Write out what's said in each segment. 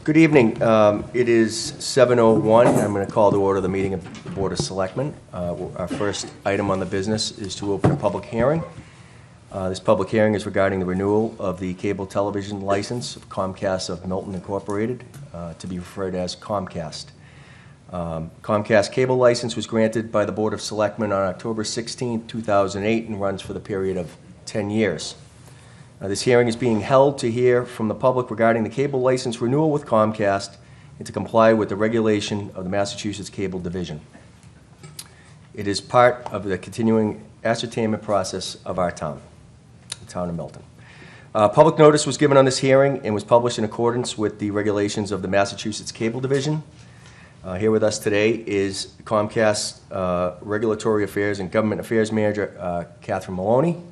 Good evening. It is 7:01. I'm going to call to order the meeting of the Board of Selectmen. Our first item on the business is to open a public hearing. This public hearing is regarding the renewal of the cable television license of Comcast of Milton Incorporated, to be referred as Comcast. Comcast cable license was granted by the Board of Selectmen on October 16, 2008, and runs for the period of 10 years. This hearing is being held to hear from the public regarding the cable license renewal with Comcast and to comply with the regulation of the Massachusetts Cable Division. It is part of the continuing ascertainment process of our town, the town of Milton. Public notice was given on this hearing and was published in accordance with the regulations of the Massachusetts Cable Division. Here with us today is Comcast Regulatory Affairs and Government Affairs Manager, Catherine Maloney.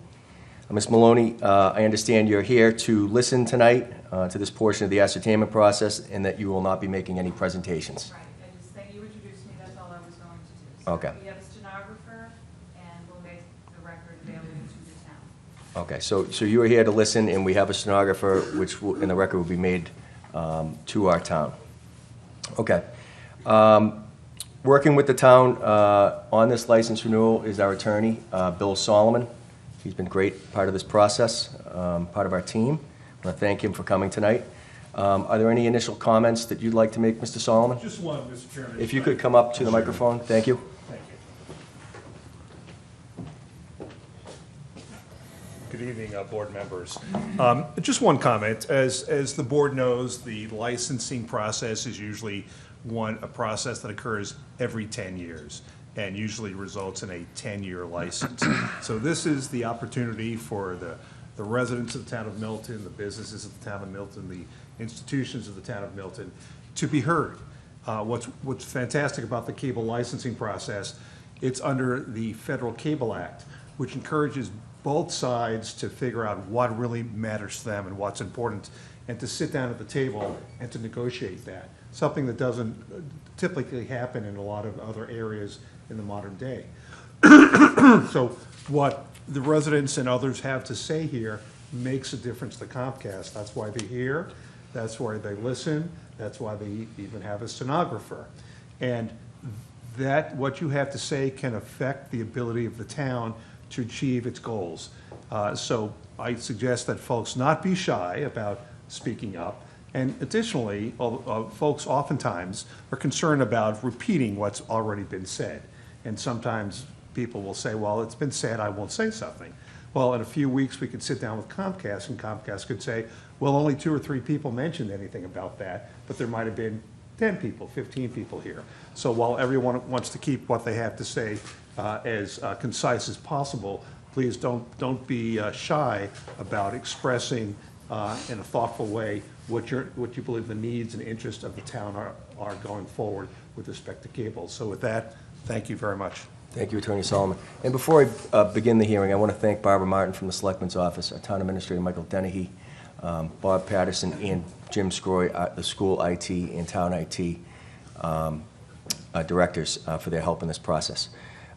Ms. Maloney, I understand you're here to listen tonight to this portion of the ascertainment process and that you will not be making any presentations. Right. I just think you introduced me. That's all I was going to do. So Okay. we have a stenographer, and we'll make the record available to the town. Okay, so you are here to listen, and we have a stenographer, which will, and the record will be made to our town. Okay. Working with the town on this license renewal is our attorney, Bill Solomon. He's been great part of this process, part of our team. I want to thank him for coming tonight. Are there any initial comments that you'd like to make, Mr. Solomon? Just one, Mr. Chairman. If you could come up to the microphone, thank you. Thank you. Good evening, board members. Just one comment. As the board knows, the licensing process is usually a process that occurs every 10 years. And usually results in a 10-year license. So this is the opportunity for the residents of the town of Milton, the businesses of the town of Milton, the institutions of the town of Milton, to be heard. What's fantastic about the cable licensing process, it's under the Federal Cable Act, which encourages both sides to figure out what really matters to them and what's important, and to sit down at the table and to negotiate that. Something that doesn't typically happen in a lot of other areas in the modern day. So what the residents and others have to say here makes a difference to Comcast. That's why they're here, that's why they listen, that's why they even have a stenographer. And that, what you have to say can affect the ability of the town to achieve its goals. So I suggest that folks not be shy about speaking up. And additionally, folks oftentimes are concerned about repeating what's already been said. And sometimes people will say, well, it's been said, I won't say something. Well, in a few weeks, we could sit down with Comcast, and Comcast could say, well, only 2 or 3 people mentioned anything about that, but there might have been 10 people, 15 people here. So while everyone wants to keep what they have to say as concise as possible, please don't be shy about expressing in a thoughtful way what you believe the needs and interests of the town are going forward with respect to cable. So with that, thank you very much. Thank you, Attorney Solomon. And before I begin the hearing, I want to thank Barbara Martin from the Selectman's Office, our Town Administrator Michael Dennehy, Bob Patterson, and Jim Scroy, the school IT and town IT directors for their help in this process.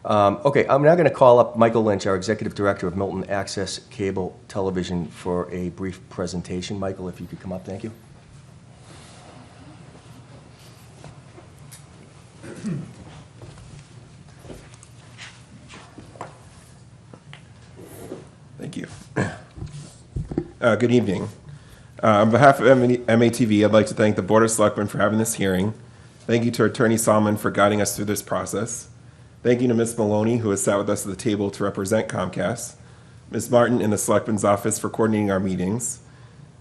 Okay, I'm now going to call up Michael Lynch, our Executive Director of Milton Access Cable Television, for a brief presentation. Michael, if you could come up, thank you. Thank you. Good evening. On behalf of MATV, I'd like to thank the Board of Selectmen for having this hearing. Thank you to Attorney Solomon for guiding us through this process. Thank you to Ms. Maloney, who has sat with us at the table to represent Comcast. Ms. Martin in the Selectman's Office for coordinating our meetings.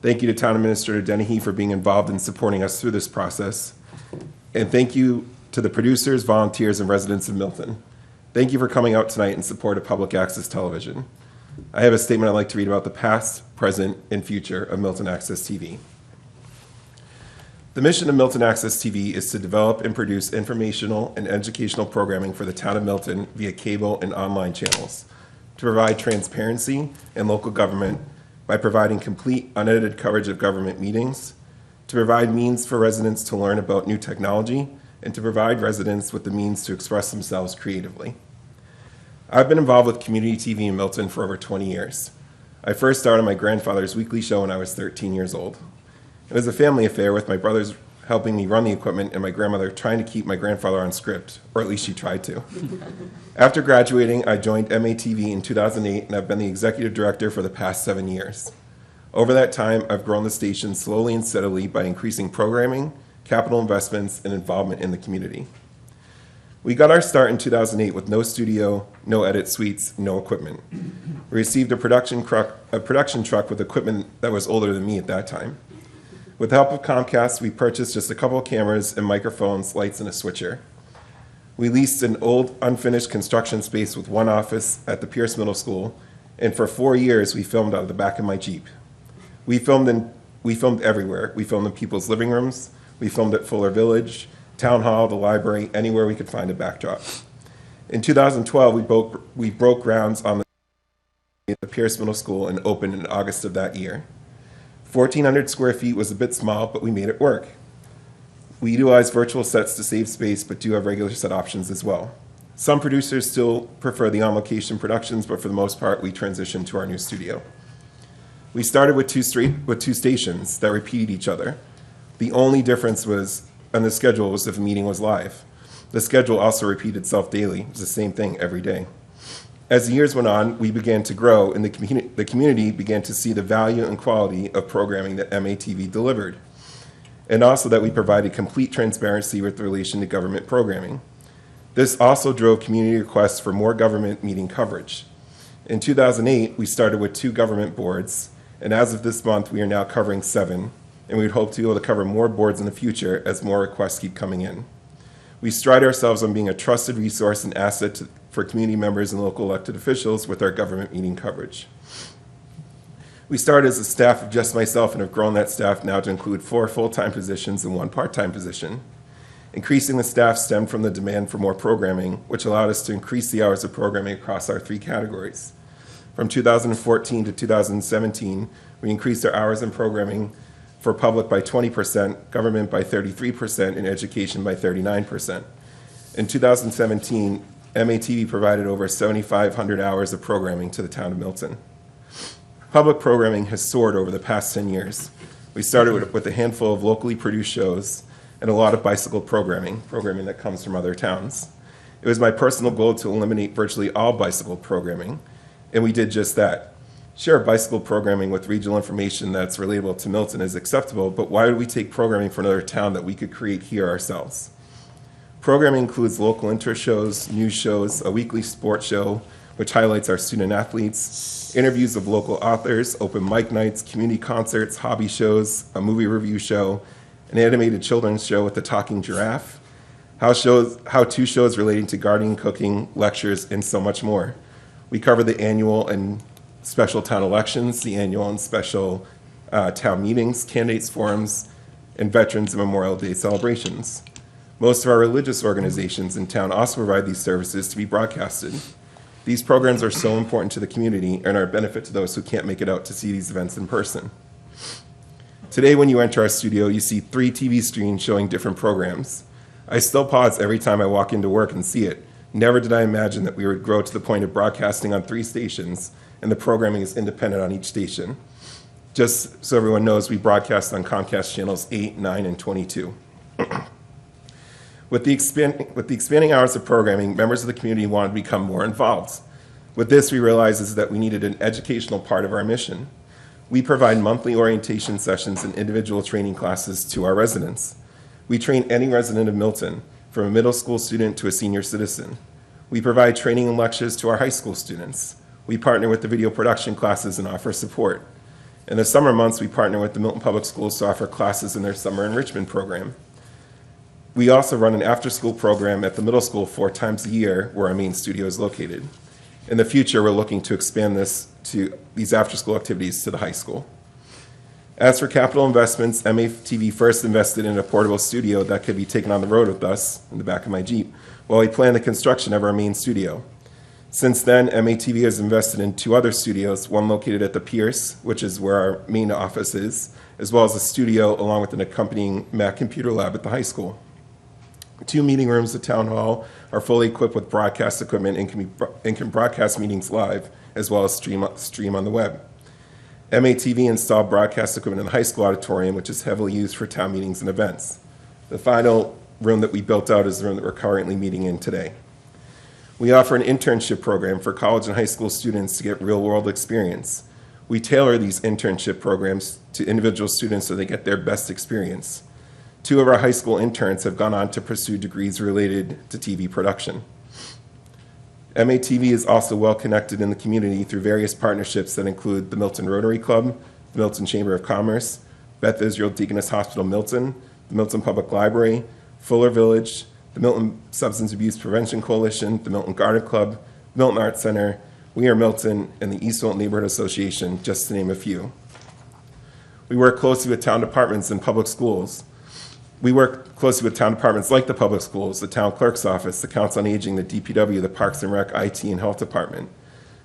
Thank you to Town Administrator Dennehy for being involved in supporting us through this process. And thank you to the producers, volunteers, and residents of Milton. Thank you for coming out tonight in support of public access television. I have a statement I'd like to read about the past, present, and future of Milton Access TV. The mission of Milton Access TV is to develop and produce informational and educational programming for the town of Milton via cable and online channels, to provide transparency in local government by providing complete, unedited coverage of government meetings, to provide means for residents to learn about new technology, and to provide residents with the means to express themselves creatively. I've been involved with community TV in Milton for over 20 years. I first started my grandfather's weekly show when I was 13 years old. It was a family affair with my brothers helping me run the equipment, and my grandmother trying to keep my grandfather on script, or at least she tried to. After graduating, I joined MATV in 2008, and I've been the executive director for the past 7 years. Over that time, I've grown the station slowly and steadily by increasing programming, capital investments, and involvement in the community. We got our start in 2008 with no studio, no edit suites, no equipment. We received a production truck with equipment that was older than me at that time. With the help of Comcast, we purchased just a couple of cameras and microphones, lights, and a switcher. We leased an old, unfinished construction space with one office at the Pierce Middle School, and for 4 years, we filmed out of the back of my Jeep. We filmed everywhere. We filmed in people's living rooms. We filmed at Fuller Village, Town Hall, the library, anywhere we could find a backdrop. In 2012, we broke grounds on the Pierce Middle School and opened in August of that year. 1,400 square feet was a bit small, but we made it work. We utilize virtual sets to save space, but do have regular set options as well. Some producers still prefer the on-location productions, but for the most part, we transitioned to our new studio. We started with two stations that repeated each other. The only difference on the schedule was if a meeting was live. The schedule also repeated itself daily. It was the same thing every day. As the years went on, we began to grow, and the community began to see the value and quality of programming that MATV delivered, and also that we provided complete transparency with relation to government programming. This also drove community requests for more government meeting coverage. In 2008, we started with 2 government boards, and as of this month, we are now covering 7, and we would hope to be able to cover more boards in the future as more requests keep coming in. We stride ourselves on being a trusted resource and asset for community members and local elected officials with our government meeting coverage. We started as a staff of just myself and have grown that staff now to include 4 full-time positions and 1 part-time position. Increasing the staff stemmed from the demand for more programming, which allowed us to increase the hours of programming across our 3 categories. From 2014 to 2017, we increased our hours in programming for public by 20%, government by 33%, and education by 39%. In 2017, MATV provided over 7,500 hours of programming to the town of Milton. Public programming has soared over the past 10 years. We started with a handful of locally produced shows and a lot of bicycle programming that comes from other towns. It was my personal goal to eliminate virtually all bicycle programming, and we did just that. Sure, bicycle programming with regional information that's relatable to Milton is acceptable, but why would we take programming from another town that we could create here ourselves? Programming includes local interest shows, news shows, a weekly sports show, which highlights our student athletes, interviews of local authors, open mic nights, community concerts, hobby shows, a movie review show, an animated children's show with a talking giraffe, how-to shows relating to gardening, cooking, lectures, and so much more. We cover the annual and special town elections, the annual and special town meetings, candidates forums, and Veterans and Memorial Day celebrations. Most of our religious organizations in town also provide these services to be broadcasted. These programs are so important to the community and are a benefit to those who can't make it out to see these events in person. Today, when you enter our studio, you see 3 TV screens showing different programs. I still pause every time I walk into work and see it. Never did I imagine that we would grow to the point of broadcasting on 3 stations, and the programming is independent on each station. Just so everyone knows, we broadcast on Comcast channels 8, 9, and 22. With the expanding hours of programming, members of the community wanted to become more involved. With this, we realized that we needed an educational part of our mission. We provide monthly orientation sessions and individual training classes to our residents. We train any resident of Milton, from a middle school student to a senior citizen. We provide training and lectures to our high school students. We partner with the video production classes and offer support. In the summer months, we partner with the Milton Public Schools to offer classes in their summer enrichment program. We also run an after-school program at the middle school 4 times a year, where our main studio is located. In the future, we're looking to expand these after-school activities to the high school. As for capital investments, MATV first invested in a portable studio that could be taken on the road with us in the back of my Jeep, while we planned the construction of our main studio. Since then, MATV has invested in 2 other studios, one located at the Pierce, which is where our main office is, as well as a studio along with an accompanying Mac computer lab at the high school. 2 meeting rooms at Town Hall are fully equipped with broadcast equipment and can broadcast meetings live, as well as stream on the web. MATV installed broadcast equipment in the high school auditorium, which is heavily used for town meetings and events. The final room that we built out is the room that we're currently meeting in today. We offer an internship program for college and high school students to get real-world experience. We tailor these internship programs to individual students so they get their best experience. 2 of our high school interns have gone on to pursue degrees related to TV production. MATV is also well connected in the community through various partnerships that include the Milton Rotary Club, the Milton Chamber of Commerce, Beth Israel Deaconess Hospital Milton, the Milton Public Library, Fuller Village, the Milton Substance Abuse Prevention Coalition, the Milton Garden Club, Milton Arts Center, We Are Milton, and the East Milton Neighborhood Association, just to name a few. We work closely with town departments and public schools. We work closely with town departments like the public schools, the town clerk's office, the Council on Aging, the DPW, the Parks and Rec, IT, and Health Department.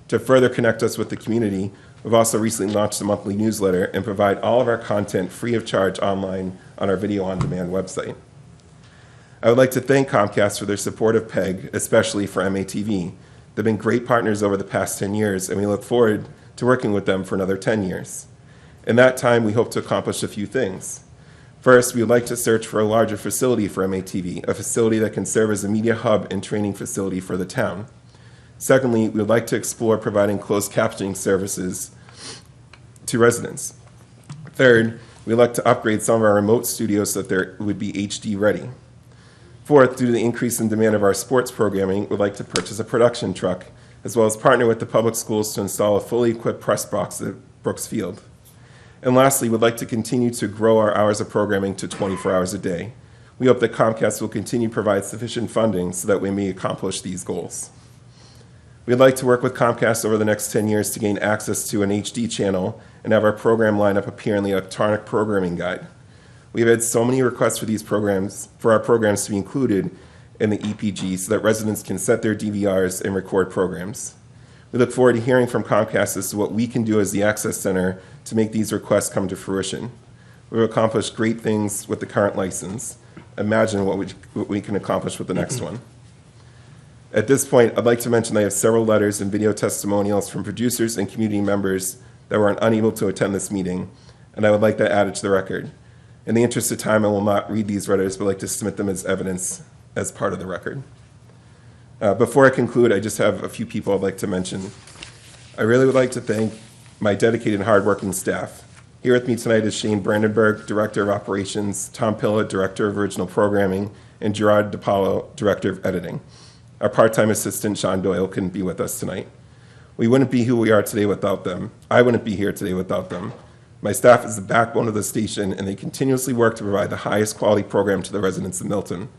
To further connect us with the community, we've also recently launched a monthly newsletter and provide all of our content free of charge online on our video on demand website. I would like to thank Comcast for their support of PEG, especially for MATV. They've been great partners over the past 10 years, and we look forward to working with them for another 10 years. In that time, we hope to accomplish a few things. First, we would like to search for a larger facility for MATV, a facility that can serve as a media hub and training facility for the town. Secondly, we would like to explore providing closed captioning services to residents. Third, we'd like to upgrade some of our remote studios so that they would be HD ready. Fourth, due to the increase in demand of our sports programming, we'd like to purchase a production truck, as well as partner with the public schools to install a fully equipped press box at Brooks Field. And lastly, we'd like to continue to grow our hours of programming to 24 hours a day. We hope that Comcast will continue to provide sufficient funding so that we may accomplish these goals. We'd like to work with Comcast over the next 10 years to gain access to an HD channel and have our program lineup appear in the electronic programming guide. We've had so many requests for our programs to be included in the EPG so that residents can set their DVRs and record programs. We look forward to hearing from Comcast as to what we can do as the Access Center to make these requests come to fruition. We've accomplished great things with the current license. Imagine what we can accomplish with the next one. At this point, I'd like to mention I have several letters and video testimonials from producers and community members that were unable to attend this meeting, and I would like that added to the record. In the interest of time, I will not read these letters, but like to submit them as evidence as part of the record. Before I conclude, I just have a few people I'd like to mention. I really would like to thank my dedicated and hardworking staff. Here with me tonight is Shane Brandenburg, Director of Operations, Tom Pilla, Director of Original Programming, and Gerard DiPaolo, Director of Editing. Our part-time assistant, Sean Doyle, couldn't be with us tonight. We wouldn't be who we are today without them. I wouldn't be here today without them. My staff is the backbone of the station, and they continuously work to provide the highest quality program to the residents of Milton.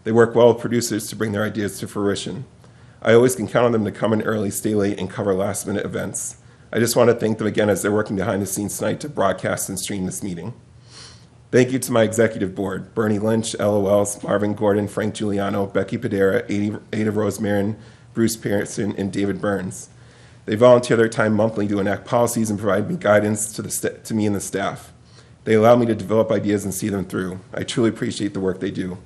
They work well with producers to bring their ideas to fruition. I always can count on them to come in early, stay late, and cover last-minute events. I just want to thank them again as they're working behind the scenes tonight to broadcast and stream this meeting. Thank you to my executive board, Bernie Lynch, LOLs, Marvin Gordon, Frank Giuliano, Becky Padera, Ada Rosemarin, Bruce Pearson, and David Burns. They volunteer their time monthly to enact policies and provide me guidance to me and the staff. They allow me to develop ideas and see them through. I truly appreciate the work they do.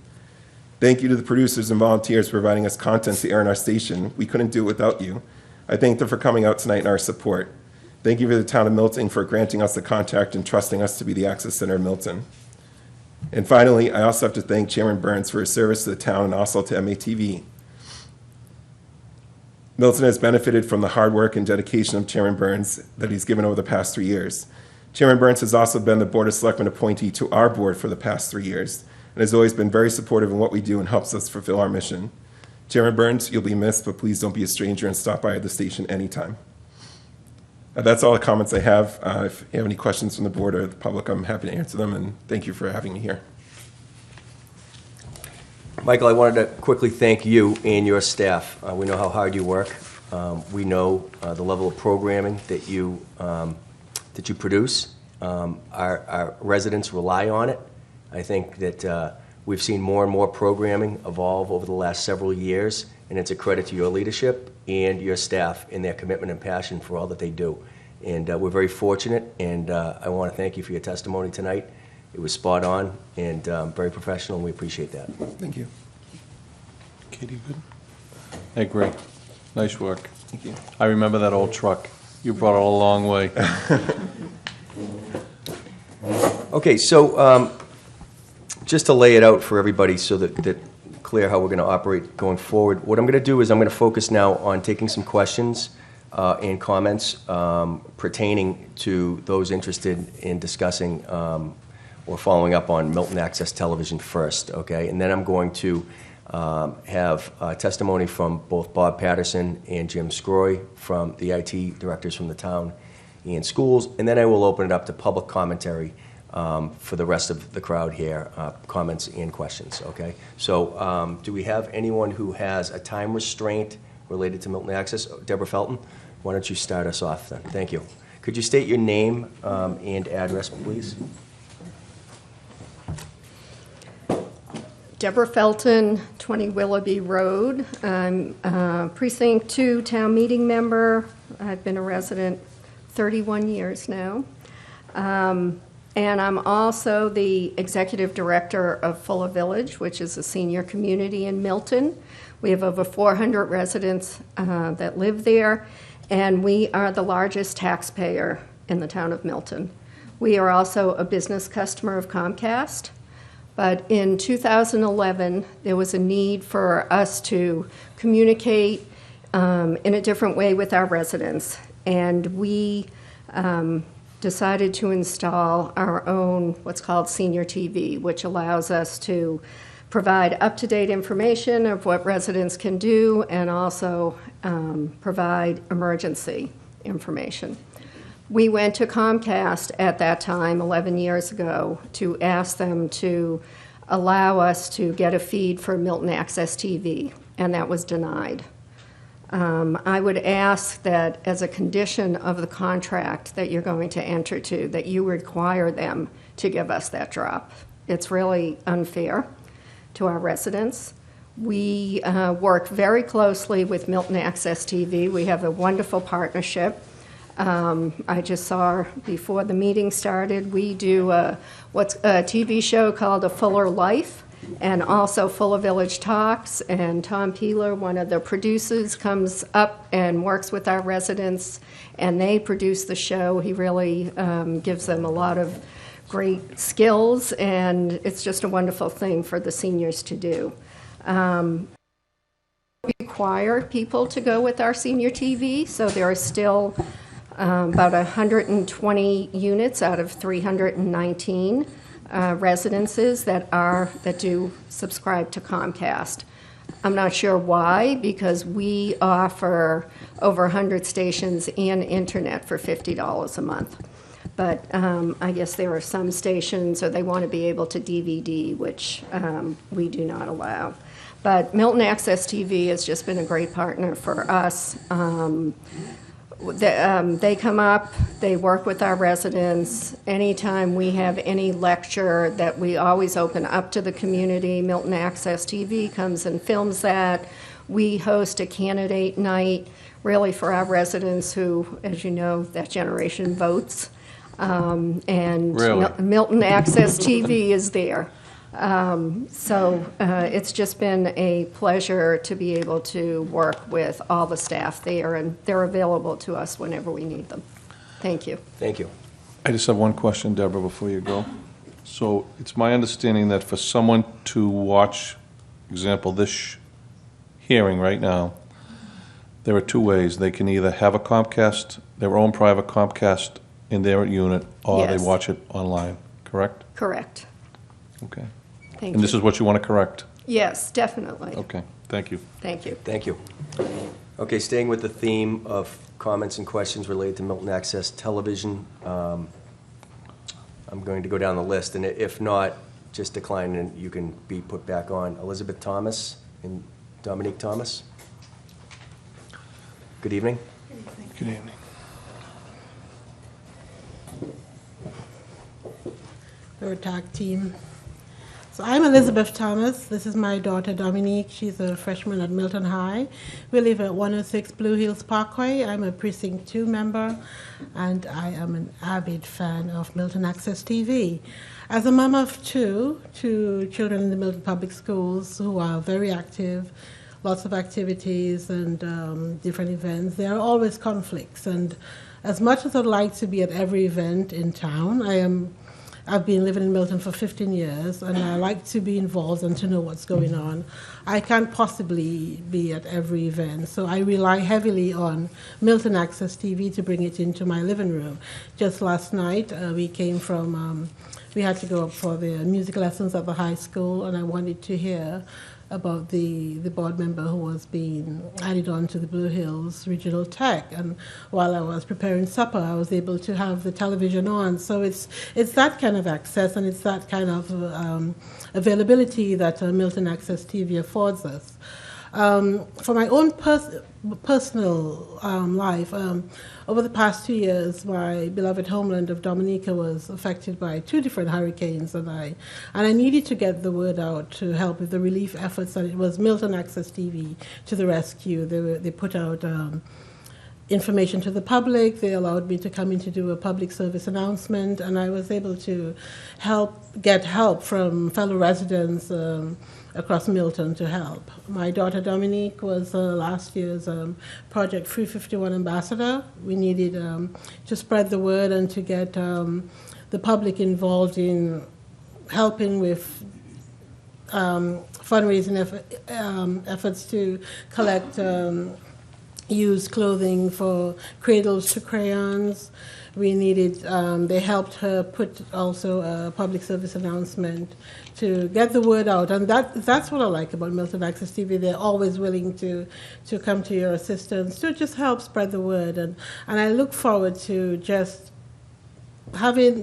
Thank you to the producers and volunteers for providing us content to air on our station. We couldn't do it without you. I thank them for coming out tonight and our support. Thank you for the town of Milton for granting us the contact and trusting us to be the Access Center of Milton. And finally, I also have to thank Chairman Burns for his service to the town and also to MATV. Milton has benefited from the hard work and dedication of Chairman Burns that he's given over the past 3 years. Chairman Burns has also been the Board of Selectmen appointee to our board for the past 3 years and has always been very supportive in what we do and helps us fulfill our mission. Chairman Burns, you'll be missed, but please don't be a stranger and stop by at the station anytime. That's all the comments I have. If you have any questions from the board or the public, I'm happy to answer them, and thank you for having me here. Michael, I wanted to quickly thank you and your staff. We know how hard you work. We know the level of programming that you produce. Our residents rely on it. I think that we've seen more and more programming evolve over the last several years, and it's a credit to your leadership and your staff and their commitment and passion for all that they do. And we're very fortunate, and I want to thank you for your testimony tonight. It was spot on and very professional, and we appreciate that. Thank you. Katie, good? I agree. Nice work. Thank you. I remember that old truck. You brought it a long way. Okay, so just to lay it out for everybody so that clear how we're going to operate going forward, what I'm going to do is I'm going to focus now on taking some questions and comments pertaining to those interested in discussing or following up on Milton Access Television first, okay? And then I'm going to have testimony from both Bob Patterson and Jim Scroy, from the IT directors from the town and schools, and then I will open it up to public commentary for the rest of the crowd here, comments and questions, okay? So do we have anyone who has a time restraint related to Milton Access? Deborah Felton, why don't you start us off then? Thank you. Could you state your name and address, please? Deborah Felton, 20 Willoughby Road. I'm a Precinct 2 town meeting member. I've been a resident 31 years now. And I'm also the executive director of Fuller Village, which is a senior community in Milton. We have over 400 residents that live there, and we are the largest taxpayer in the town of Milton. We are also a business customer of Comcast. But in 2011, there was a need for us to communicate in a different way with our residents. And we decided to install our own what's called senior TV, which allows us to provide up-to-date information of what residents can do and also provide emergency information. We went to Comcast at that time, 11 years ago, to ask them to allow us to get a feed for Milton Access TV, and that was denied. I would ask that as a condition of the contract that you're going to enter to, that you require them to give us that drop. It's really unfair to our residents. We work very closely with Milton Access TV. We have a wonderful partnership. I just saw before the meeting started, we do what's a TV show called A Fuller Life, and also Fuller Village Talks, and Tom Peeler, one of the producers, comes up and works with our residents, and they produce the show. He really gives them a lot of great skills, and it's just a wonderful thing for the seniors to do. We require people to go with our senior TV, so there are still about 120 units out of 319 residences that do subscribe to Comcast. I'm not sure why, because we offer over 100 stations and internet for $50 a month. But I guess there are some stations, or they want to be able to DVD, which we do not allow. But Milton Access TV has just been a great partner for us. They come up, they work with our residents. Anytime we have any lecture that we always open up to the community, Milton Access TV comes and films that. We host a candidate night, really for our residents who, as you know, that generation votes. And Really? Milton Access TV is there. So it's just been a pleasure to be able to work with all the staff there, and they're available to us whenever we need them. Thank you. Thank you. I just have one question, Deborah, before you go. So it's my understanding that for someone to watch, example, this hearing right now, there are two ways. They can either have a Comcast, their own private Comcast in their unit, or Yes. they watch it online, correct? Correct. Okay. Thank And you. this is what you want to correct? Yes, definitely. Okay, thank you. Thank you. Thank you. Okay, staying with the theme of comments and questions related to Milton Access Television, I'm going to go down the list, and if not, just decline and you can be put back on. Elizabeth Thomas and Dominique Thomas. Good evening. Good evening. We're a tag team. So I'm Elizabeth Thomas. This is my daughter Dominique. She's a freshman at Milton High. We live at 106 Blue Hills Parkway. I'm a Precinct 2 member, and I am an avid fan of Milton Access TV. As a mom of two children in the Milton Public Schools who are very active, lots of activities and different events, there are always conflicts. And as much as I'd like to be at every event in town, I am I've been living in Milton for 15 years, and I like to be involved and to know what's going on. I can't possibly be at every event, so I rely heavily on Milton Access TV to bring it into my living room. Just last night, we came from, we had to go up for the music lessons at the high school, and I wanted to hear about the board member who was being added on to the Blue Hills Regional Tech. And while I was preparing supper, I was able to have the television on. So it's that kind of access, and it's that kind of availability that Milton Access TV affords us. For my own personal life, over the past 2 years, my beloved homeland of Dominica was affected by 2 different hurricanes, and I needed to get the word out to help with the relief efforts, and it was Milton Access TV to the rescue. They put out information to the public. They allowed me to come in to do a public service announcement, and I was able to get help from fellow residents across Milton to help. My daughter Dominique was last year's Project 351 ambassador. We needed to spread the word and to get the public involved in helping with fundraising efforts to collect used clothing for cradles to crayons. We needed, they helped her put also a public service announcement to get the word out. And that's what I like about Milton Access TV. They're always willing to come to your assistance, to just help spread the word. And I look forward to just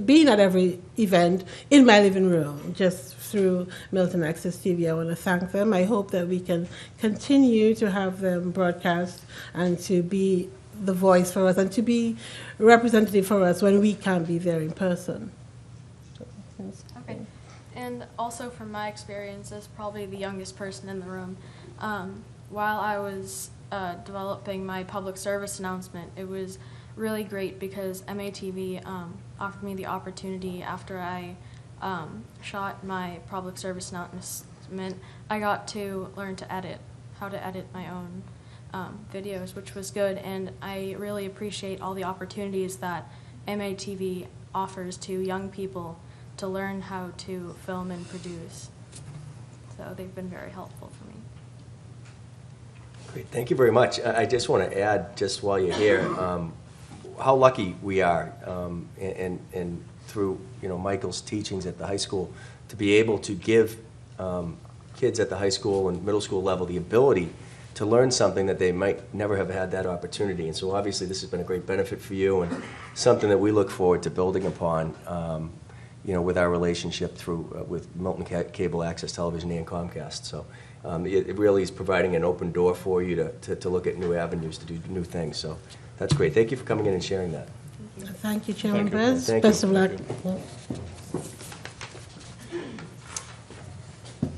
being at every event in my living room, just through Milton Access TV. I want to thank them. I hope that we can continue to have them broadcast and to be the voice for us and to be representative for us when we can't be there in person. Okay. And also from my experience as probably the youngest person in the room, while I was developing my public service announcement, it was really great because MATV offered me the opportunity after I shot my public service announcement. I got to learn to how to edit my own videos, which was good, and I really appreciate all the opportunities that MATV offers to young people to learn how to film and produce. So they've been very helpful for me. Great, thank you very much. I just want to add, just while you're here, how lucky we are, and through Michael's teachings at the high school, to be able to give kids at the high school and middle school level the ability to learn something that they might never have had that opportunity. And so obviously this has been a great benefit for you and something that we look forward to building upon, with our relationship with Milton Cable Access Television and Comcast. So it really is providing an open door for you to look at new avenues, to do new things. So that's great. Thank you for coming in and sharing that. Thank you, Chairman Bez. Thank Best you. of luck.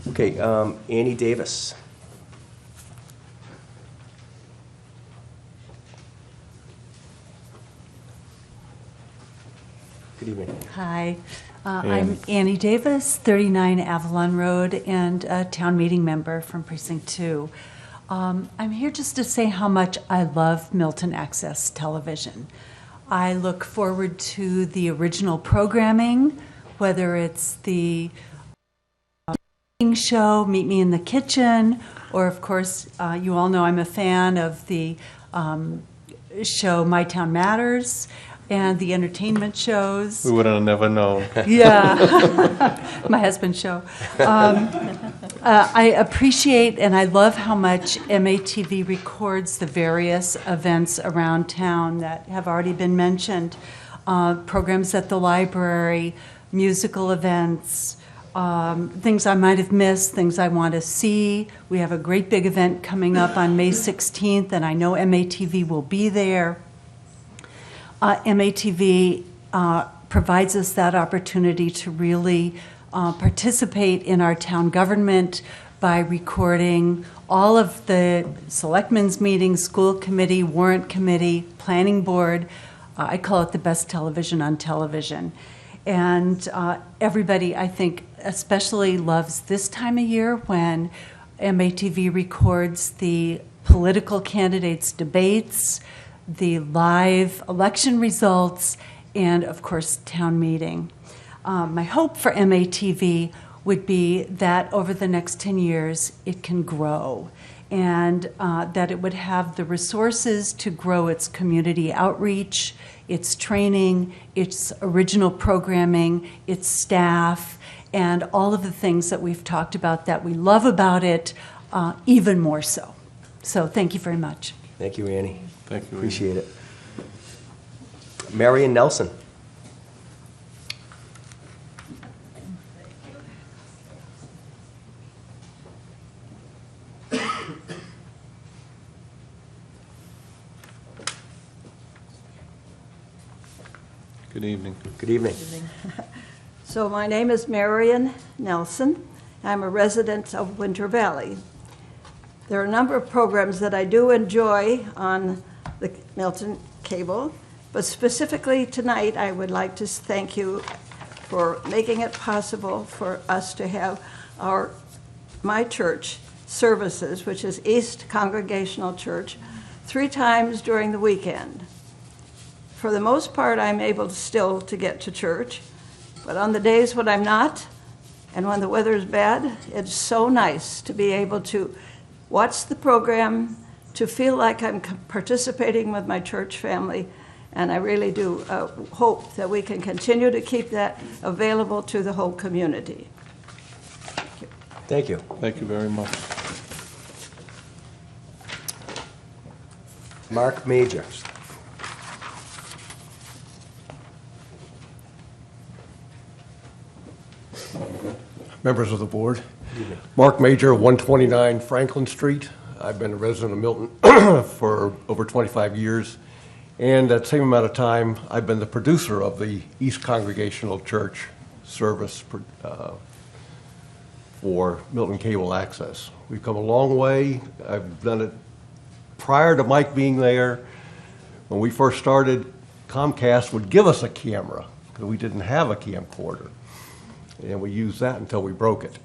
Okay, Annie Davis. Good evening. Hi, I'm Annie Davis, 39 Avalon Road, and a town meeting member from Precinct 2. I'm here just to say how much I love Milton Access Television. I look forward to the original programming, whether it's the show, Meet Me in the Kitchen, or of course, you all know I'm a fan of the show My Town Matters, and the entertainment shows. We would have never known. Yeah, my husband's show. I appreciate and I love how much MATV records the various events around town that have already been mentioned. Programs at the library, musical events, things I might have missed, things I want to see. We have a great big event coming up on May 16th, and I know MATV will be there. MATV provides us that opportunity to really participate in our town government by recording all of the selectmen's meetings, school committee, warrant committee, planning board. I call it the best television on television. And everybody, I think, especially loves this time of year when MATV records the political candidates' debates, the live election results, and of course, town meeting. My hope for MATV would be that over the next 10 years, it can grow, and that it would have the resources to grow its community outreach, its training, its original programming, its staff, and all of the things that we've talked about that we love about it, even more so. So thank you very much. Thank you, Annie. Thank you. Appreciate it. Marion Nelson. Good evening. Good evening. So my name is Marion Nelson. I'm a resident of Winter Valley. There are a number of programs that I do enjoy on the Milton cable, but specifically tonight I would like to thank you for making it possible for us to have my church services, which is East Congregational Church, 3 times during the weekend. For the most part, I'm able still to get to church, but on the days when I'm not, and when the weather is bad, it's so nice to be able to watch the program, to feel like I'm participating with my church family, and I really do hope that we can continue to keep that available to the whole community. Thank you. Thank you very much. Mark Major. Members of the board. Mark Major, 129 Franklin Street. I've been a resident of Milton for over 25 years. And that same amount of time, I've been the producer of the East Congregational Church service for Milton Cable Access. We've come a long way. I've done it prior to Mike being there. When we first started, Comcast would give us a camera because we didn't have a camcorder. And we used that until we broke it.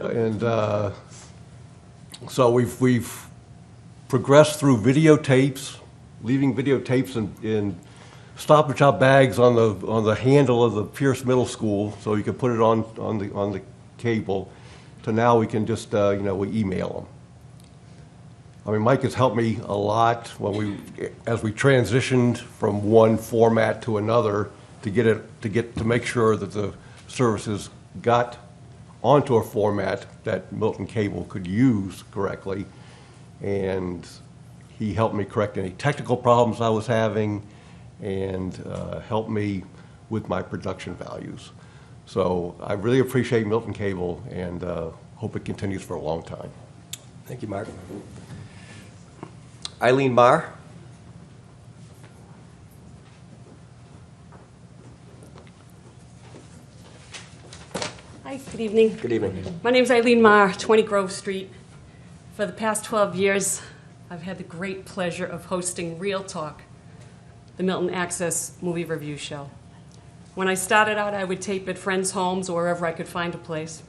And so we've progressed through videotapes, leaving videotapes in Stop and Shop bags on the handle of the Pierce Middle School, so you can put it on the cable. To now we can just we email them. I mean, Mike has helped me a lot as we transitioned from one format to another to make sure that the services got onto a format that Milton Cable could use correctly, and he helped me correct any technical problems I was having and helped me with my production values. So I really appreciate Milton Cable and hope it continues for a long time. Thank you, Mark. Eileen Marr. Hi, good evening. Good evening. My name's Eileen Marr, 20 Grove Street. For the past 12 years, I've had the great pleasure of hosting Real Talk, the Milton Access movie review show. When I started out, I would tape at friends' homes or wherever I could find a place.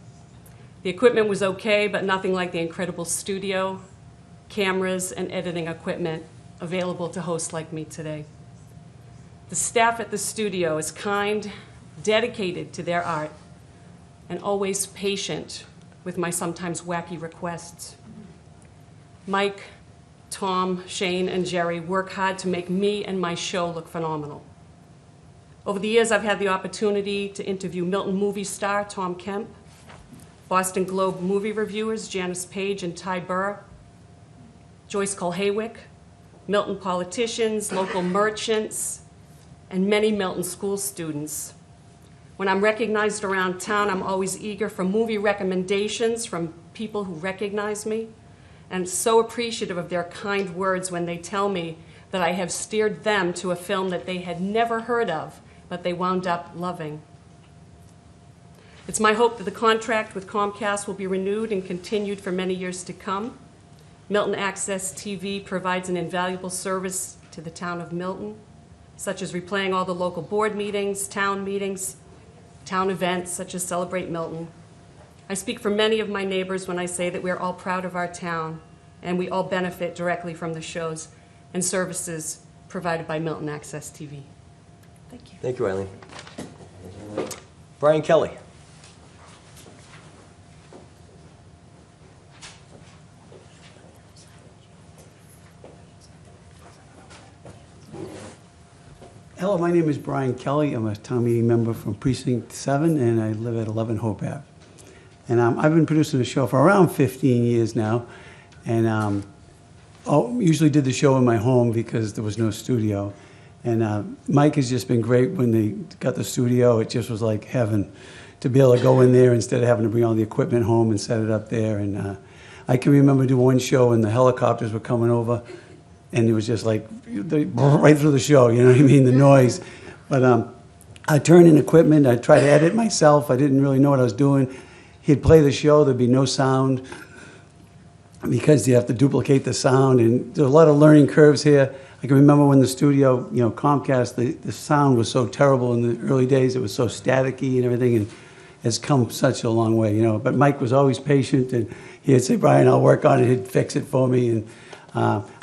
The equipment was okay, but nothing like the incredible studio, cameras, and editing equipment available to hosts like me today. The staff at the studio is kind, dedicated to their art, and always patient with my sometimes wacky requests. Mike, Tom, Shane, and Jerry work hard to make me and my show look phenomenal. Over the years, I've had the opportunity to interview Milton movie star Tom Kemp, Boston Globe movie reviewers Janice Page and Ty Burr, Joyce Colhaywick, Milton politicians, local merchants, and many Milton school students. When I'm recognized around town, I'm always eager for movie recommendations from people who recognize me, and so appreciative of their kind words when they tell me that I have steered them to a film that they had never heard of, but they wound up loving. It's my hope that the contract with Comcast will be renewed and continued for many years to come. Milton Access TV provides an invaluable service to the town of Milton, such as replaying all the local board meetings, town events such as Celebrate Milton. I speak for many of my neighbors when I say that we're all proud of our town and we all benefit directly from the shows and services provided by Milton Access TV. Thank you. Thank you, Eileen. Brian Kelly. Hello, my name is Brian Kelly. I'm a town meeting member from Precinct 7, and I live at 11 Hope Ave. And I've been producing the show for around 15 years now, and usually did the show in my home because there was no studio. And Mike has just been great when they got the studio. It just was like heaven to be able to go in there instead of having to bring all the equipment home and set it up there. And I can remember doing one show when the helicopters were coming over, and it was just like right through the show, you know what I mean, the noise. But I turned in equipment. I tried to edit myself. I didn't really know what I was doing. He'd play the show. There'd be no sound because you have to duplicate the sound. And there's a lot of learning curves here. I can remember when the studio, you know, Comcast, the sound was so terrible in the early days. It was so staticky and everything. And it's come such a long way, you know. But Mike was always patient. And he'd say, Brian, I'll work on it. He'd fix it for me. And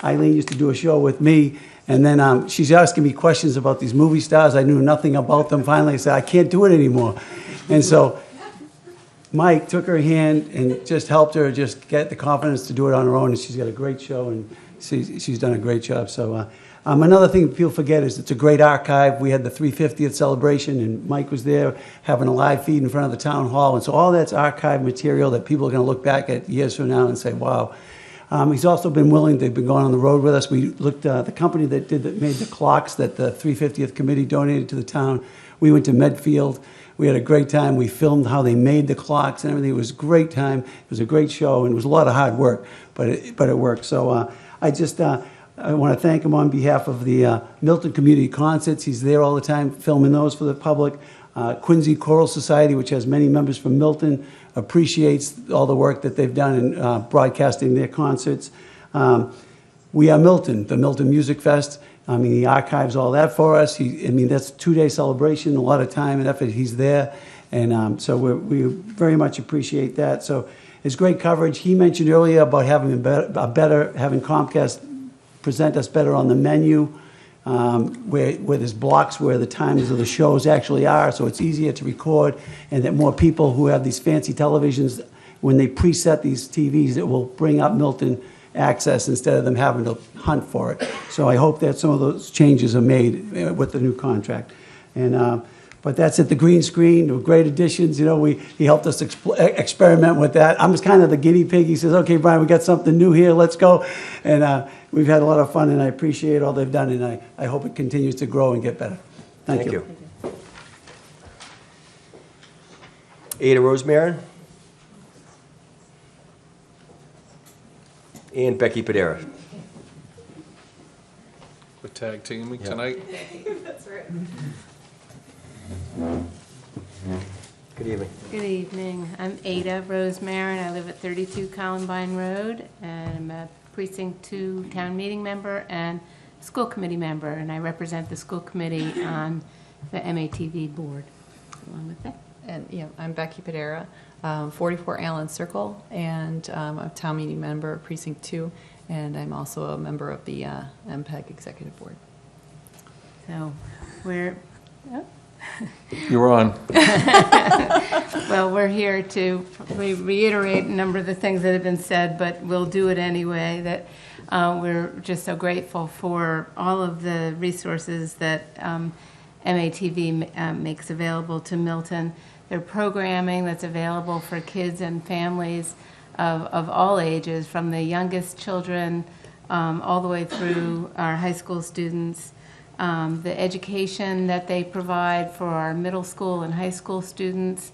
Eileen used to do a show with me, and then she's asking me questions about these movie stars. I knew nothing about them. Finally, I said, I can't do it anymore. And so Mike took her hand and just helped her just get the confidence to do it on her own, and she's got a great show, and she's done a great job. So another thing people forget is it's a great archive. We had the 350th celebration, and Mike was there having a live feed in front of the town hall, and so all that's archive material that people are going to look back at years from now and say, wow. He's also been willing, they've been going on the road with us. We looked at the company that made the clocks that the 350th committee donated to the town. We went to Medfield. We had a great time. We filmed how they made the clocks and everything. It was a great time. It was a great show, and it was a lot of hard work, but it worked. So I want to thank him on behalf of the Milton Community Concerts. He's there all the time filming those for the public. Quincy Choral Society, which has many members from Milton, appreciates all the work that they've done in broadcasting their concerts. We are Milton, the Milton Music Fest. I mean, he archives all that for us. That's a 2-day celebration, a lot of time and effort. He's there, and so we very much appreciate that. So it's great coverage. He mentioned earlier about having having Comcast present us better on the menu, where there's blocks where the times of the shows actually are, so it's easier to record, and that more people who have these fancy televisions, when they preset these TVs, it will bring up Milton access instead of them having to hunt for it. So I hope that some of those changes are made with the new contract. And but that's at the green screen, with great additions. You know, he helped us experiment with that. I'm just kind of the guinea pig. He says, okay, Brian, we got something new here, let's go. And we've had a lot of fun, and I appreciate all they've done, and I hope it continues to grow and get better. Thank you. Ada Rosemarin. And Becky Padera. We're tag teaming tonight. That's right. Good evening. Good evening. I'm Ada Rosemarin. I live at 32 Columbine Road, and I'm a Precinct 2 town meeting member and school committee member, and I represent the school committee on the MATV board, along with that. And yeah, I'm Becky Padera, 44 Allen Circle, and I'm a town meeting member of Precinct 2, and I'm also a member of the MPEG Executive Board. So we're... Oh. You're on. Well, we're here to reiterate a number of the things that have been said, but we'll do it anyway, that we're just so grateful for all of the resources that MATV makes available to Milton. Their programming that's available for kids and families of all ages, from the youngest children all the way through our high school students. The education that they provide for our middle school and high school students,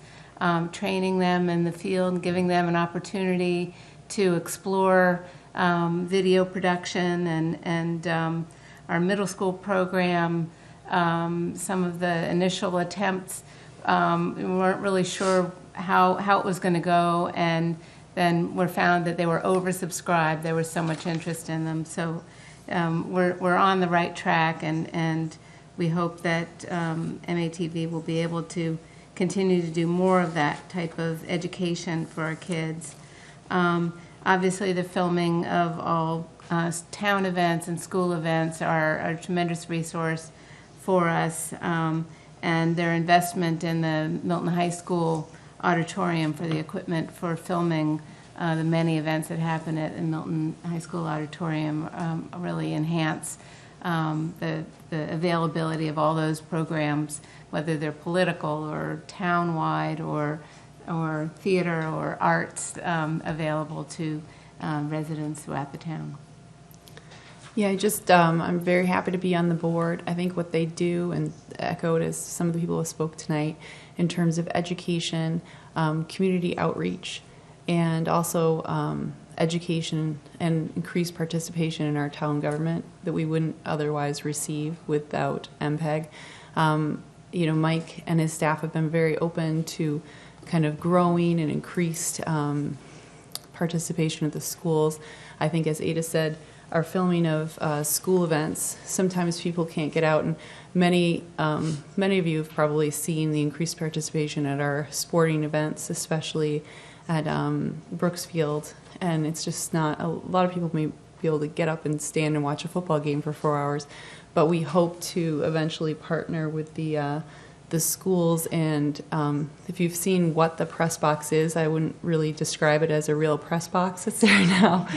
training them in the field, giving them an opportunity to explore video production, and our middle school program, some of the initial attempts, we weren't really sure how it was going to go, and then we found that they were oversubscribed. There was so much interest in them. So we're on the right track, and we hope that MATV will be able to continue to do more of that type of education for our kids. Obviously, the filming of all town events and school events are a tremendous resource for us. and their investment in the Milton High School auditorium for the equipment for filming the many events that happen at the Milton High School auditorium really enhance the availability of all those programs, whether they're political or town-wide or theater or arts, available to residents throughout the town. Yeah, I'm very happy to be on the board. I think what they do, and echoed as some of the people who spoke tonight, in terms of education, community outreach, and also education and increased participation in our town government that we wouldn't otherwise receive without MPEG. Mike and his staff have been very open to kind of growing and increased participation at the schools. I think, as Ada said, our filming of school events, sometimes people can't get out, and many of you have probably seen the increased participation at our sporting events, especially at Brooksfield, and it's just not, a lot of people may be able to get up and stand and watch a football game for 4 hours, but we hope to eventually partner with the schools, and if you've seen what the press box is, I wouldn't really describe it as a real press box. It's there now.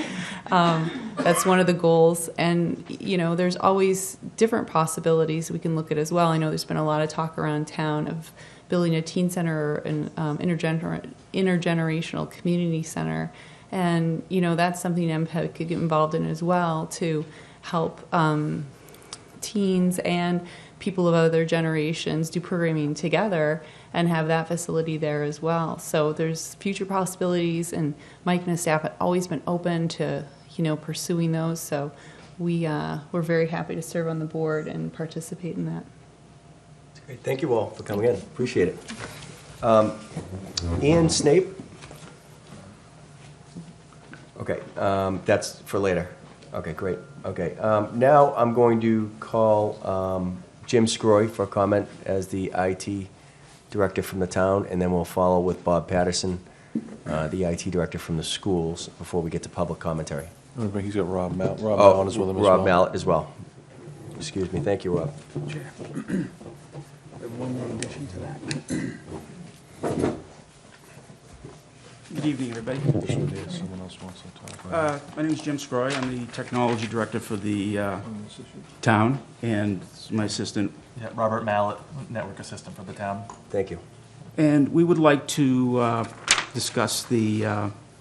That's one of the goals, and there's always different possibilities we can look at as well. I know there's been a lot of talk around town of building a teen center or an intergenerational community center, and that's something MPEG could get involved in as well to help teens and people of other generations do programming together and have that facility there as well. So there's future possibilities, and Mike and his staff have always been open to pursuing those. So we're very happy to serve on the board and participate in that. That's great. Thank you all for coming in. Appreciate it. Ian Snape. Okay, that's for later. Okay, great. Okay, now I'm going to call Jim Scroy for a comment as the IT director from the town, and then we'll follow with Bob Patterson, the IT director from the schools, before we get to public commentary. He's got Rob Mallett. Rob Mallett is with him as well. Rob Mallett as well. Excuse me. Thank you, Rob. Chair. I have one more addition to that. Good evening, everybody. Someone else wants to talk. My name is Jim Scroy. I'm the technology director for the town, and my assistant. Yeah, Robert Mallett, network assistant for the town. Thank you. And we would like to discuss the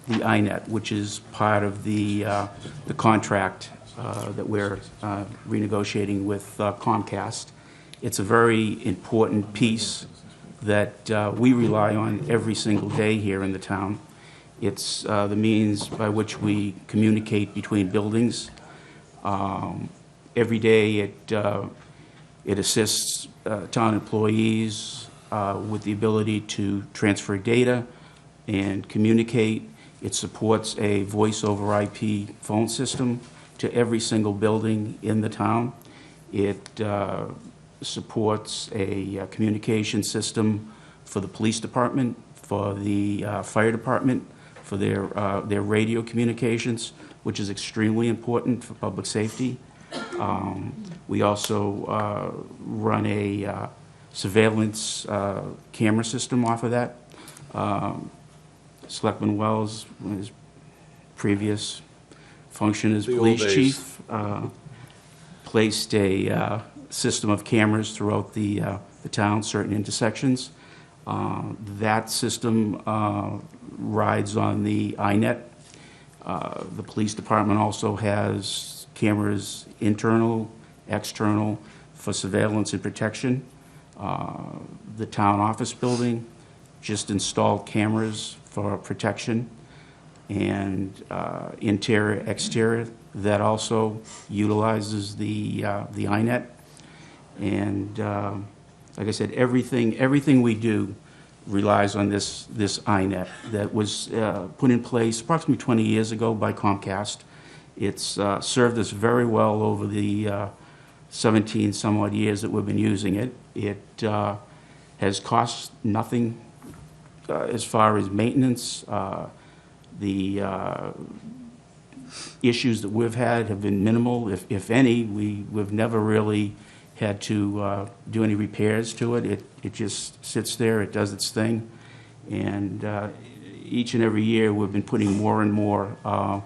INET, which is part of the contract that we're renegotiating with Comcast. It's a very important piece that we rely on every single day here in the town. It's the means by which we communicate between buildings. Every day it assists town employees with the ability to transfer data and communicate. It supports a voice over IP phone system to every single building in the town. It supports a communication system for the police department, for the fire department, for their radio communications, which is extremely important for public safety. We also run a surveillance camera system off of that. Selectman Wells, his previous function as police chief, placed a system of cameras throughout the town, certain intersections. That system rides on the INET. The police department also has cameras, internal, external, for surveillance and protection. The town office building just installed cameras for protection, and interior, exterior, that also utilizes the INET. And like I said, everything we do relies on this INET that was put in place approximately 20 years ago by Comcast. It's served us very well over the 17 some odd years that we've been using it. It has cost nothing as far as maintenance. The issues that we've had have been minimal, if any. We've never really had to do any repairs to it. It just sits there, it does its thing, and each and every year we've been putting more and more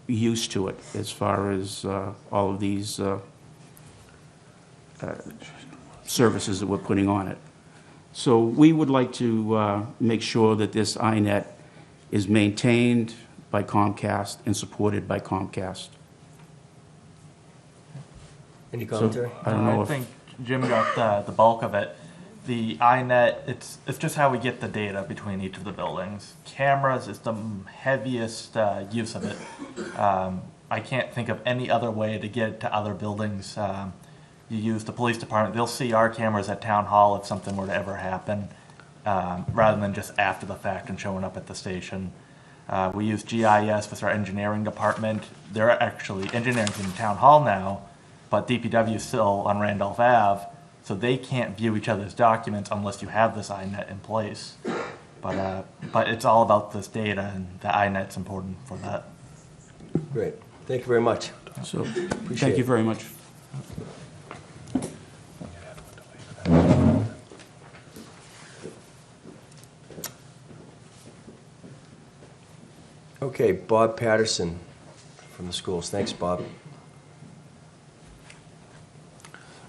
use to it as far as all of these services that we're putting on it. So we would like to make sure that this iNet is maintained by Comcast and supported by Comcast. Any commentary? So, I don't know I if think Jim got the bulk of it. The iNet, it's just how we get the data between each of the buildings. Cameras is the heaviest use of it. I can't think of any other way to get it to other buildings. You use the police department, they'll see our cameras at town hall if something were to ever happen, rather than just after the fact and showing up at the station. We use GIS with our engineering department. They're actually, engineering's in town hall now, but DPW is still on Randolph Ave, so they can't view each other's documents unless you have this iNet in place. But it's all about this data, and the iNet's important for that. Great. Thank you very much. So, thank you very much. Okay, Bob Patterson from the schools. Thanks, Bob.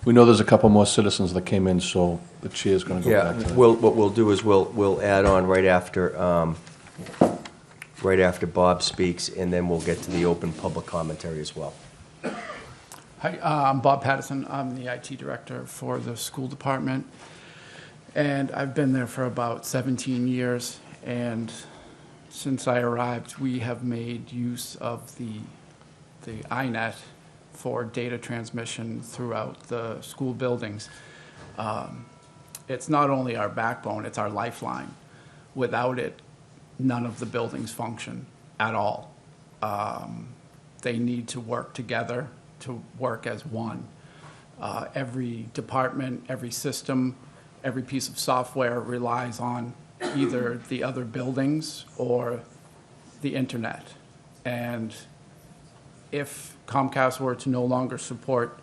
We know there's a couple more citizens that came in, so the chair's going to go back to Yeah, that. what we'll do is we'll add on right after Bob speaks, and then we'll get to the open public commentary as well. Hi, I'm Bob Patterson. I'm the IT director for the school department, and I've been there for about 17 years, and since I arrived, we have made use of the iNet for data transmission throughout the school buildings. It's not only our backbone, it's our lifeline. Without it, none of the buildings function at all. They need to work together to work as one. Every department, every system, every piece of software relies on either the other buildings or the internet. And if Comcast were to no longer support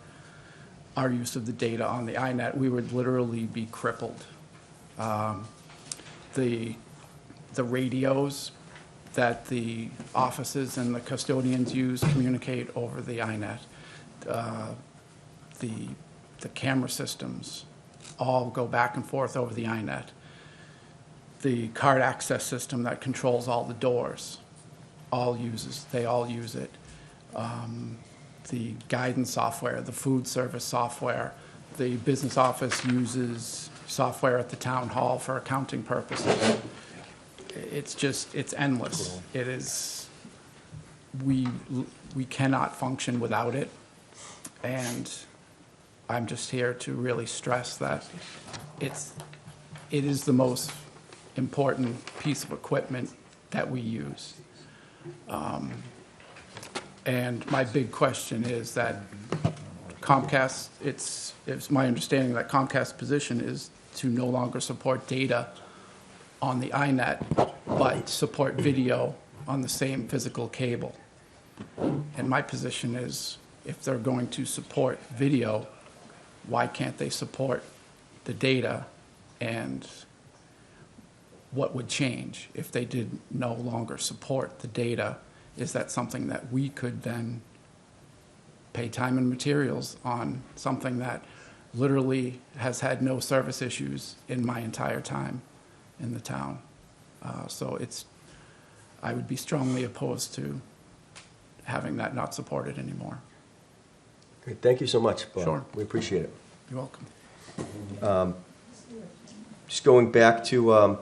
our use of the data on the iNet, we would literally be crippled. The radios that the offices and the custodians use communicate over the iNet. The camera systems all go back and forth over the iNet. The card access system that controls all the doors they all use it. The guidance software, the food service software, the business office uses software at the town hall for accounting purposes. It's endless. It is, we cannot function without it. And I'm just here to really stress that it is the most important piece of equipment that we use. And my big question is that Comcast, it's my understanding that Comcast's position is to no longer support data on the iNet, but support video on the same physical cable. And my position is, if they're going to support video, why can't they support the data? And what would change if they did no longer support the data? Is that something that we could then pay time and materials on, something that literally has had no service issues in my entire time in the town? So I would be strongly opposed to having that not supported anymore. Great. Thank you so much, Bob. Sure. We appreciate it. You're welcome. Just going back to,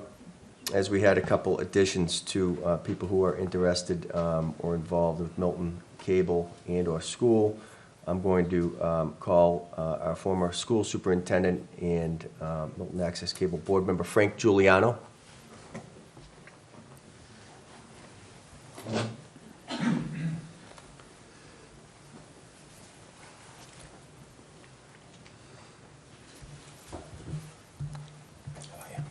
as we had a couple additions to people who are interested or involved with Milton Cable and or school, I'm going to call our former school superintendent and Milton Access Cable board member, Frank Giuliano.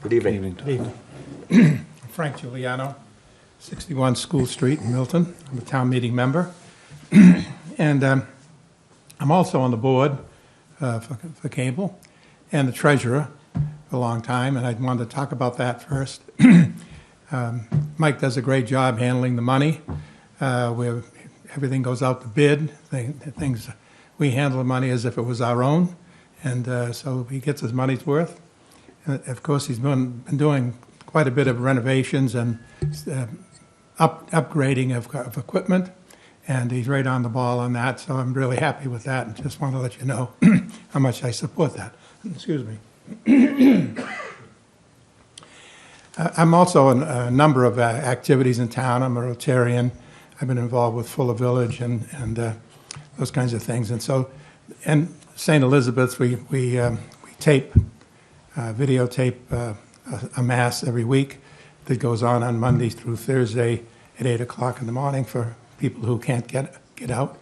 Good evening. Good evening. Frank Giuliano, 61 School Street in Milton. I'm a town meeting member. And I'm also on the board for cable and the treasurer for a long time, and I wanted to talk about that first. Mike does a great job handling the money. Everything goes out to bid. Things we handle the money as if it was our own, and so he gets his money's worth. And of course, he's been doing quite a bit of renovations and upgrading of equipment, and he's right on the ball on that. So I'm really happy with that, and just want to let you know how much I support that. Excuse me. I'm also in a number of activities in town. I'm a Rotarian. I've been involved with Fuller Village and those kinds of things. And so, and St. Elizabeth's, we videotape a mass every week that goes on Monday through Thursday at 8 o'clock in the morning for people who can't get out.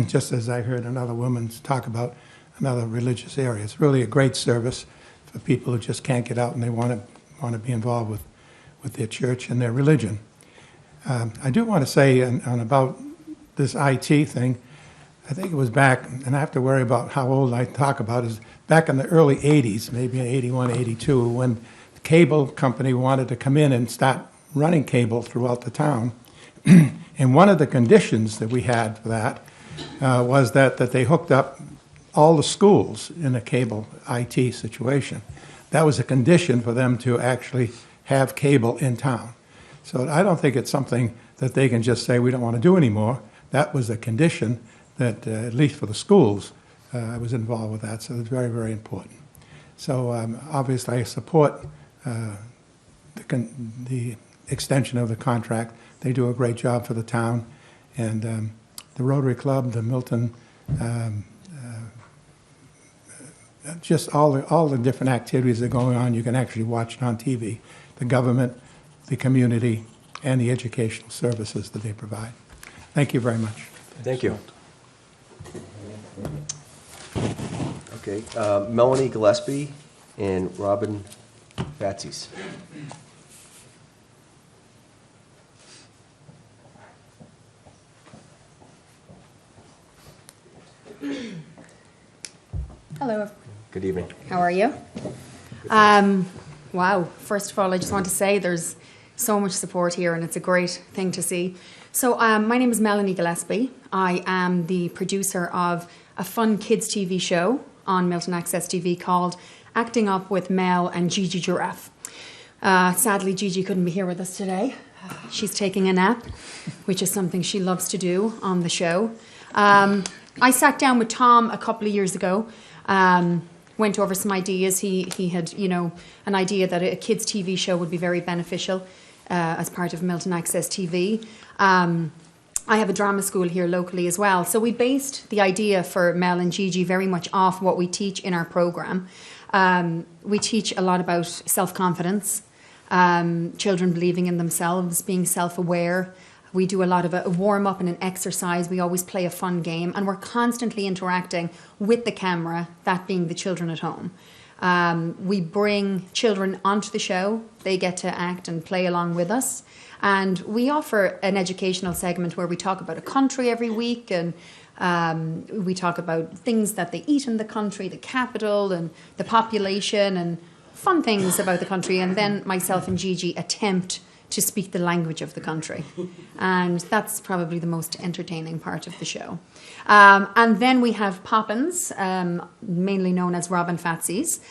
Just as I heard another woman talk about another religious area. It's really a great service for people who just can't get out and they want to be involved with their church and their religion. I do want to say on about this IT thing, I think it was back, and I have to worry about how old I talk about, is back in the early 80s, maybe in 81, 82, when the cable company wanted to come in and start running cable throughout the town. And one of the conditions that we had for that was that they hooked up all the schools in a cable IT situation. That was a condition for them to actually have cable in town. So I don't think it's something that they can just say we don't want to do anymore. That was a condition that, at least for the schools, I was involved with that, so it's very, very important. So obviously I support the extension of the contract. They do a great job for the town, and the Rotary Club, the Milton, just all the different activities that are going on, you can actually watch it on TV. The government, the community, and the educational services that they provide. Thank you very much. Thank you. Okay, Melanie Gillespie and Robin Fatsis. Hello. Good evening. How are you? Wow. First of all, I just want to say there's so much support here, and it's a great thing to see. So my name is Melanie Gillespie. I am the producer of a fun kids TV show on Milton Access TV called Acting Up with Mel and Gigi Giraffe. Sadly, Gigi couldn't be here with us today. She's taking a nap, which is something she loves to do on the show. I sat down with Tom a couple of years ago, went over some ideas. He had, an idea that a kids' TV show would be very beneficial as part of Milton Access TV. I have a drama school here locally as well. So we based the idea for Mel and Gigi very much off what we teach in our program. We teach a lot about self-confidence, children believing in themselves, being self-aware. We do a lot of a warm-up and an exercise. We always play a fun game, and we're constantly interacting with the camera, that being the children at home. We bring children onto the show. They get to act and play along with us. And we offer an educational segment where we talk about a country every week, and we talk about things that they eat in the country, the capital and the population, and fun things about the country. And then myself and Gigi attempt to speak the language of the country. And that's probably the most entertaining part of the show. And then we have Poppins, mainly known as Robin Fatsis,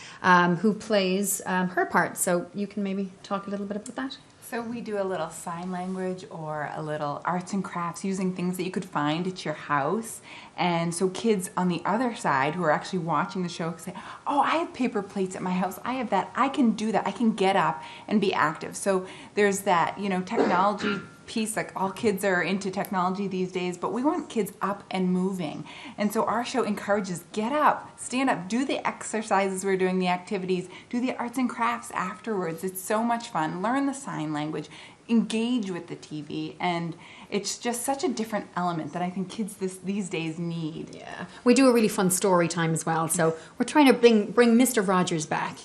who plays her part. So you can maybe talk a little bit about that. So we do a little sign language or a little arts and crafts using things that you could find at your house. And so kids on the other side who are actually watching the show can say, oh, I have paper plates at my house. I have that. I can do that. I can get up and be active. So there's that, technology piece, like all kids are into technology these days, but we want kids up and moving. And so our show encourages get up, stand up, do the exercises we're doing, the activities, do the arts and crafts afterwards. It's so much fun. Learn the sign language, engage with the TV, and it's just such a different element that I think kids these days need. Yeah, we do a really fun story time as well. So we're trying to bring Mr. Rogers back.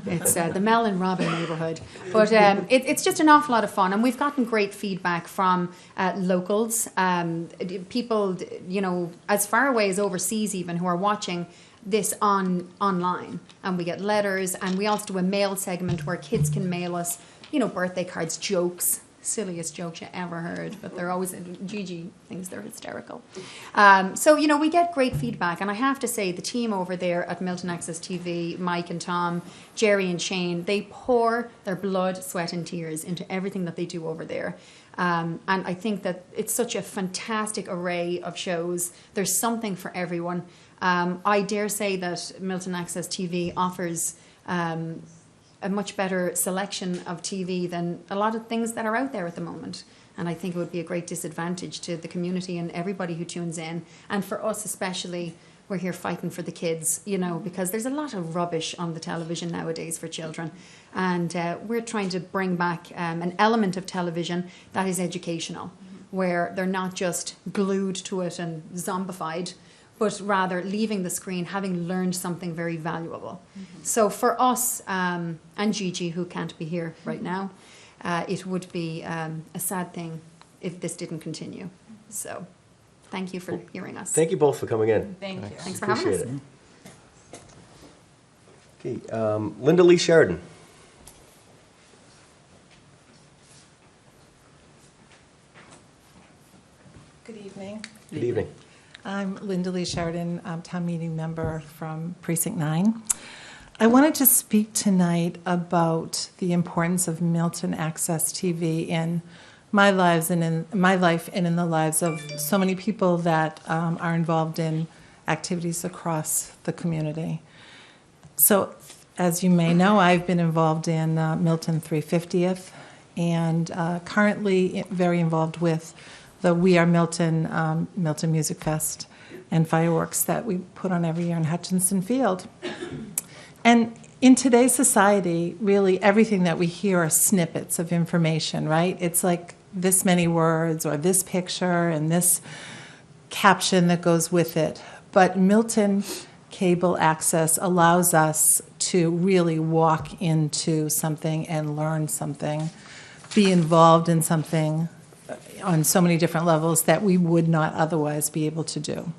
It's the Mel and Robin neighbourhood. But it's just an awful lot of fun. And we've gotten great feedback from locals, people, you know, as far away as overseas even, who are watching this online. And we get letters, and we also do a mail segment where kids can mail us, you know, birthday cards, jokes, silliest jokes you ever heard, but they're always, Gigi thinks they're hysterical. So, you know, we get great feedback, and I have to say the team over there at Milton Access TV, Mike and Tom, Jerry and Shane, they pour their blood, sweat and tears into everything that they do over there. And I think that it's such a fantastic array of shows. There's something for everyone. I dare say that Milton Access TV offers a much better selection of TV than a lot of things that are out there at the moment. And I think it would be a great disadvantage to the community and everybody who tunes in. And for us especially, we're here fighting for the kids, you know, because there's a lot of rubbish on the television nowadays for children. And we're trying to bring back an element of television that is educational, where they're not just glued to it and zombified, but rather leaving the screen, having learned something very valuable. So for us, and Gigi, who can't be here right now, it would be a sad thing if this didn't continue. So thank you for hearing us. Thank you both for coming in. Thank you. Thanks for having us. Appreciate it. Okay, Linda Lee Sheridan. Good evening. Good evening. I'm Linda Lee Sheridan, town meeting member from Precinct 9. I wanted to speak tonight about the importance of Milton Access TV in my lives and in my life and in the lives of so many people that are involved in activities across the community. So, as you may know, I've been involved in Milton 350th and currently very involved with the We Are Milton, Milton Music Fest and fireworks that we put on every year in Hutchinson Field. And in today's society, really everything that we hear are snippets of information, right? It's like this many words or this picture and this caption that goes with it. But Milton Cable Access allows us to really walk into something and learn something, be involved in something on so many different levels that we would not otherwise be able to do.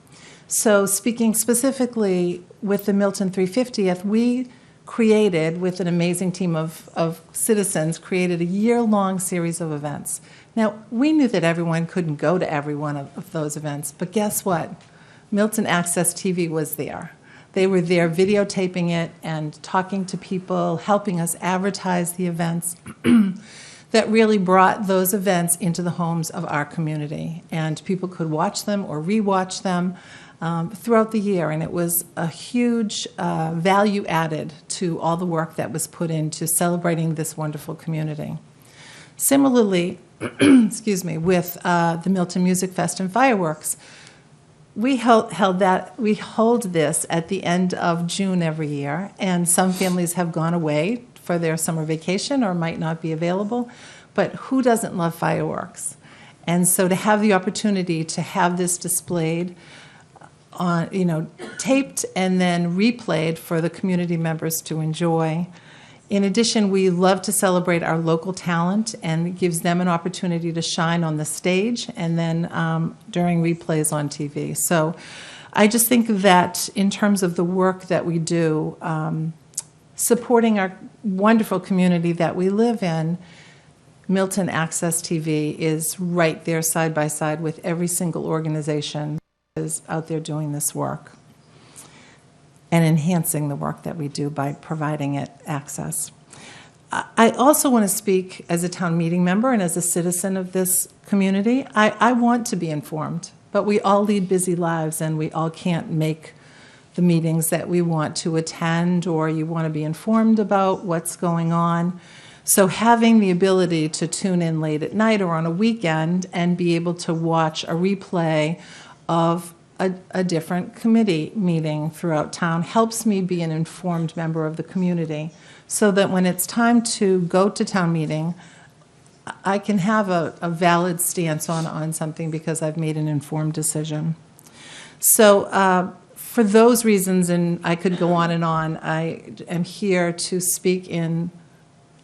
So speaking specifically with the Milton 350th, we created, with an amazing team of citizens, created a year-long series of events. Now, we knew that everyone couldn't go to every one of those events, but guess what? Milton Access TV was there. They were there videotaping it and talking to people, helping us advertise the events that really brought those events into the homes of our community. And people could watch them or rewatch them throughout the year. And it was a huge value added to all the work that was put into celebrating this wonderful community. Similarly, excuse me, with the Milton Music Fest and fireworks, we hold this at the end of June every year, and some families have gone away for their summer vacation or might not be available, but who doesn't love fireworks? And so to have the opportunity to have this displayed on, you know, taped and then replayed for the community members to enjoy. In addition, we love to celebrate our local talent, and it gives them an opportunity to shine on the stage and then during replays on TV. So I just think that in terms of the work that we do, supporting our wonderful community that we live in, Milton Access TV is right there side by side with every single organization that is out there doing this work and enhancing the work that we do by providing it access. I also want to speak as a town meeting member and as a citizen of this community. I want to be informed, but we all lead busy lives and we all can't make the meetings that we want to attend, or you want to be informed about what's going on. So having the ability to tune in late at night or on a weekend and be able to watch a replay of a different committee meeting throughout town helps me be an informed member of the community, so that when it's time to go to town meeting, I can have a valid stance on something because I've made an informed decision. So for those reasons, and I could go on and on, I am here to speak in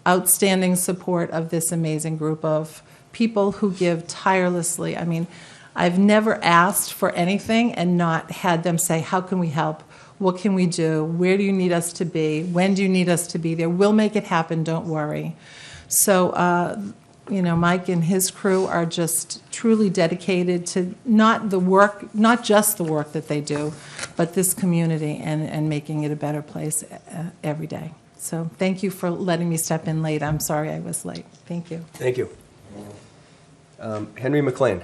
outstanding support of this amazing group of people who give tirelessly. I mean, I've never asked for anything and not had them say, how can we help? What can we do? Where do you need us to be? When do you need us to be there? We'll make it happen, don't worry. So, you know, Mike and his crew are just truly dedicated to not just the work that they do, but this community and making it a better place every day. So thank you for letting me step in late. I'm sorry I was late. Thank you. Thank you. Henry McLean.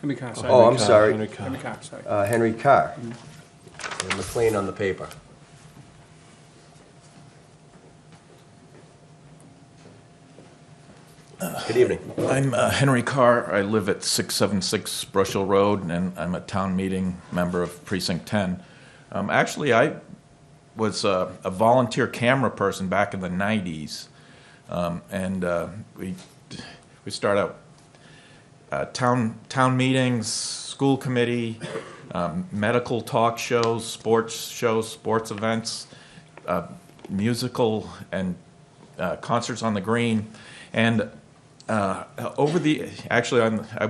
Henry Carr, sorry. Oh, I'm sorry. Henry Carr, sorry. Henry Carr. And McLean on the paper. Good evening. I'm Henry Carr. I live at 676 Brush Hill Road, and I'm a town meeting member of Precinct 10. Actually, I was a volunteer camera person back in the 90s, and we start out town meetings, school committee, medical talk shows, sports events, musical and concerts on the green, and I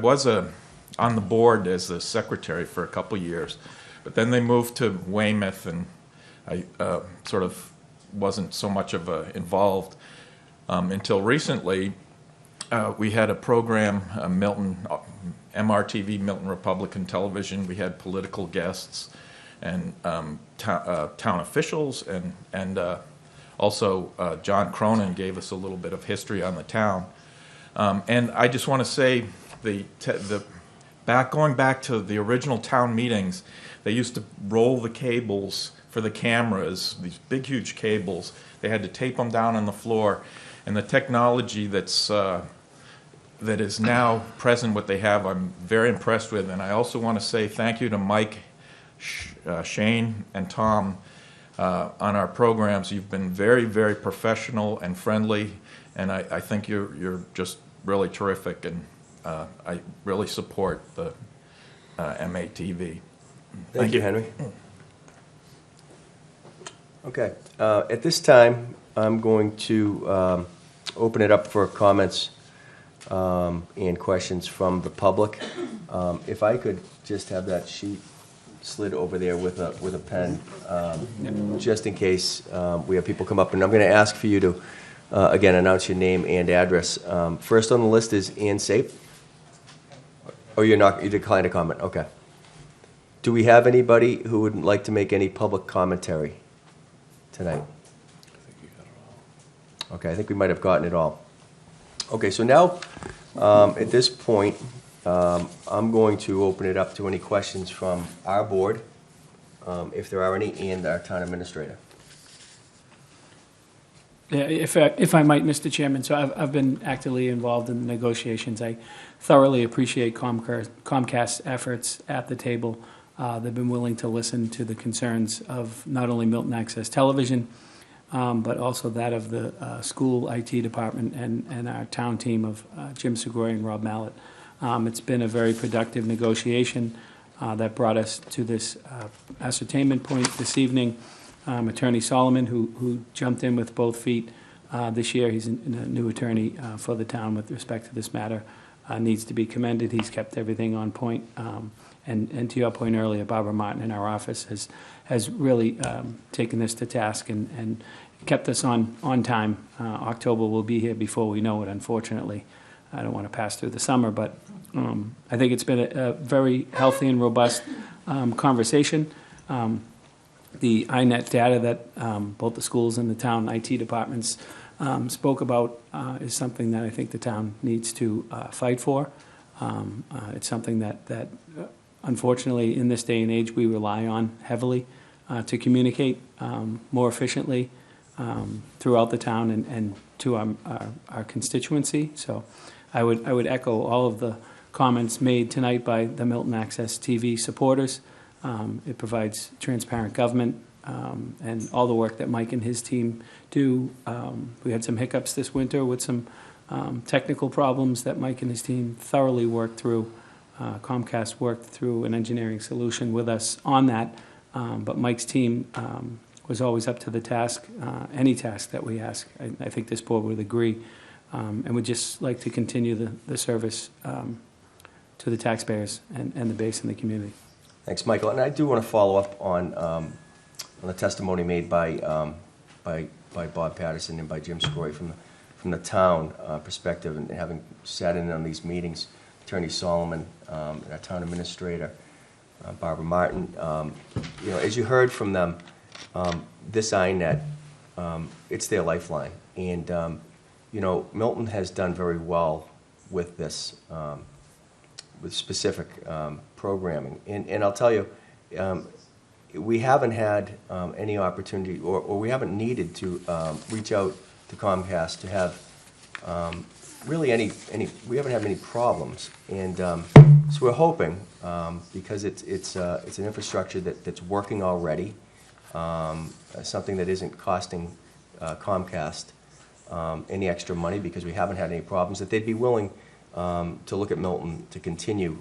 was on the board as the secretary for a couple years, but then they moved to Weymouth, and I sort of wasn't so much involved until recently. We had a program, Milton, MRTV, Milton Republican Television. We had political guests and town officials, and also John Cronin gave us a little bit of history on the town. And I just want to say, going back to the original town meetings, they used to roll the cables for the cameras, these big, huge cables. They had to tape them down on the floor, and the technology that is now present, what they have, I'm very impressed with. And I also want to say thank you to Mike, Shane, and Tom on our programs. You've been very, very professional and friendly, and I think you're just really terrific, and I really support the MATV. Thank you, Henry. Okay. At this time, I'm going to open it up for comments and questions from the public. If I could just have that sheet slid over there with a pen, just in case we have people come up. And I'm going to ask for you to, again, announce your name and address. First on the list is Ann Sape. Oh, you declined a comment. Okay. Do we have anybody who would like to make any public commentary tonight? Okay, I think we might have gotten it all. Okay, so now, at this point, I'm going to open it up to any questions from our board, if there are any, and our town administrator. Yeah, if I might, Mr. Chairman, so I've been actively involved in the negotiations. I thoroughly appreciate Comcast's efforts at the table. They've been willing to listen to the concerns of not only Milton Access Television, but also that of the school IT department and our town team of Jim Segura and Rob Mallett. It's been a very productive negotiation that brought us to this ascertainment point this evening. Attorney Solomon, who jumped in with both feet this year, he's a new attorney for the town with respect to this matter, needs to be commended. He's kept everything on point. And to your point earlier, Barbara Martin in our office has really taken this to task and kept us on time. October will be here before we know it, unfortunately. I don't want to pass through the summer, but I think it's been a very healthy and robust conversation. The INET data that both the schools and the town IT departments spoke about is something that I think the town needs to fight for. It's something that unfortunately, in this day and age, we rely on heavily to communicate more efficiently throughout the town and to our constituency. So I would echo all of the comments made tonight by the Milton Access TV supporters. It provides transparent government and all the work that Mike and his team do. We had some hiccups this winter with some technical problems that Mike and his team thoroughly worked through. Comcast worked through an engineering solution with us on that, but Mike's team was always up to the task, any task that we ask. I think this board would agree, and would just like to continue the service to the taxpayers and the base and the community. Thanks, Michael. And I do want to follow up on the testimony made by Bob Patterson and by Jim Scory from the town perspective, and having sat in on these meetings, Attorney Solomon, and our town administrator, Barbara Martin. As you heard from them, this INET, it's their lifeline. And, Milton has done very well with this, with specific programming. And I'll tell you, we haven't had any opportunity, or we haven't needed to reach out to Comcast to have really we haven't had any problems. And so we're hoping, because it's an infrastructure that's working already, something that isn't costing Comcast any extra money, because we haven't had any problems, that they'd be willing to look at Milton to continue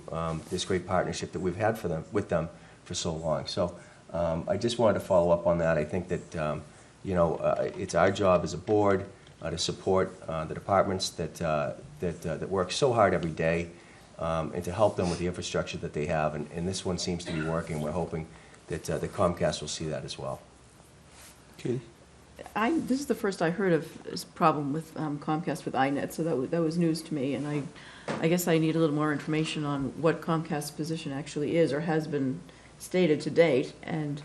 this great partnership that we've had with them for so long. So I just wanted to follow up on that. I think that it's our job as a board to support the departments that work so hard every day, and to help them with the infrastructure that they have. And this one seems to be working. We're hoping that the Comcast will see that as well. Katie? This is the first I heard of this problem with Comcast with iNet, so that was news to me, and I guess I need a little more information on what Comcast's position actually is or has been stated to date, and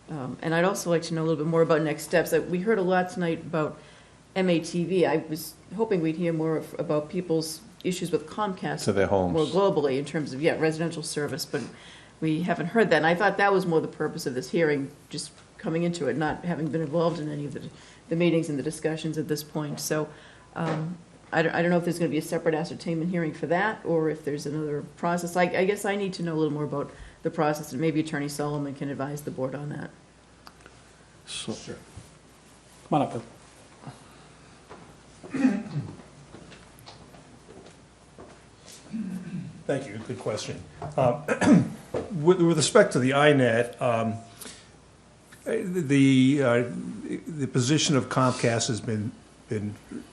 I'd also like to know a little bit more about next steps. We heard a lot tonight about MATV. I was hoping we'd hear more about people's issues with Comcast to their homes more globally in terms of residential service, but we haven't heard that, and I thought that was more the purpose of this hearing, just coming into it, not having been involved in any of the meetings and the discussions at this point. So I don't know if there's going to be a separate ascertainment hearing for that, or if there's another process. I guess I need to know a little more about the process, and maybe Attorney Solomon can advise the board on that. Sure. Come on up, Bill. Thank you. Good question. With respect to the INET, the position of Comcast has been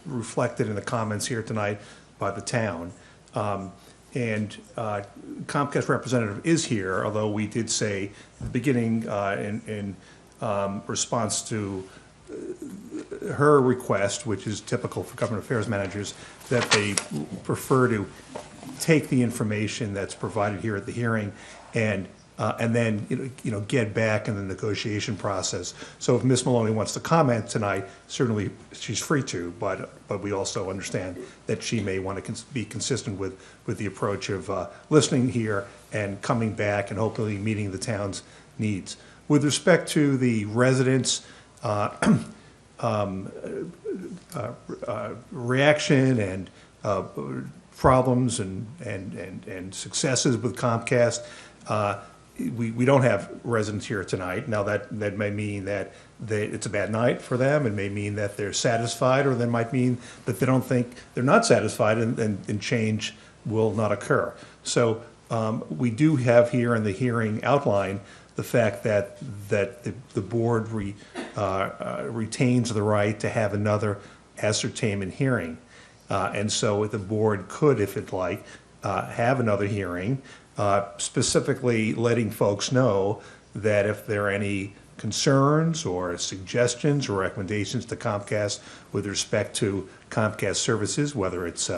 reflected in the comments here tonight by the town. And Comcast representative is here, although we did say at the beginning in response to her request, which is typical for government affairs managers, that they prefer to take the information that's provided here at the hearing and then get back in the negotiation process. So if Ms. Maloney wants to comment tonight, certainly she's free to, but we also understand that she may want to be consistent with the approach of listening here and coming back and hopefully meeting the town's needs. With respect to the residents' reaction and problems and successes with Comcast, we don't have residents here tonight. Now that may mean that it's a bad night for them. It may mean that they're satisfied, or that might mean that they don't think they're not satisfied, and change will not occur. So we do have here in the hearing outline the fact that the board retains the right to have another ascertainment hearing. And so the board could, if it like, have another hearing, specifically letting folks know that if there are any concerns or suggestions or recommendations to Comcast with respect to Comcast services, whether it's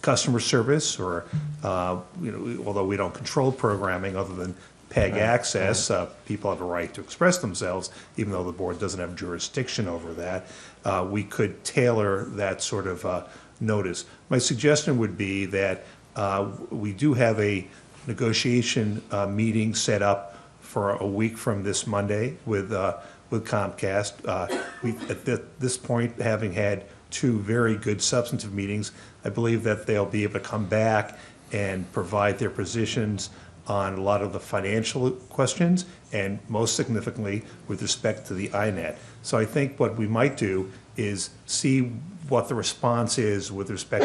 customer service or, although we don't control programming other than PEG access, people have a right to express themselves, even though the board doesn't have jurisdiction over that. We could tailor that sort of notice. My suggestion would be that we do have a negotiation meeting set up for a week from this Monday with Comcast. At this point, having had two very good substantive meetings, I believe that they'll be able to come back and provide their positions on a lot of the financial questions, and most significantly with respect to the INET. So I think what we might do is see what the response is with respect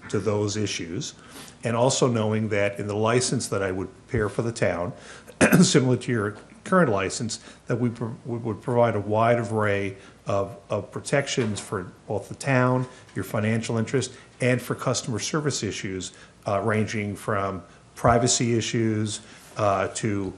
to to those issues. And also knowing that in the license that I would prepare for the town, similar to your current license, that we would provide a wide array of protections for both the town, your financial interest, and for customer service issues, ranging from privacy issues to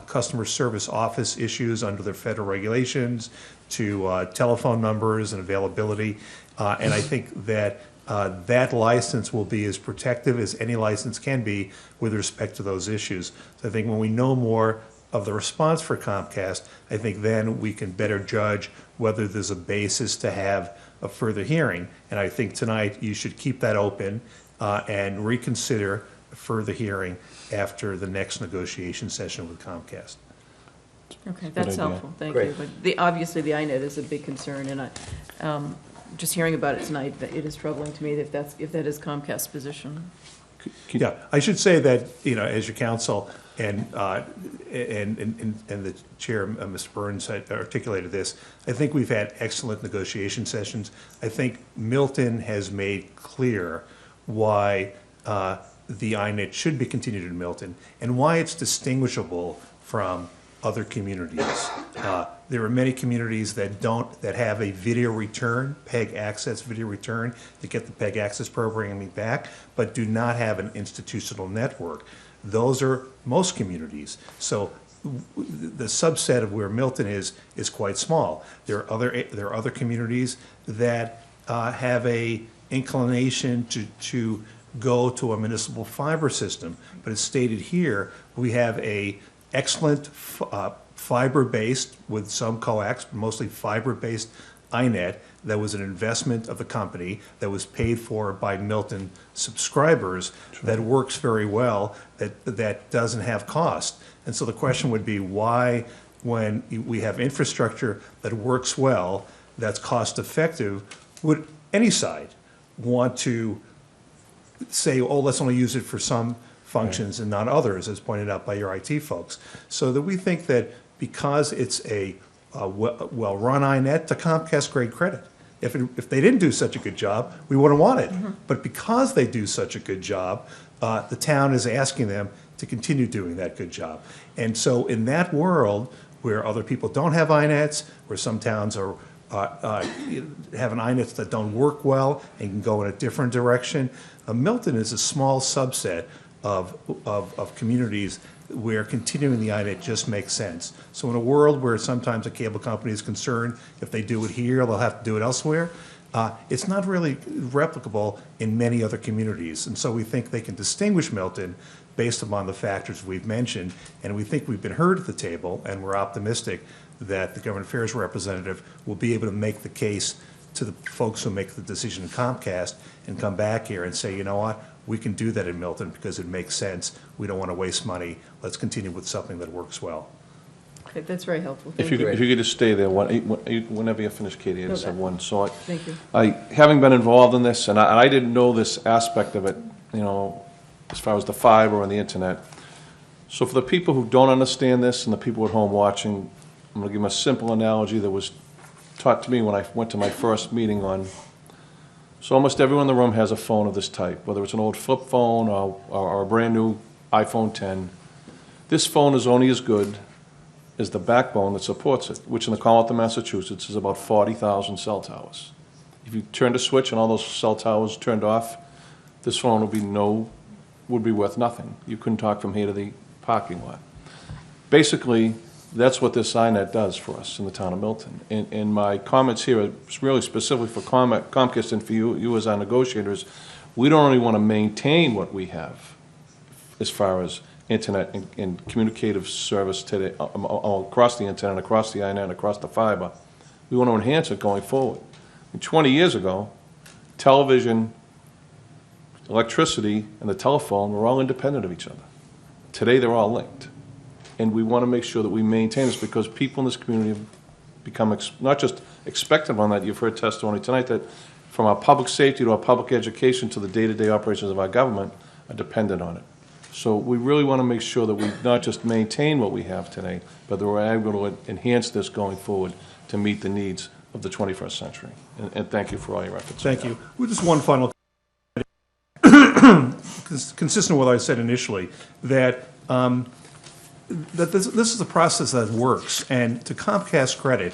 customer service office issues under the federal regulations, to telephone numbers and availability. And I think that that license will be as protective as any license can be with respect to those issues. So I think when we know more of the response for Comcast, I think then we can better judge whether there's a basis to have a further hearing. And I think tonight you should keep that open and reconsider a further hearing after the next negotiation session with Comcast. Okay, that's helpful, thank Great. you. But obviously, the INET is a big concern, and just hearing about it tonight, it is troubling to me if that is Comcast's position. Yeah, I should say that, as your counsel and the chair, Mr. Burns, had articulated this, I think we've had excellent negotiation sessions. I think Milton has made clear why the INET should be continued in Milton and why it's distinguishable from other communities. There are many communities that have a video return, PEG access video return, to get the PEG access programming back, but do not have an institutional network. Those are most communities. So the subset of where Milton is quite small. There are other communities that have a inclination to go to a municipal fiber system. But as stated here, we have a excellent fiber-based, with some coax, mostly fiber-based INET that was an investment of the company that was paid for by Milton subscribers that works very well, that doesn't have cost. And so the question would be why, when we have infrastructure that works well, that's cost-effective, would any side want to say, oh, let's only use it for some functions and not others, as pointed out by your IT folks? So that we think that because it's a well-run INET, to Comcast, great credit. If they didn't do such a good job, we wouldn't want it. Mm-hmm. But because they do such a good job, the town is asking them to continue doing that good job. And so in that world, where other people don't have INETs, where some towns have an INETs that don't work well and can go in a different direction, Milton is a small subset of communities where continuing the INET just makes sense. So in a world where sometimes a cable company is concerned if they do it here, they'll have to do it elsewhere, it's not really replicable in many other communities. And so we think they can distinguish Milton based upon the factors we've mentioned, and we think we've been heard at the table, and we're optimistic that the government affairs representative will be able to make the case to the folks who make the decision in Comcast and come back here and say, you know what, we can do that in Milton because it makes sense. We don't want to waste money. Let's continue with something that works well. Okay, that's very helpful. If you could just stay there, whenever you're finished, Katie, I just have one. So Thank you. Having been involved in this, and I didn't know this aspect of it, as far as the fiber and the internet. So for the people who don't understand this and the people at home watching, I'm going to give them a simple analogy that was taught to me when I went to my first meeting on. So almost everyone in the room has a phone of this type, whether it's an old flip phone or a brand new iPhone 10. This phone is only as good as the backbone that supports it, which in the Commonwealth of Massachusetts is about 40,000 cell towers. If you turned a switch and all those cell towers turned off, this phone would be worth nothing. You couldn't talk from here to the parking lot. Basically, that's what this INET does for us in the town of Milton. And my comments here are really specifically for Comcast and for you as our negotiators. We don't only want to maintain what we have as far as internet and communicative service today, across the internet, across the INET, across the fiber. We want to enhance it going forward. And 20 years ago, television, electricity, and the telephone were all independent of each other. Today, they're all linked. And we want to make sure that we maintain this because people in this community have become not just expectant on that. You've heard testimony tonight that from our public safety to our public education to the day-to-day operations of our government are dependent on it. So we really want to make sure that we not just maintain what we have today, but that we're able to enhance this going forward to meet the needs of the 21st century. And thank you for all your efforts. Thank you. Well, just one final consistent with what I said initially, that this is a process that works. And to Comcast's credit,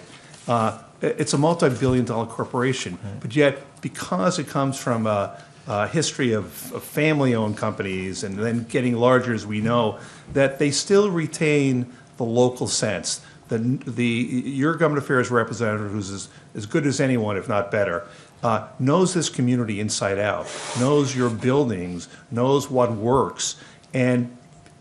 it's a multi-billion-dollar corporation, but yet because it comes from a history of family-owned companies and then getting larger, as we know, that they still retain the local sense. Your government affairs representative, who's as good as anyone, if not better, knows this community inside out, knows your buildings, knows what works. And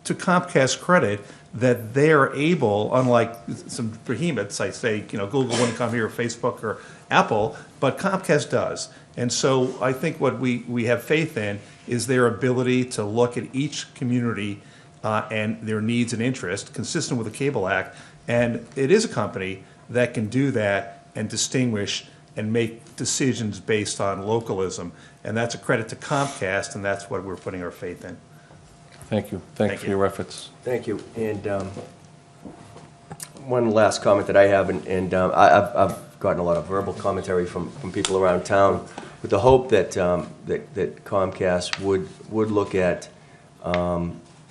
to Comcast's credit, that they're able, unlike some behemoths, I say, Google wouldn't come here, or Facebook or Apple, but Comcast does. And so I think what we have faith in is their ability to look at each community and their needs and interests, consistent with the Cable Act. And it is a company that can do that and distinguish and make decisions based on localism. And that's a credit to Comcast, and that's what we're putting our faith in. Thank you. Thank you for your efforts. Thank you. And one last comment that I have, and I've gotten a lot of verbal commentary from people around town with the hope that that Comcast would look at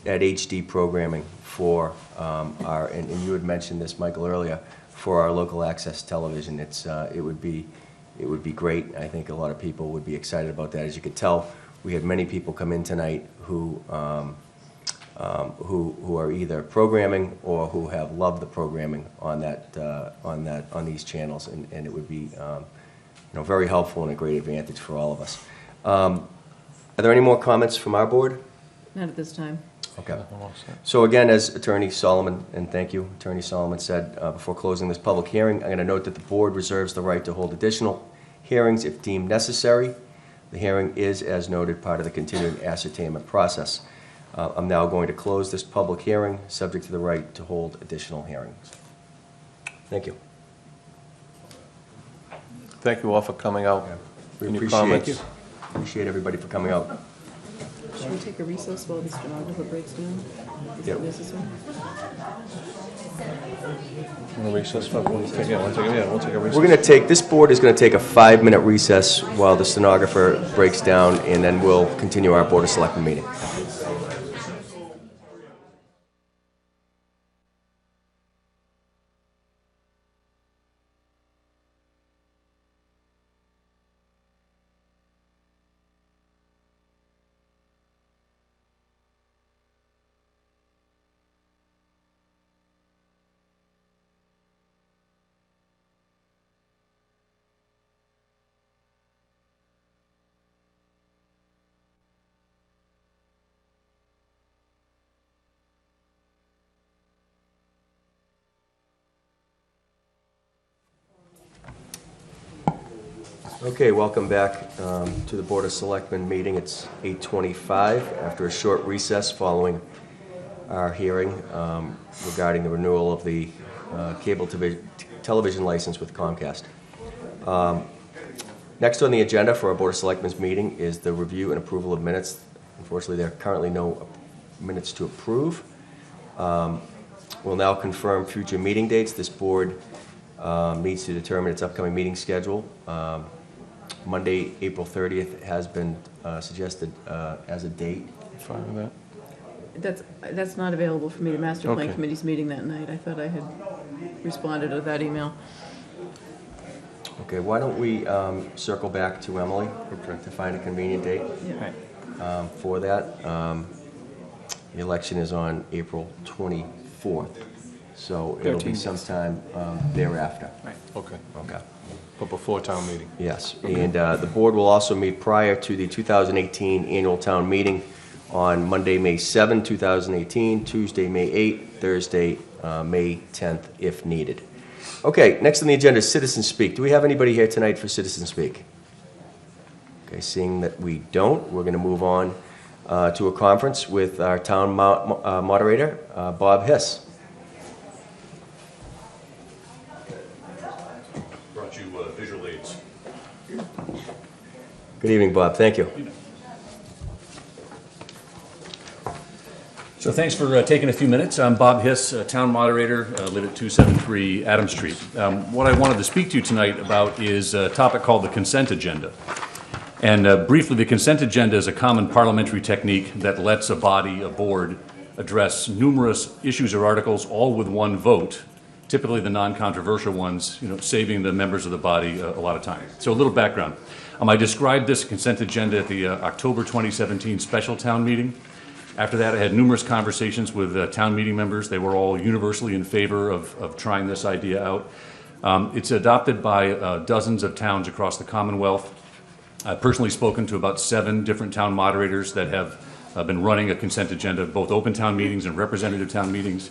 HD programming for our, and you had mentioned this, Michael, earlier, for our local access television. It would be great. I think a lot of people would be excited about that. As you could tell, we had many people come in tonight who are either programming or who have loved the programming on these channels, and it would be very helpful and a great advantage for all of us. Are there any more comments from our board? Not at this time. Okay. So again, as Attorney Solomon, and thank you, Attorney Solomon said, before closing this public hearing, I'm going to note that the board reserves the right to hold additional hearings if deemed necessary. The hearing is, as noted, part of the continuing ascertainment process. I'm now going to close this public hearing, subject to the right to hold additional hearings. Thank you. Thank you all for coming out. We Any appreciate comments? Appreciate everybody for coming out. Should we take a recess while the stenographer breaks down? Is Yep. that necessary? Want to recess? We'll take a recess. We're going to take, this board is going to take a 5-minute recess while the stenographer breaks down, and then we'll continue our Board of Selectmen meeting. Okay, welcome back to the Board of Selectmen meeting. It's 8:25 after a short recess following our hearing regarding the renewal of the cable television license with Comcast. Next on the agenda for our Board of Selectmen's meeting is the review and approval of minutes. Unfortunately, there are currently no minutes to approve. We'll now confirm future meeting dates. This board needs to determine its upcoming meeting schedule. Monday, April 30th has been suggested as a date. Fine with that. That's not available for me. The Master Plan Okay. Committee's meeting that night. I thought I had responded to that email. Okay, why don't we circle back to Emily to find a convenient date for that. The election is on April 24th, so it'll be 13 sometime thereafter. Right. Okay. Okay. But before town meeting. Yes, and the board will also meet prior to the 2018 annual town meeting on Monday, May 7, 2018, Tuesday, May 8, Thursday, May 10th, if needed. Okay, next on the agenda is Citizen Speak. Do we have anybody here tonight for Citizen Speak? Okay, seeing that we don't, we're going to move on to a conference with our town moderator, Bob Hiss. Brought you visual aids. Good evening, Bob. Thank you. So thanks for taking a few minutes. I'm Bob Hiss, town moderator, live at 273 Adams Street. What I wanted to speak to you tonight about is a topic called the consent agenda. And briefly, the consent agenda is a common parliamentary technique that lets a body, a board, address numerous issues or articles all with one vote, typically the non-controversial ones, saving the members of the body a lot of time. So a little background. I described this consent agenda at the October 2017 special town meeting. After that, I had numerous conversations with town meeting members. They were all universally in favor of trying this idea out. It's adopted by dozens of towns across the Commonwealth. I've personally spoken to about 7 different town moderators that have been running a consent agenda, both open town meetings and representative town meetings,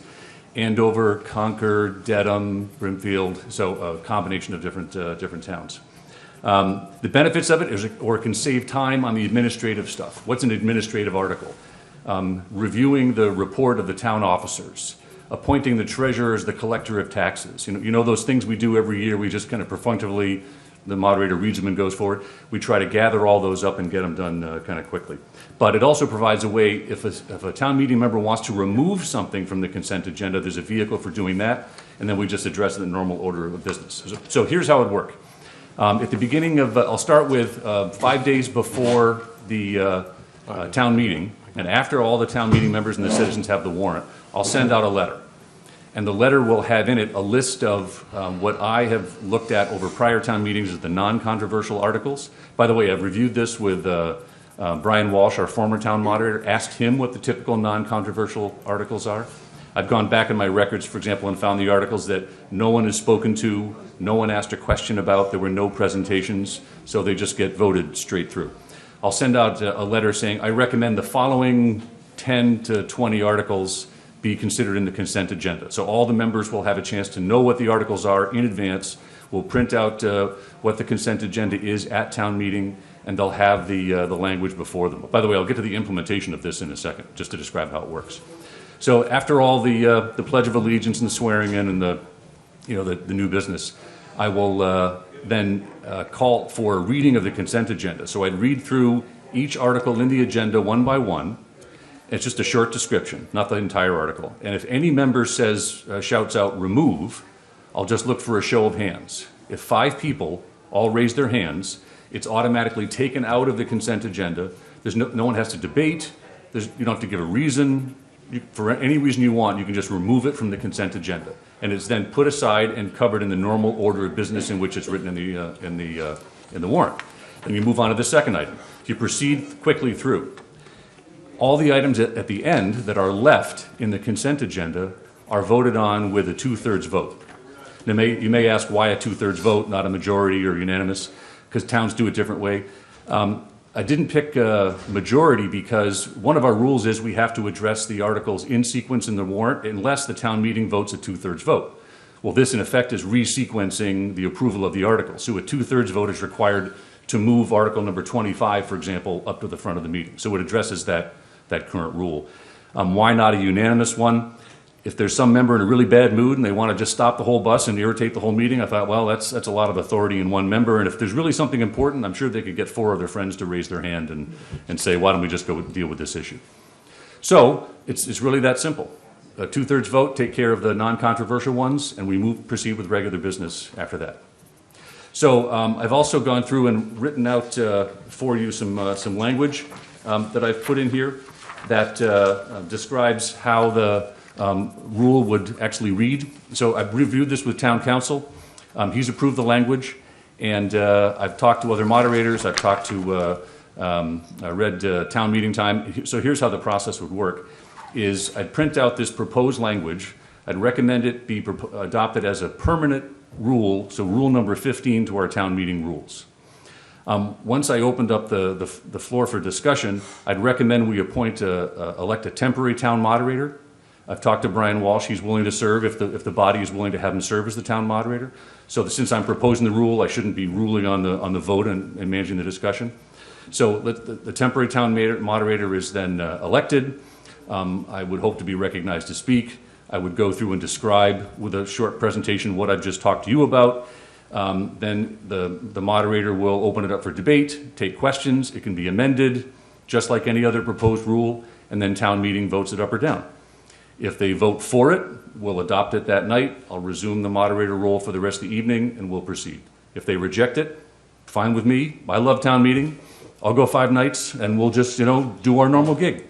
Andover, Concord, Dedham, Brimfield, so a combination of different towns. The benefits of it is, or it can save time on the administrative stuff. What's an administrative article? Reviewing the report of the town officers, appointing the treasurer as the collector of taxes. You know those things we do every year, we just kind of perfunctorily, the moderator reads them and goes forward. We try to gather all those up and get them done kind of quickly. But it also provides a way, if a town meeting member wants to remove something from the consent agenda, there's a vehicle for doing that, and then we just address it in the normal order of business. So here's how it works. At the beginning of, I'll start with 5 days before the town meeting, and after all the town meeting members and the citizens have the warrant, I'll send out a letter. And the letter will have in it a list of what I have looked at over prior town meetings as the non-controversial articles. By the way, I've reviewed this with Brian Walsh, our former town moderator, asked him what the typical non-controversial articles are. I've gone back in my records, for example, and found the articles that no one has spoken to, no one asked a question about, there were no presentations, so they just get voted straight through. I'll send out a letter saying, I recommend the following 10 to 20 articles be considered in the consent agenda. So all the members will have a chance to know what the articles are in advance. We'll print out what the consent agenda is at town meeting, and they'll have the language before them. By the way, I'll get to the implementation of this in a second, just to describe how it works. So after all the Pledge of Allegiance and the swearing in and the new business, I will then call for a reading of the consent agenda. So I'd read through each article in the agenda one by one. It's just a short description, not the entire article. And if any member shouts out remove, I'll just look for a show of hands. If 5 people all raise their hands, it's automatically taken out of the consent agenda. There's no one has to debate. You don't have to give a reason. For any reason you want, you can just remove it from the consent agenda. And it's then put aside and covered in the normal order of business in which it's written in the warrant. Then you move on to the second item. You proceed quickly through. All the items at the end that are left in the consent agenda are voted on with a 2/3 vote. Now, you may ask why a 2/3 vote, not a majority or unanimous, because towns do it a different way. I didn't pick a majority because one of our rules is we have to address the articles in sequence in the warrant unless the town meeting votes a 2/3 vote. Well, this in effect is resequencing the approval of the article. So a 2/3 vote is required to move article number 25, for example, up to the front of the meeting. So it addresses that current rule. Why not a unanimous one? If there's some member in a really bad mood and they want to just stop the whole bus and irritate the whole meeting, I thought, well, that's a lot of authority in one member. And if there's really something important, I'm sure they could get 4 of their friends to raise their hand and say, why don't we just go deal with this issue? So it's really that simple. A 2/3 vote, take care of the non-controversial ones, and we proceed with regular business after that. So I've also gone through and written out for you some language that I've put in here that describes how the rule would actually read. So I've reviewed this with town council. He's approved the language, and I've talked to other moderators. I've talked to, I read town meeting time. So here's how the process would work, is I'd print out this proposed language. I'd recommend it be adopted as a permanent rule, so rule number 15 to our town meeting rules. Once I opened up the floor for discussion, I'd recommend we elect a temporary town moderator. I've talked to Brian Walsh. He's willing to serve if the body is willing to have him serve as the town moderator. So since I'm proposing the rule, I shouldn't be ruling on the vote and managing the discussion. So the temporary town moderator is then elected. I would hope to be recognized to speak. I would go through and describe with a short presentation what I've just talked to you about. Then the moderator will open it up for debate, take questions. It can be amended, just like any other proposed rule, and then town meeting votes it up or down. If they vote for it, we'll adopt it that night. I'll resume the moderator role for the rest of the evening, and we'll proceed. If they reject it, fine with me. I love town meeting. I'll go 5 nights, and we'll just, do our normal gig.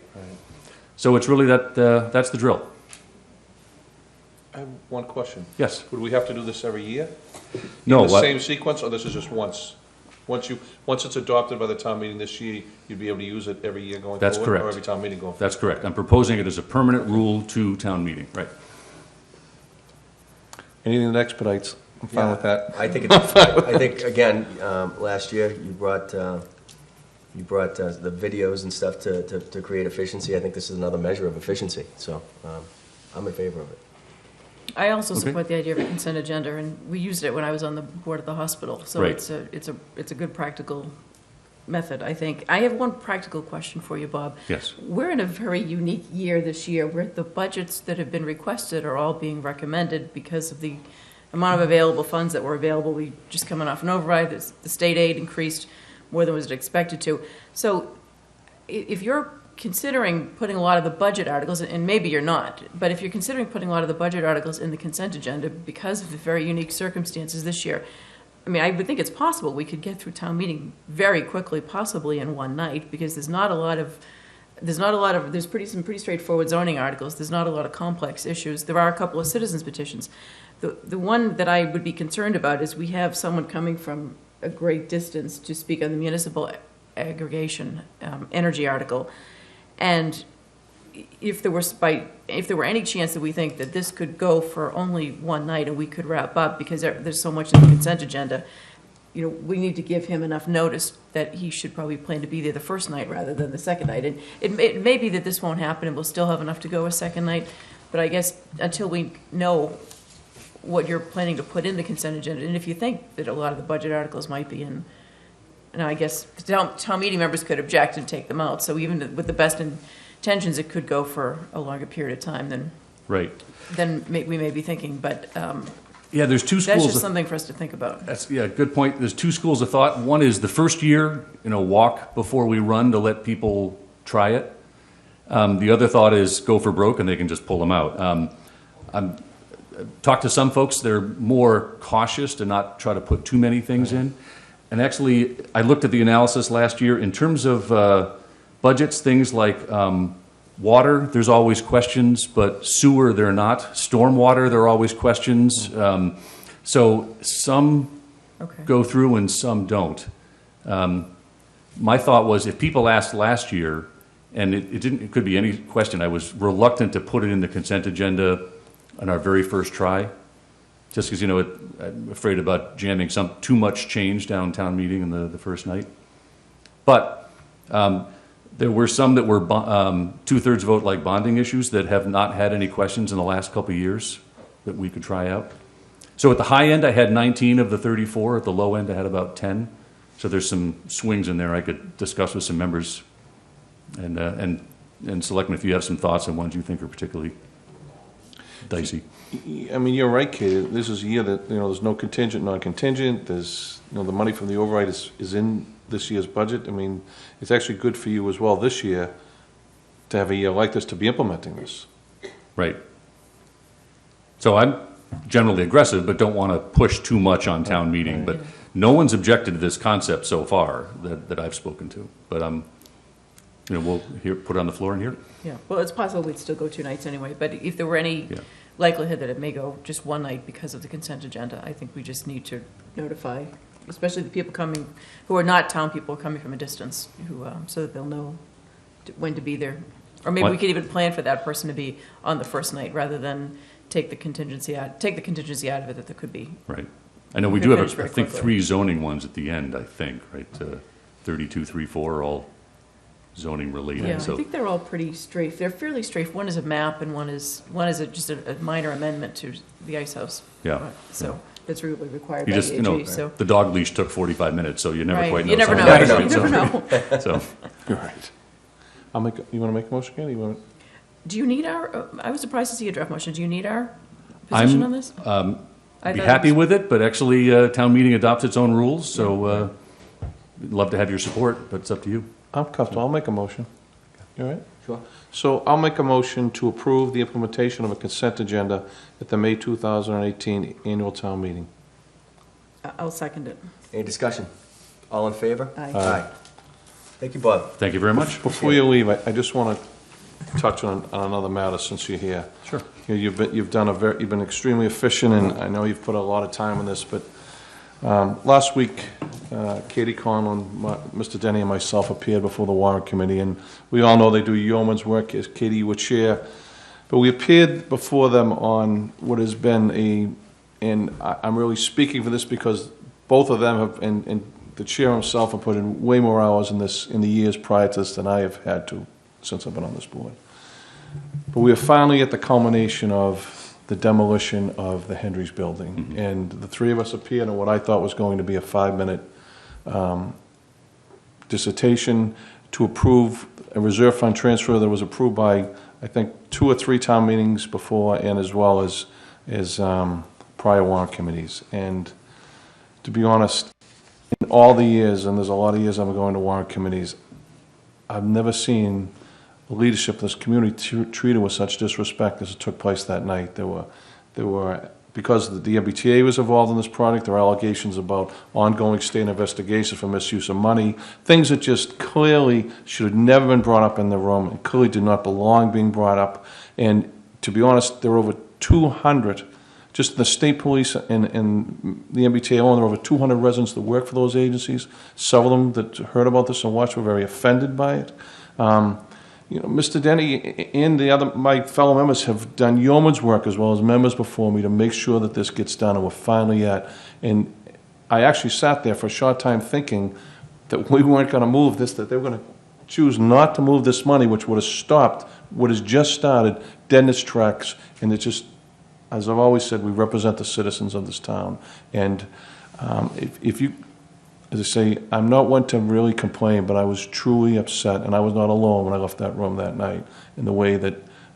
So it's really that's the drill. I have one question. Yes. Would we have to do this every year? No, In the what- same sequence, or this is just once? Once it's adopted by the town meeting this year, you'd be able to use it every year going forward? That's correct. Or every town meeting going forward? That's correct. I'm proposing it as a permanent rule to town meeting, right? Anything that expedites, I'm fine with that. I think, I think, again, last year, you brought the videos and stuff to create efficiency. I think this is another measure of efficiency, so I'm in favor of it. I also Okay. support the idea of a consent agenda, and we used it when I was on the board of the hospital. So Right. it's a good practical method, I think. I have one practical question for you, Bob. Yes. We're in a very unique year this year where the budgets that have been requested are all being recommended because of the amount of available funds that were available. We just coming off an override, the state aid increased more than was expected to. So if you're considering putting a lot of the budget articles, and maybe you're not, but if you're considering putting a lot of the budget articles in the consent agenda because of the very unique circumstances this year, I mean, I would think it's possible we could get through town meeting very quickly, possibly in one night, because there's some pretty straightforward zoning articles. There's not a lot of complex issues. There are a couple of citizens petitions. The one that I would be concerned about is we have someone coming from a great distance to speak on the municipal aggregation energy article. And if there were any chance that we think that this could go for only one night and we could wrap up because there's so much in the consent agenda, we need to give him enough notice that he should probably plan to be there the first night rather than the second night. And it may be that this won't happen and we'll still have enough to go a second night, but I guess until we know what you're planning to put in the consent agenda, and if you think that a lot of the budget articles might be in, and I guess town meeting members could object and take them out. So even with the best intentions, it could go for a longer period of time than we may be thinking. But Yeah, there's two schools. that's just of- something for us to think about. That's, yeah, good point. There's two schools of thought. One is the first year, walk before we run to let people try it. The other thought is go for broke and they can just pull them out. I've talked to some folks, they're more cautious to not try to put too many things in. And actually, I looked at the analysis last year. In terms of budgets, things like water, there's always questions, but sewer, there are not. Stormwater, there are always questions. So some go through and some don't. My thought was if people asked last year, and it could be any question, I was reluctant to put it in the consent agenda on our very first try, just because, I'm afraid about jamming too much change downtown meeting in the first night. But there were some that were 2/3 vote like bonding issues that have not had any questions in the last couple of years that we could try out. So at the high end, I had 19 of the 34. At the low end, I had about 10. So there's some swings in there I could discuss with some members. And Selectmen, if you have some thoughts on ones you think are particularly dicey. I mean, you're right, Kate. This is a year that, there's no contingent, non-contingent. There's, the money from the override is in this year's budget. I mean, it's actually good for you as well this year to have a year like this to be implementing this. Right. So I'm generally aggressive, but don't want to push too much on town meeting. But no one's objected to this concept so far that I've spoken to. But we'll put it on the floor and hear it. Yeah, well, it's possible we'd still go 2 nights anyway, but if there were any likelihood that it may go just one night because of the consent agenda, I think we just need to notify, especially the people coming, who are not town people, coming from a distance, so that they'll know when to be there. Or maybe we could even plan for that person to be on the first night rather than take the contingency out of it that there could be. Right. I know we do have, I think, 3 zoning ones at the end, right? 32, 3, 4 are all zoning related. Yeah, so. I think they're all pretty straight. They're fairly straight. One is a map, and one is just a minor amendment to the ice house. Yeah. So that's really required You by just, the AG. So the dog leash took 45 minutes, so you never Right. quite know. You never know. something. You never know. So. Right. You want to make a motion again? do you need our? I was surprised to see a draft motion. Do you need our position on this? I'd be happy with it, but actually, town meeting adopts its own rules, so we'd love to have your support, but it's up to you. I'm comfortable. I'll make a motion. You all right? Sure. So I'll make a motion to approve the implementation of a consent agenda at the May 2018 annual town meeting. I'll second it. Any discussion? All in favor? Aye. Aye. Thank you, Bob. Thank you very much. Before you leave, I just want to touch on another matter since you're here. Sure. You've been extremely efficient, and I know you've put a lot of time on this, but last week, Katie Conlon, Mr. Denny, and myself appeared before the Warrant Committee, and we all know they do yeoman's work, as Katie would share. But we appeared before them on what has been and I'm really speaking for this because both of them have, and the chair himself have put in way more hours in the years prior to this than I have had to since I've been on this board. But we are finally at the culmination of the demolition of the Hendry's building. And the three of us appeared on what I thought was going to be a 5-minute dissertation to approve a reserve fund transfer that was approved by, I think, 2 or 3 town meetings before, and as well as prior warrant committees. And to be honest, in all the years, and there's a lot of years I've been going to warrant committees, I've never seen the leadership of this community treated with such disrespect as it took place that night. There were because the MBTA was involved in this project, there were allegations about ongoing state investigations for misuse of money, things that just clearly should have never been brought up in the room and clearly did not belong being brought up. And to be honest, there were over 200, just the state police and the MBTA alone, there were over 200 residents that work for those agencies. Several of them that heard about this and watched were very offended by it. Mr. Denny and my fellow members have done yeoman's work as well as members before me to make sure that this gets done, and we're finally at. And I actually sat there for a short time thinking that we weren't going to move this, that they were going to choose not to move this money, which would have stopped what has just started dead in its tracks. And it just, as I've always said, we represent the citizens of this town. And if you, as I say, I'm not one to really complain, but I was truly upset, and I was not alone when I left that room that night, in the way that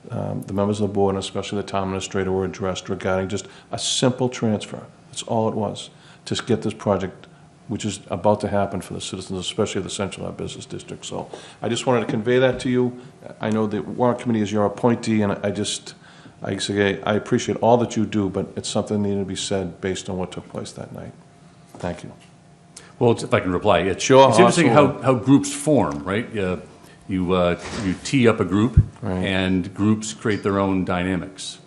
the members of the board, and especially the town administrator, were addressed regarding just a simple transfer. That's all it was, to get this project, which is about to happen for the citizens, especially of the Central Ave Business District. So I just wanted to convey that to you. I know the warrant committee is your appointee, and I appreciate all that you do, but it's something that needed to be said based on what took place that night. Thank you. Well, if I can reply, it's Sure, interesting absolutely. how groups form, right? You tee up a group, and groups create their own dynamics.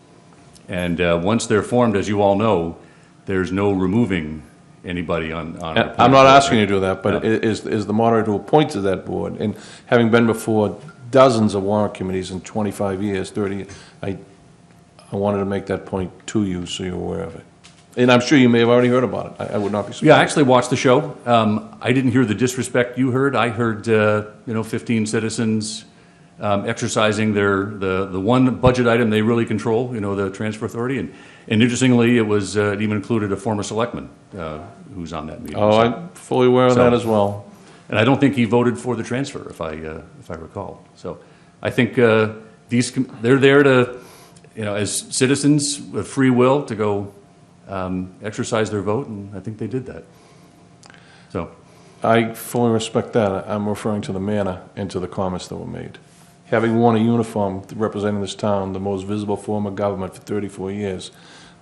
And once they're formed, as you all know, there's no removing anybody on a I'm not asking you to do that, but is the moderator who appointed that board, and having been before dozens of warrant committees in 25 years, 30, I wanted to make that point to you so you're aware of it. And I'm sure you may have already heard about it. I would not be surprised. Yeah, I actually watched the show. I didn't hear the disrespect you heard. I heard 15 citizens exercising the one budget item they really control, the transfer authority. And interestingly, it even included a former selectman who's on that meeting. Oh, I'm fully aware of that as well. And I don't think he voted for the transfer, if I recall. So I think they're there to, as citizens with free will, to go exercise their vote, and I think they did that. So I fully respect that. I'm referring to the manner and to the comments that were made. Having worn a uniform representing this town, the most visible form of government for 34 years,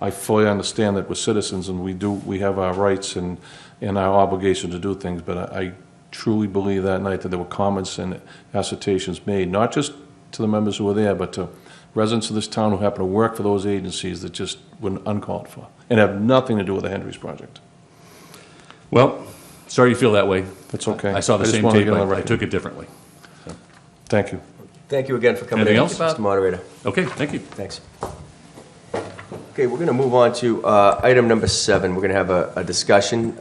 I fully understand that we're citizens and we have our rights and our obligation to do things, but I truly believe that night that there were comments and assertions made, not just to the members who were there, but to residents of this town who happen to work for those agencies that just were uncalled for and have nothing to do with the Hendry's project. Well, sorry you feel that way. That's okay. I saw the same tape. I took it differently. So. Thank you. Thank you again for coming Anything in, else? Mr. Moderator. Okay, thank you. Thanks. Okay, we're going to move on to item number 7. We're going to have a discussion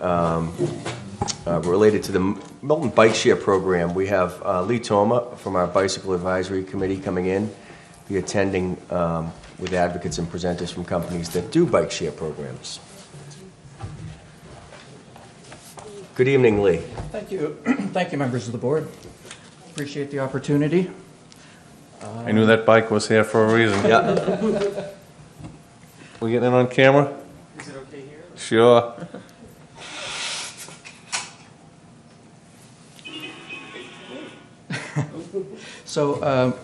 related to the Milton Bike Share Program. We have Lee Toma from our Bicycle Advisory Committee coming in, be attending with advocates and presenters from companies that do bike share programs. Good evening, Lee. Thank you. Thank you, members of the board. Appreciate the opportunity. I knew that bike was here for a reason. Yeah. We getting it on camera? Is it okay here? Sure. So,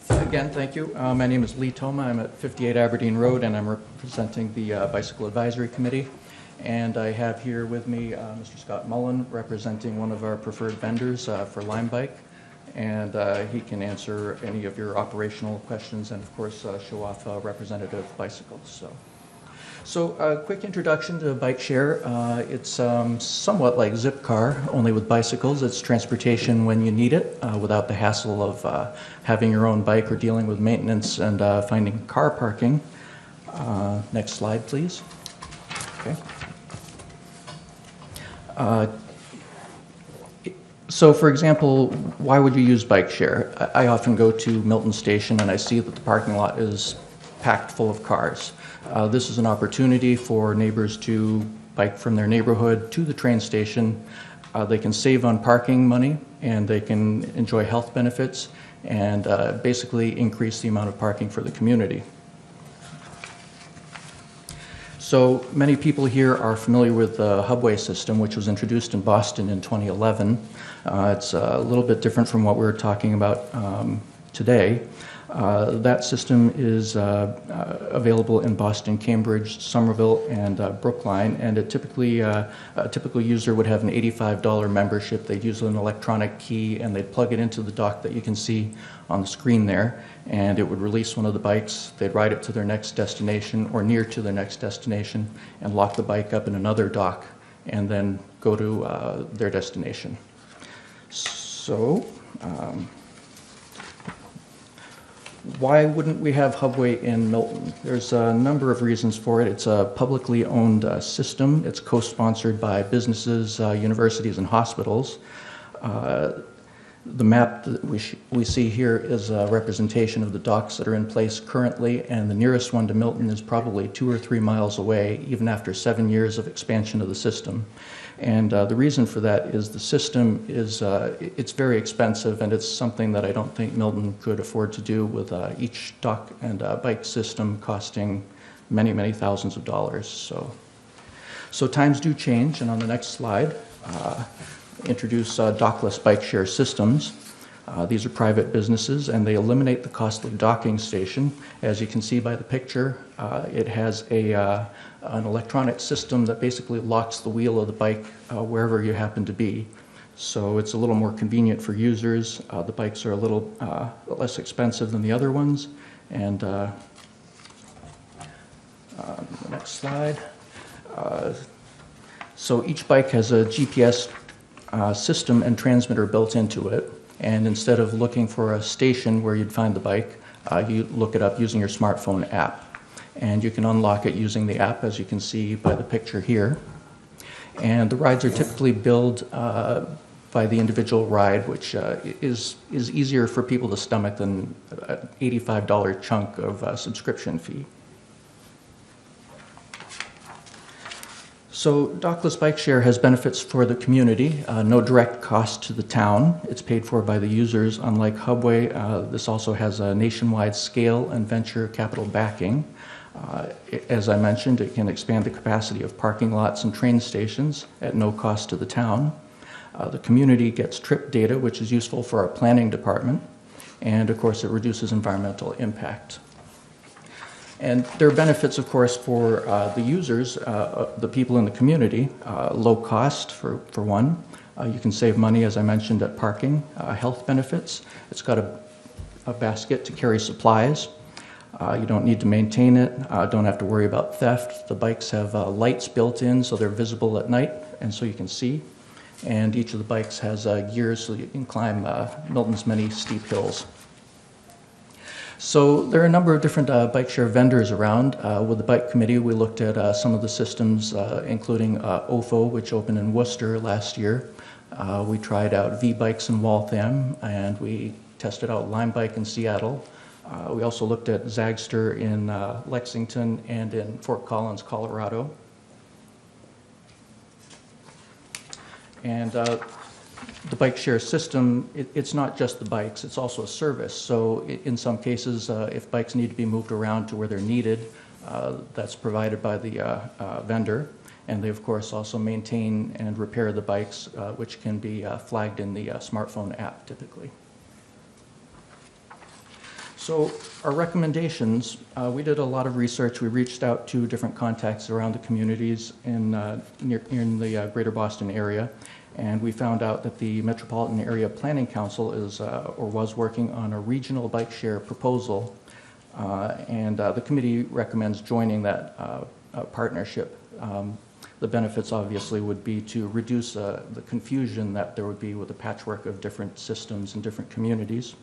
again, thank you. My name is Lee Toma. I'm at 58 Aberdeen Road, and I'm representing the Bicycle Advisory Committee. And I have here with me Mr. Scott Mullen, representing one of our preferred vendors for Lime Bike. And he can answer any of your operational questions and, of course, show off representative bicycles. So a quick introduction to bike share. It's somewhat like Zipcar, only with bicycles. It's transportation when you need it, without the hassle of having your own bike or dealing with maintenance and finding car parking. Next slide, please. Okay. So, for example, why would you use bike share? I often go to Milton Station and I see that the parking lot is packed full of cars. This is an opportunity for neighbors to bike from their neighborhood to the train station. They can save on parking money and they can enjoy health benefits and basically increase the amount of parking for the community. So many people here are familiar with the Hubway system, which was introduced in Boston in 2011. It's a little bit different from what we're talking about today. That system is available in Boston, Cambridge, Somerville, and Brookline, and a typical user would have an $85 membership. They'd use an electronic key and they'd plug it into the dock that you can see on the screen there, and it would release one of the bikes. They'd ride it to their next destination or near to their next destination and lock the bike up in another dock and then go to their destination. So, why wouldn't we have Hubway in Milton? There's a number of reasons for it. It's a publicly owned system. It's co-sponsored by businesses, universities, and hospitals. The map that we see here is a representation of the docks that are in place currently, and the nearest one to Milton is probably 2 or 3 miles away, even after 7 years of expansion of the system. And the reason for that is the system is it's very expensive, and it's something that I don't think Milton could afford to do, with each dock and bike system costing many, many thousands of dollars. So times do change, and on the next slide, introduce dockless bike share systems. These are private businesses, and they eliminate the costly docking station. As you can see by the picture, it has an electronic system that basically locks the wheel of the bike wherever you happen to be. So it's a little more convenient for users. The bikes are a little less expensive than the other ones. And the next slide. So each bike has a GPS system and transmitter built into it. And instead of looking for a station where you'd find the bike, you look it up using your smartphone app. And you can unlock it using the app, as you can see by the picture here. And the rides are typically billed by the individual ride, which is easier for people to stomach than an $85 chunk of subscription fee. So dockless bike share has benefits for the community, no direct cost to the town. It's paid for by the users. Unlike Hubway, this also has a nationwide scale and venture capital backing. As I mentioned, it can expand the capacity of parking lots and train stations at no cost to the town. The community gets trip data, which is useful for our planning department. And of course, it reduces environmental impact. And there are benefits, of course, for the users, the people in the community. Low cost, for one. You can save money, as I mentioned, at parking. Health benefits. It's got a basket to carry supplies. You don't need to maintain it. Don't have to worry about theft. The bikes have lights built in, so they're visible at night, and so you can see. And each of the bikes has gears, so you can climb Milton's many steep hills. So there are a number of different bike share vendors around. With the bike committee, we looked at some of the systems, including OFO, which opened in Worcester last year. We tried out V-Bikes in Waltham, and we tested out Lime Bike in Seattle. We also looked at Zagster in Lexington and in Fort Collins, Colorado. And the bike share system, it's not just the bikes, it's also a service. So in some cases, if bikes need to be moved around to where they're needed, that's provided by the vendor. And they, of course, also maintain and repair the bikes, which can be flagged in the smartphone app typically. So our recommendations, we did a lot of research. We reached out to different contacts around the communities in the greater Boston area, and we found out that the Metropolitan Area Planning Council is or was working on a regional bike share proposal, and the committee recommends joining that partnership. The benefits obviously would be to reduce the confusion that there would be with a patchwork of different systems in different communities.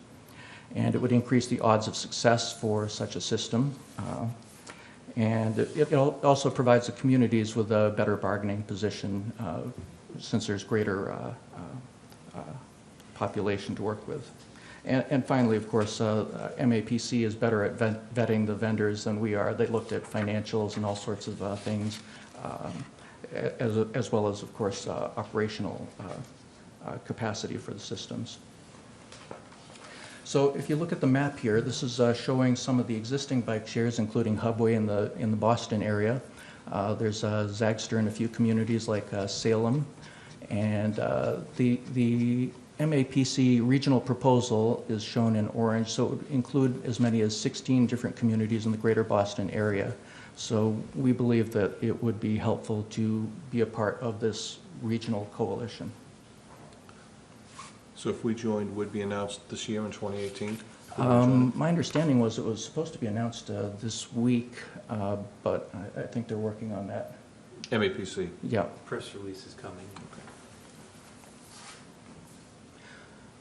And it would increase the odds of success for such a system. And it also provides the communities with a better bargaining position since there's greater population to work with. And finally, of course, MAPC is better at vetting the vendors than we are. They looked at financials and all sorts of things, as well as, of course, operational capacity for the systems. So if you look at the map here, this is showing some of the existing bike shares, including Hubway in the Boston area. There's Zagster in a few communities like Salem. And the MAPC regional proposal is shown in orange, so it would include as many as 16 different communities in the greater Boston area. So we believe that it would be helpful to be a part of this regional coalition. So if we joined, would be announced this year in 2018? My understanding was it was supposed to be announced this week, but I think they're working on that. MAPC? Yeah. Press release is coming.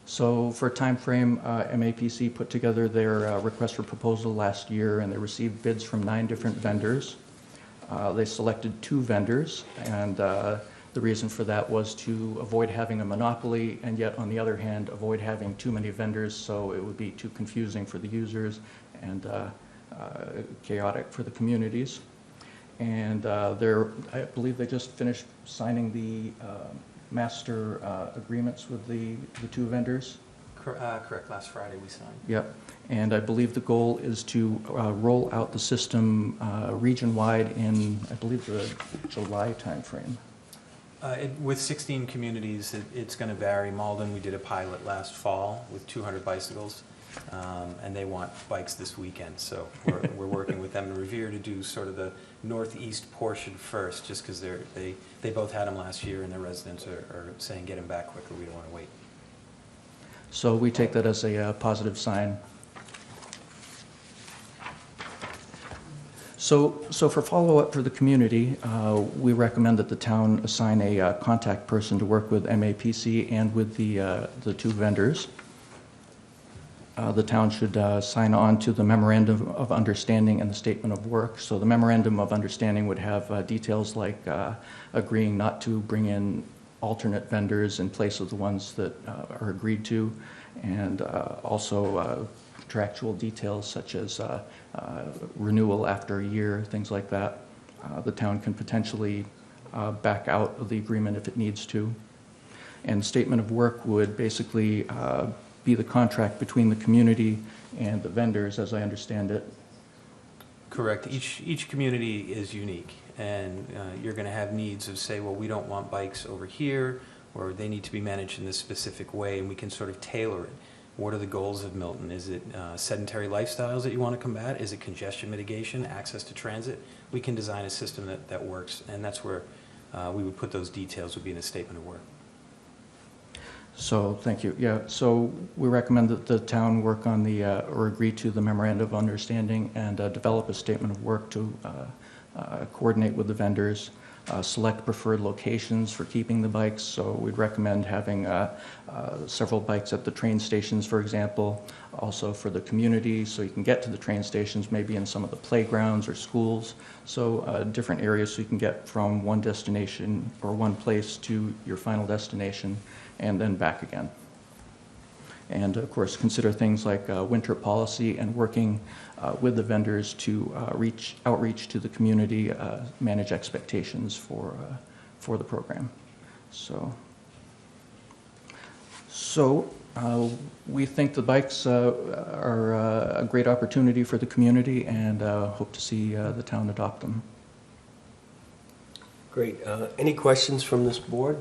So for time frame, MAPC put together their request for proposal last year, and they received bids from 9 different vendors. They selected 2 vendors, and the reason for that was to avoid having a monopoly, and yet on the other hand, avoid having too many vendors, so it would be too confusing for the users and chaotic for the communities. And I believe they just finished signing the master agreements with the 2 vendors. Correct. Last Friday we signed. Yep. And I believe the goal is to roll out the system region-wide in, I believe, the July timeframe. With 16 communities, it's going to vary. Malden, we did a pilot last fall with 200 bicycles, and they want bikes this weekend. So we're working with them in Revere to do sort of the northeast portion first, just because they both had them last year, and their residents are saying get them back quicker. We don't want to wait. So we take that as a positive sign. So for follow-up for the community, we recommend that the town assign a contact person to work with MAPC and with the 2 vendors. The town should sign on to the Memorandum of Understanding and the Statement of Work. So the Memorandum of Understanding would have details like agreeing not to bring in alternate vendors in place of the ones that are agreed to, and also contractual details such as renewal after a year, things like that. The town can potentially back out of the agreement if it needs to. And statement of work would basically be the contract between the community and the vendors, as I understand it. Correct. Each community is unique, and you're going to have needs of, say, well, we don't want bikes over here, or they need to be managed in this specific way, and we can sort of tailor it. What are the goals of Milton? Is it sedentary lifestyles that you want to combat? Is it congestion mitigation, access to transit? We can design a system that works, and that's where we would put those details, would be in a statement of work. So, thank you. Yeah, so we recommend that the town work on the, or agree to the Memorandum of Understanding and develop a statement of work to coordinate with the vendors, select preferred locations for keeping the bikes. So we'd recommend having several bikes at the train stations, for example, also for the community, so you can get to the train stations, maybe in some of the playgrounds or schools. So different areas so you can get from one destination or one place to your final destination and then back again. And of course, consider things like winter policy and working with the vendors to outreach to the community, manage expectations for the program. So we think the bikes are a great opportunity for the community, and hope to see the town adopt them. Great. Any questions from this board?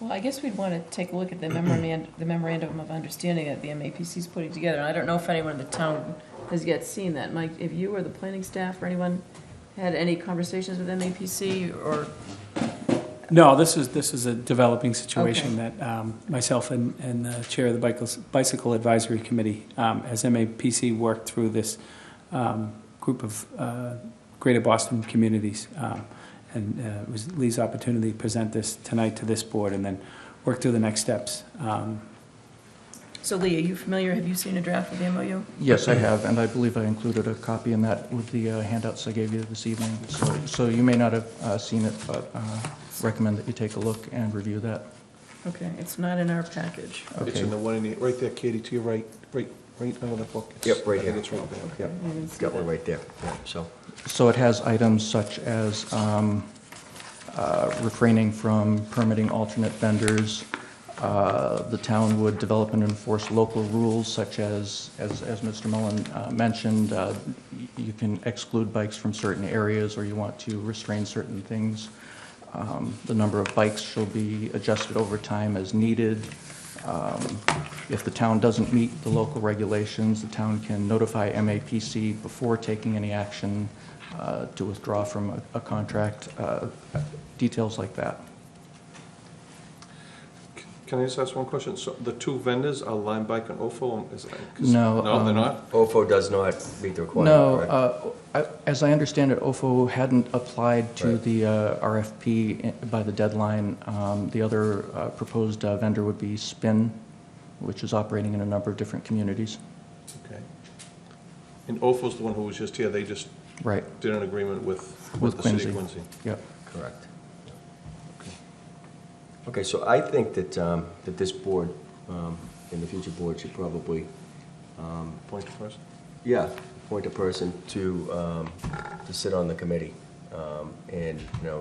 Well, I guess we'd want to take a look at the memorandum of understanding that the MAPC is putting together. And I don't know if anyone in the town has yet seen that. Mike, if you or the planning staff or anyone had any conversations with MAPC or? No, this is a developing situation that myself and the chair of the Bicycle Advisory Committee, as MAPC worked through this group of Greater Boston communities. And it was Lee's opportunity to present this tonight to this board and then work through the next steps. So Lee, are you familiar? Have you seen a draft of the MOU? Yes, I have, and I believe I included a copy in that with the handouts I gave you this evening. So you may not have seen it, but recommend that you take a look and review that. Okay, it's not in our package. Okay. It's in the one in the, right there, Katie, to your right under the book. Yep, right here. It's right there. Yep, got one right there. Yeah, So it has items such as refraining from permitting alternate vendors. The town would develop and enforce local rules such as Mr. Mullen mentioned, you can exclude bikes from certain areas or you want to restrain certain things. The number of bikes shall be adjusted over time as needed. If the town doesn't meet the local regulations, the town can notify MAPC before taking any action to withdraw from a contract, details like that. Can I just ask one question? So the two vendors are Lime Bike and OFO? No. No, they're not? OFO does not meet the requirement, No, as I understand it, OFO hadn't applied to the RFP by the deadline. The other proposed vendor would be Spin, which is operating in a number of different communities. Okay. And OFO's the one who was just here, they just did an agreement with the city of Quincy? Yep. Correct. Okay, so I think that that this board, and the future board, should probably appoint a person. Yeah, appoint a person to sit on the committee, and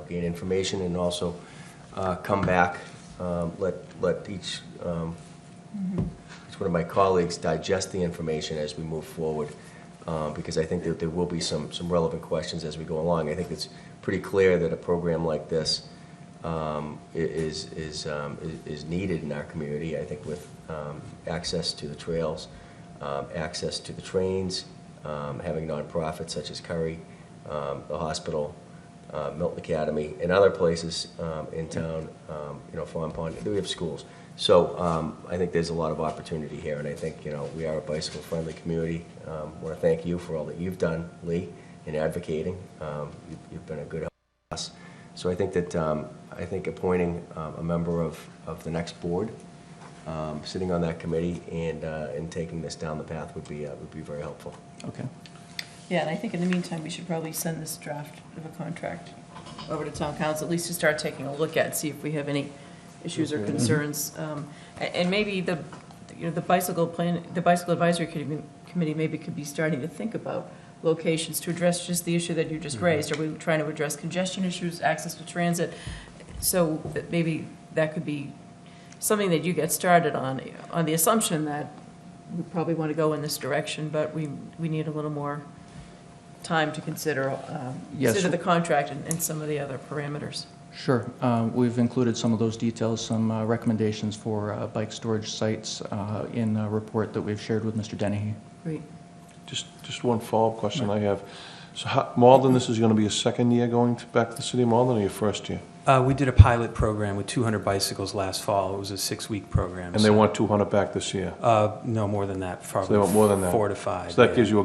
gain information, and also come back, let each one of my colleagues digest the information as we move forward, because I think that there will be some relevant questions as we go along. I think it's pretty clear that a program like this is needed in our community. I think with access to the trails, access to the trains, having nonprofits such as Curry, the hospital, Milton Academy, and other places in town, Fawn Pond, we have schools. So I think there's a lot of opportunity here, and I think we are a bicycle-friendly community. I want to thank you for all that you've done, Lee, in advocating. You've been a good help to us. So I think that appointing a member of the next board, sitting on that committee, and taking this down the path would be very helpful. Okay. Yeah, and I think in the meantime, we should probably send this draft of a contract over to town council, at least to start taking a look at, see if we have any issues or concerns. And maybe the bicycle advisory committee maybe could be starting to think about locations to address just the issue that you just raised. Are we trying to address congestion issues, access to transit? So that maybe that could be something that you get started on the assumption that we probably want to go in this direction, but we need a little more time to consider the contract and some of the other parameters. Sure. We've included some of those details, some recommendations for bike storage sites in a report that we've shared with Mr. Dennehy. Great. Just one follow-up question I have. So Malden, this is going to be a second year going back to the city of Malden, or your first year? We did a pilot program with 200 bicycles last fall. It was a 6-week program. And they want 200 back this year? No, more than that. So they want more than that? 4 to 5. So that gives you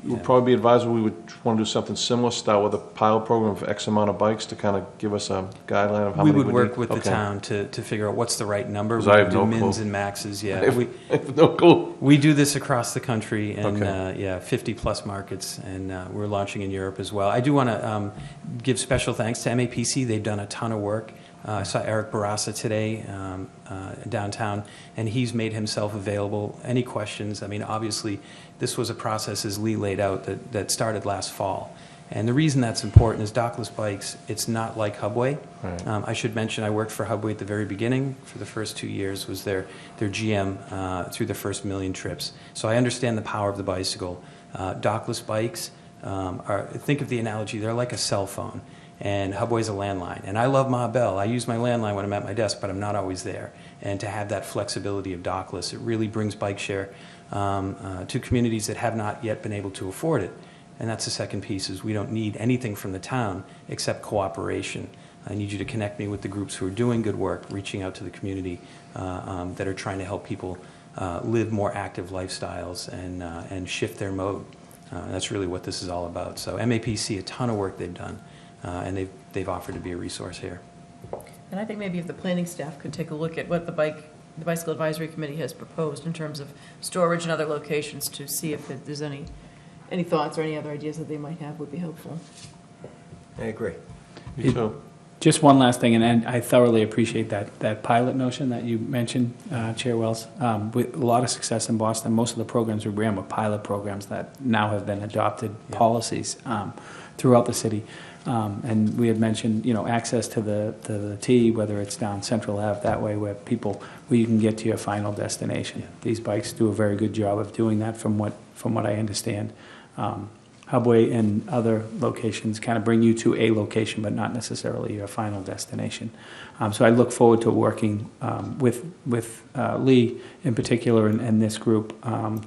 it would probably be advisable we would want to do something similar, start with a pilot program for X amount of bikes to kind of give us a guideline of how many we would work with the town to figure out what's the right number. We I have do no mins clue. and maxes, yeah. I have no clue. We do this across the country, and 50-plus markets, and we're launching in Europe as well. I do want to give special thanks to MAPC. They've done a ton of work. I saw Eric Barassa today downtown, and he's made himself available. Any questions? I mean, obviously, this was a process, as Lee laid out, that started last fall. And the reason that's important is dockless bikes, it's not like Hubway. Right. I should mention I worked for Hubway at the very beginning. For the first 2 years was their GM through the first 1 million trips. So I understand the power of the bicycle. Dockless bikes think of the analogy, they're like a cell phone. And Hubway's a landline. And I love Ma Bell. I use my landline when I'm at my desk, but I'm not always there. And to have that flexibility of dockless, it really brings bike share to communities that have not yet been able to afford it. And that's the second piece, is we don't need anything from the town except cooperation. I need you to connect me with the groups who are doing good work, reaching out to the community that are trying to help people live more active lifestyles and shift their mode. That's really what this is all about. So MAPC, a ton of work they've done, and they've offered to be a resource here. And I think maybe if the planning staff could take a look at what the Bicycle Advisory Committee has proposed in terms of storage and other locations to see if there's any thoughts or any other ideas that they might have would be helpful. I agree. Me too. Just one last thing, and I thoroughly appreciate that pilot notion that you mentioned, Chair Wells. With a lot of success in Boston, most of the programs we ran were pilot programs that now have been adopted policies throughout the city. And we had mentioned, access to the T, whether it's down Central Ave, that way where you can get to your final destination. Yeah. These bikes do a very good job of doing that from what I understand. Hubway and other locations kind of bring you to a location, but not necessarily your final destination. So I look forward to working with Lee in particular and this group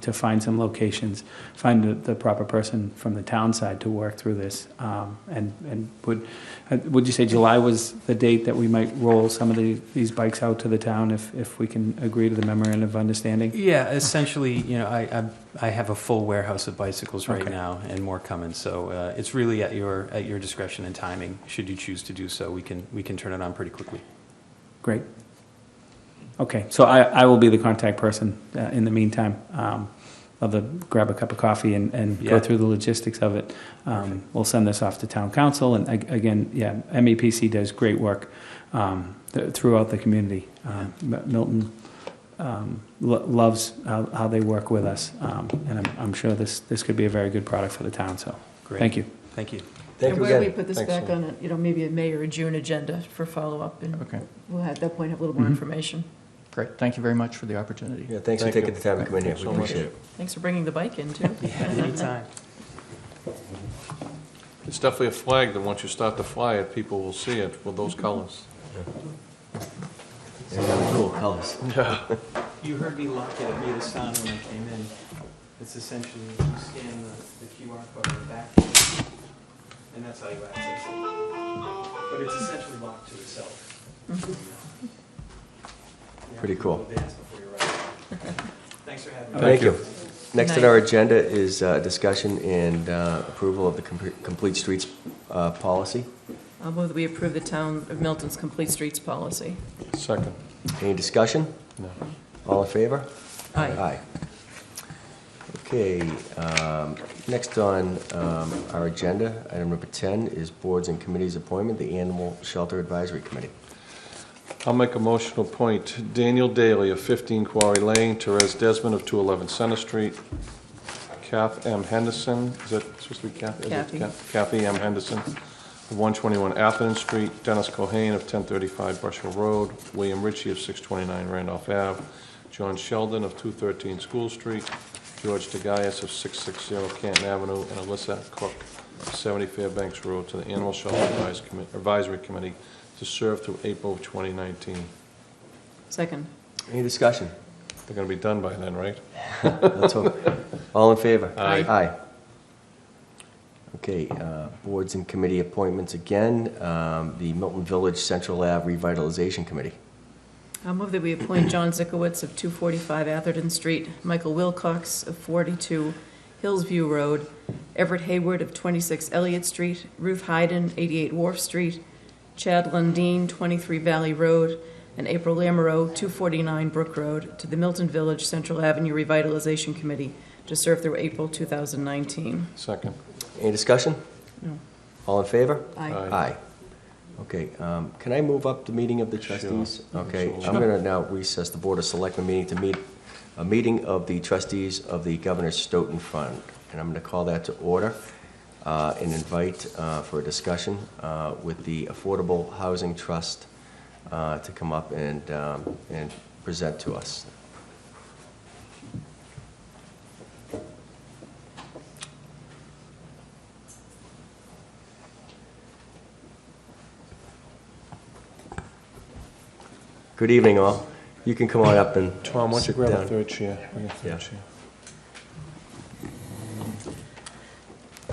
to find some locations, find the proper person from the town side to work through this. And would you say July was the date that we might roll some of these bikes out to the town if we can agree to the memorandum of understanding? Yeah, essentially, I have a full warehouse of bicycles right now, and more coming. So it's really at your discretion and timing. Should you choose to do so, we can turn it on pretty quickly. Great. Okay, so I will be the contact person in the meantime. Love to grab a cup of coffee and go through the logistics of it. We'll send this off to town council, and again, MEPC does great work throughout the community. Milton loves how they work with us, and I'm sure this could be a very good product for the town. So, great. Thank you. Thank you. And where we put this back on maybe a May or a June agenda for follow-up, and we'll at that point have a little more information. Great. Thank you very much for the opportunity. Yeah, thanks for taking the time to come in here. We appreciate it. Thanks for bringing the bike in, too. Yeah, anytime. It's definitely a flag that once you start to fly it, people will see it with those colors. Yeah, cool colors. Yeah. You heard me lock it. It made a sound when I came in. It's essentially you scan the QR code on the back, and that's how you access it. But it's essentially locked to itself. Pretty cool. Thanks for having me. Thank you. Next on our agenda is discussion and approval of the Complete Streets policy. I'll move that we approve the Town of Milton's Complete Streets policy. Second. Any discussion? No. All in favor? Aye. Aye. Okay, next on our agenda, item number 10 is boards and committees appointment, the Animal Shelter Advisory Committee. I'll make a motion to appoint Daniel Daly of 15 Quarry Lane, Therese Desmond of 211 Center Street, Kath M. Henderson, is that supposed to be Kathy? Kathy. Kathy M. Henderson of 121 Atherton Street, Dennis Cohane of 1035 Brush Hill Road, William Ritchie of 629 Randolph Ave, John Sheldon of 213 School Street, George DeGaius of 660 Canton Avenue, and Alyssa Cook of 70 Fairbanks Road to the Animal Shelter Advisory Committee to serve through April of 2019. Second. Any discussion? They're going to be done by then, right? Let's hope. All in favor? Aye. Aye. Okay, boards and committee appointments again. The Milton Village Central Ave Revitalization Committee. I'll move that we appoint John Zikowitz of 245 Atherton Street, Michael Wilcox of 42 Hillsview Road, Everett Hayward of 26 Elliott Street, Ruth Hayden, 88 Wharf Street, Chad Lundeen, 23 Valley Road, and April Lamoureux, 249 Brook Road, to the Milton Village Central Avenue Revitalization Committee to serve through April 2019. Second. Any discussion? No. All in favor? Aye. Aye. Okay, can I move up the meeting of the trustees? Sure. Okay, Sure. I'm going to now recess the Board of Selectmen meeting to meet a meeting of the trustees of the Governor's Stoughton Fund. And I'm going to call that to order and invite for a discussion with the Affordable Housing Trust to come up and present to us. Good evening, all. You can come on up and Tom, why don't you sit grab a down. third chair? Bring a third Yeah. chair.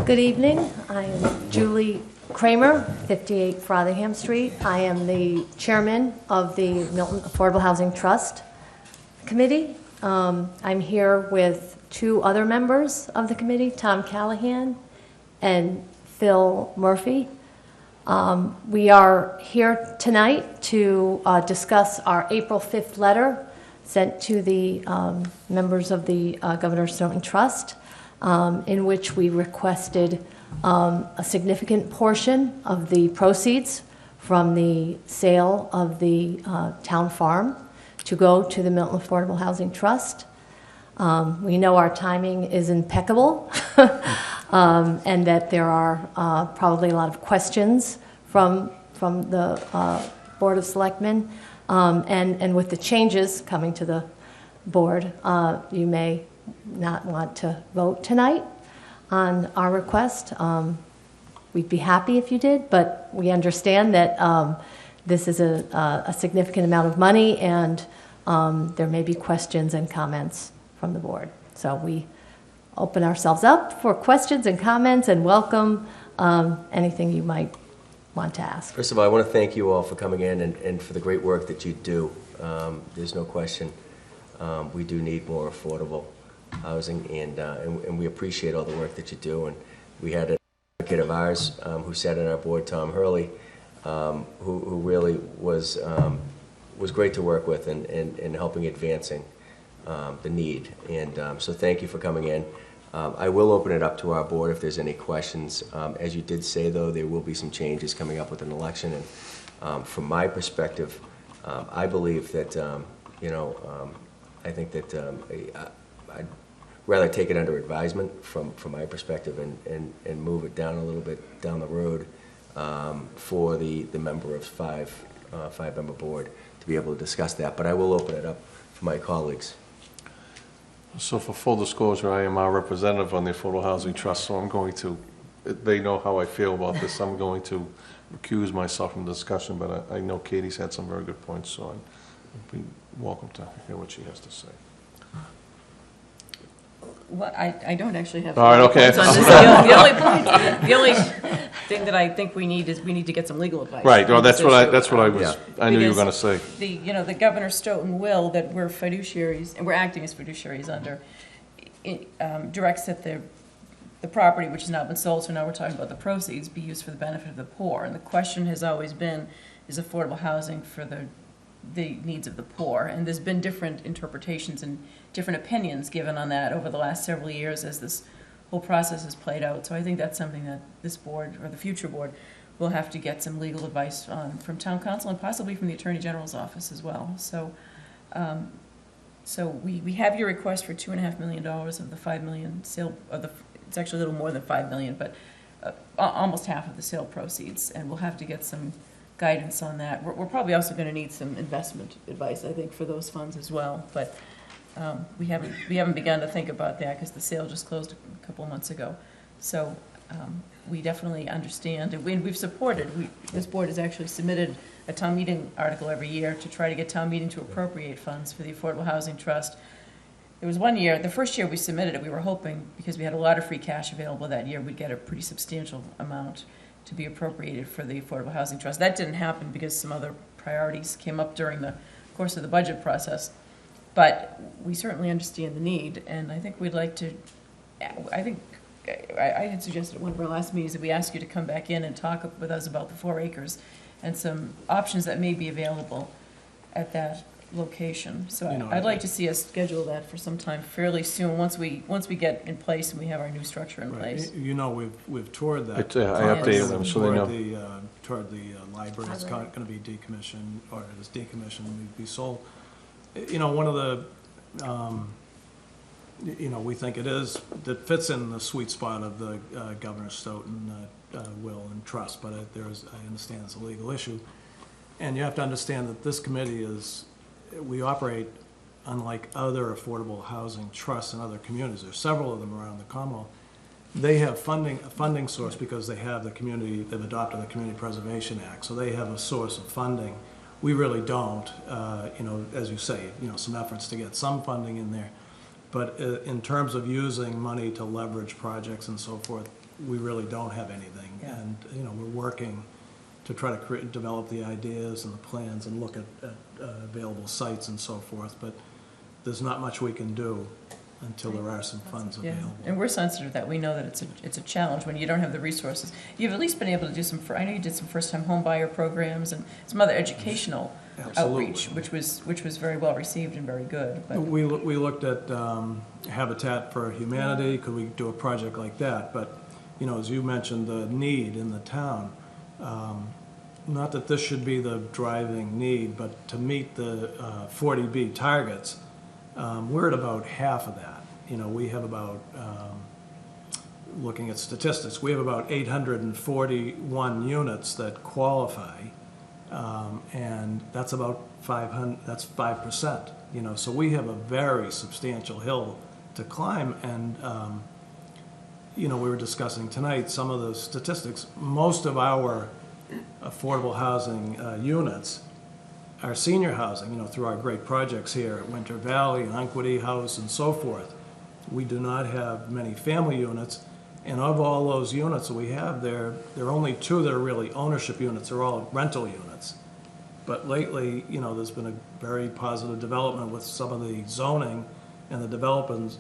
Good evening. I am Julie Kramer, 58 Frothingham Street. I am the chairman of the Milton Affordable Housing Trust Committee. I'm here with two other members of the committee, Tom Callahan and Phil Murphy. We are here tonight to discuss our April 5th letter sent to the members of the Governor Stoughton Trust, in which we requested a significant portion of the proceeds from the sale of the town farm to go to the Milton Affordable Housing Trust. We know our timing is impeccable and that there are probably a lot of questions from the Board of Selectmen. And with the changes coming to the board, you may not want to vote tonight on our request. We'd be happy if you did, but we understand that this is a significant amount of money, and there may be questions and comments from the board. So we open ourselves up for questions and comments and welcome anything you might want to ask. First of all, I want to thank you all for coming in and for the great work that you do. There's no question we do need more affordable housing, and we appreciate all the work that you do. And we had an advocate of ours who sat on our board, Tom Hurley, who really was great to work with in helping advancing the need. And so thank you for coming in. I will open it up to our board if there's any questions. As you did say, though, there will be some changes coming up with an election. And from my perspective, I believe that, I think that I'd rather take it under advisement from my perspective and move it down a little bit down the road for the member of five-member board to be able to discuss that. But I will open it up for my colleagues. So for full disclosure, I am our representative on the Affordable Housing Trust, so I'm going to, they know how I feel about this, I'm going to recuse myself from the discussion, but I know Katie's had some very good points, so I'd be welcome to hear what she has to say. Well, I don't actually have. All right, okay. points on this. The only thing that I think we need to get some legal advice. Right, well, on that's this what I, issue. that's what I was, Yeah. I knew you were Because gonna say. The Governor Stoughton will that we're fiduciaries, and we're acting as fiduciaries under, directs that the property, which has now been sold, so now we're talking about the proceeds, be used for the benefit of the poor. And the question has always been, is affordable housing for the needs of the poor? And there's been different interpretations and different opinions given on that over the last several years as this whole process has played out. So I think that's something that this board, or the future board, will have to get some legal advice on from town council and possibly from the Attorney General's office as well. So we have your request for $2.5 million of the $5 million sale, it's actually a little more than $5 million, but almost half of the sale proceeds, and we'll have to get some guidance on that. We're probably also going to need some investment advice, I think, for those funds as well. But we haven't begun to think about that because the sale just closed a couple of months ago. So we definitely understand, and we've supported. This board has actually submitted a town meeting article every year to try to get town meeting to appropriate funds for the Affordable Housing Trust. There was one year, the first year we submitted it, we were hoping, because we had a lot of free cash available that year, we'd get a pretty substantial amount to be appropriated for the Affordable Housing Trust. That didn't happen because some other priorities came up during the course of the budget process. But we certainly understand the need, and I think we'd like to, I had suggested at one of our last meetings that we ask you to come back in and talk with us about the 4 acres and some options that may be available at that location. So I'd like to see us schedule that for some time fairly soon, once we get in place and we have our new structure in place. You know, we've toured that. I updated them, so they know. Toured the library. It's going to be decommissioned, or it is decommissioned, be sold. You know, one of the, we think that fits in the sweet spot of the Governor Stoughton will and trust, but I understand it's a legal issue. And you have to understand that this committee we operate unlike other affordable housing trusts in other communities. There's several of them around the Commonwealth. They have a funding source because they have they've adopted the Community Preservation Act, so they have a source of funding we really don't. As you say, some efforts to get some funding in there. But in terms of using money to leverage projects and so forth, we really don't have anything. Yeah. And, we're working to try to develop the ideas and the plans and look at available sites and so forth. But there's not much we can do until there are some funds Yeah, available. and we're sensitive to that. We know that it's a challenge when you don't have the resources. You've at least been able to do I know you did some first-time home buyer programs and some other educational Absolutely. outreach, which was very well received and very good. But We looked at Habitat for Humanity. Could we do a project like that? But, as you mentioned, the need in the town, not that this should be the driving need, but to meet the 40B targets, we're at about half of that. We have about, looking at statistics, we have about 841 units that qualify, and that's about 500, that's 5%, so we have a very substantial hill to climb. And, we were discussing tonight some of the statistics. Most of our affordable housing units are senior housing, through our great projects here at Winter Valley and Unquity House and so forth. We do not have many family units, and of all those units that we have there are only 2 that are really ownership units. They're all rental units. But lately, there's been a very positive development with some of the zoning and the developments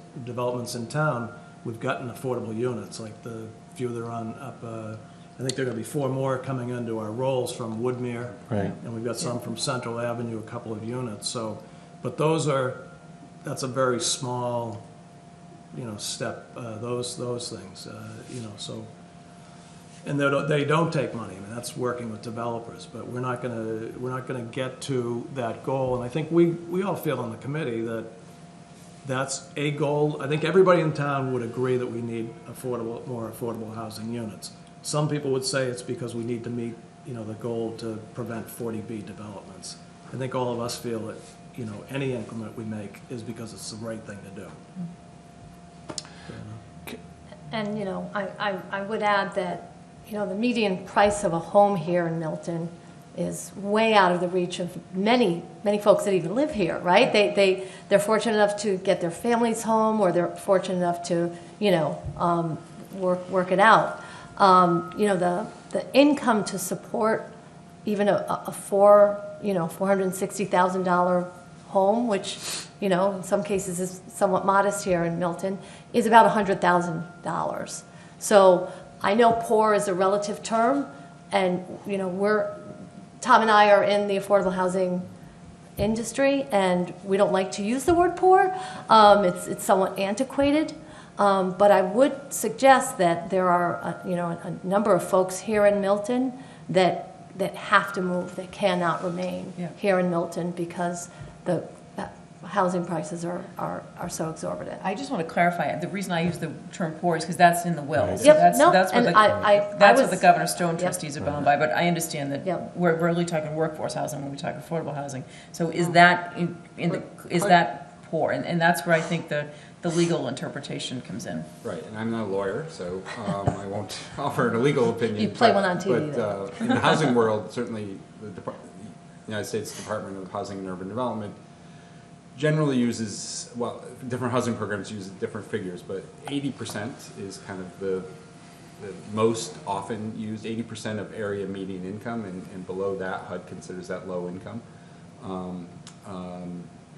in town. We've gotten affordable units, like the few that are on up, I think there are going to be 4 more coming into our rolls from Woodmere. Right. And we've got some from Central Avenue, a couple of units. So, but that's a very small, step, those things, so. And they don't take money. I mean, that's working with developers, but we're not gonna get to that goal. And I think we all feel on the committee that that's a goal. I think everybody in town would agree that we need more affordable housing units. Some people would say it's because we need to meet, the goal to prevent 40B developments. I think all of us feel that, any increment we make is because it's the right thing to do. And, I would add that, the median price of a home here in Milton is way out of the reach of many, many folks that even live here, right? They're fortunate enough to get their families home, or they're fortunate enough to, work it out. The income to support even a $460,000 home, which, in some cases is somewhat modest here in Milton, is about $100,000. So I know poor is a relative term, and, Tom and I are in the affordable housing industry, and we don't like to use the word poor. It's somewhat antiquated. But I would suggest that there are, a number of folks here in Milton that have to move, that cannot remain here in Milton because the housing prices are so exorbitant. I just want to clarify, the reason I use the term poor is because that's in the will. Right. So Yep, that's no, what and what the Governor Stone Yep. trustees are bound by, but I understand that Yep. we're really talking workforce housing when we talk affordable housing. So is that that poor? And that's where I think the legal interpretation comes in. Right, and I'm not a lawyer, so I won't offer a legal opinion. You play one on TV, But in the housing world, certainly the United States Department of Housing and Urban Development generally uses, different housing programs use different figures, but 80% is kind of the most often used, 80% of area median income, and below that, HUD considers that low income.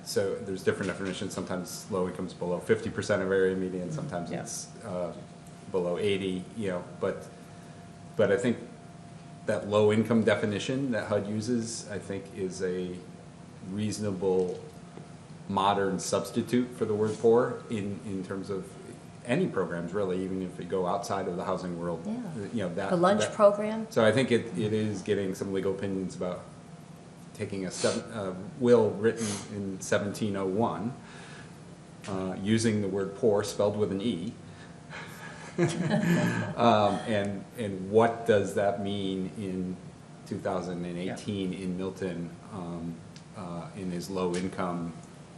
So there's different definitions. Sometimes low income is below 50% of area median. Sometimes it's below 80. But I think that low income definition that HUD uses, I think, is a reasonable modern substitute for the word poor in terms of any programs, really, even if we go outside of the housing world. The lunch program. So I think it is getting some legal opinions about taking a will written in 1701, using the word poor spelled with an E, and what does that mean in 2018 in Milton in his low income,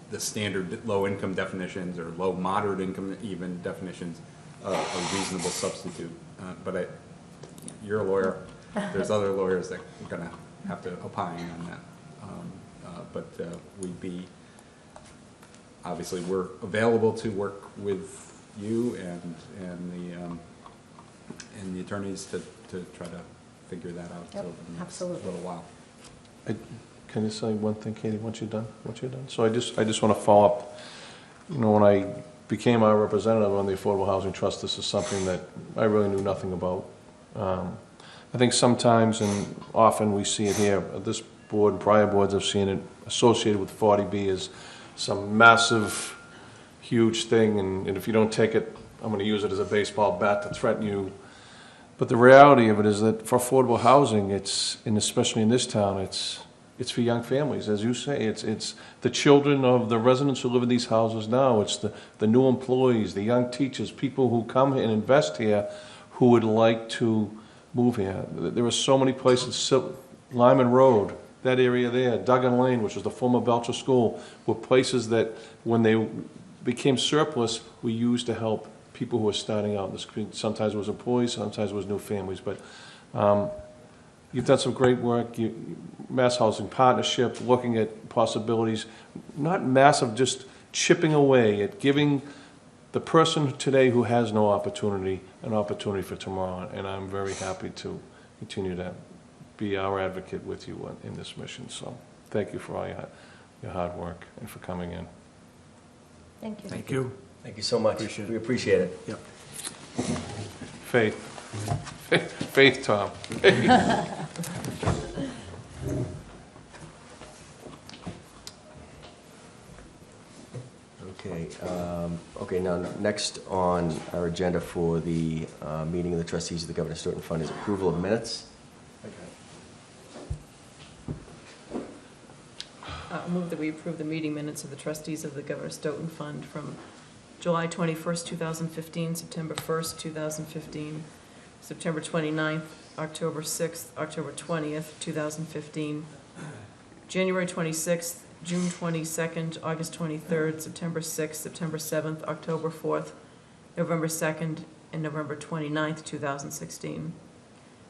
the standard low income definitions, or low moderate income even definitions, a reasonable substitute. But you're a lawyer. There's other lawyers that are going to have to opine on that. But we'd be, obviously, we're available to work with you and the attorneys to try to figure that out over the next little while. Can you say one thing, Katie, once you're done? So I just want to follow up. When I became our representative on the Affordable Housing Trust, this is something that I really knew nothing about. I think sometimes and often we see it here, this board and prior boards have seen it associated with 40B as some massive, huge thing, and if you don't take it, I'm going to use it as a baseball bat to threaten you. But the reality of it is that for affordable housing, and especially in this town, it's for young families, as you say. It's the children of the residents who live in these houses now. It's the new employees, the young teachers, people who come and invest here who would like to move here. There are so many places, Lyman Road, that area there, Duggan Lane, which was the former Belcher School, were places that when they became surplus, we used to help people who were starting out in this community. Sometimes it was employees, sometimes it was new families. But you've done some great work. Mass Housing Partnership, looking at possibilities, not massive, just chipping away at giving the person today who has no opportunity an opportunity for tomorrow. And I'm very happy to continue to be our advocate with you in this mission. So thank you for all your hard work and for coming in. Thank you. Thank you. Thank you so much. We appreciate it. Yep. Faith, Tom. Okay, now next on our agenda for the meeting of the trustees of the Governor Stoughton Fund is approval of minutes. I'll move that we approve the meeting minutes of the trustees of the Governor Stoughton Fund from July 21st, 2015, September 1st, 2015, September 29th, October 6th, October 20th, 2015, January 26th, June 22nd, August 23rd, September 6th, September 7th, October 4th, November 2nd, and November 29th, 2016.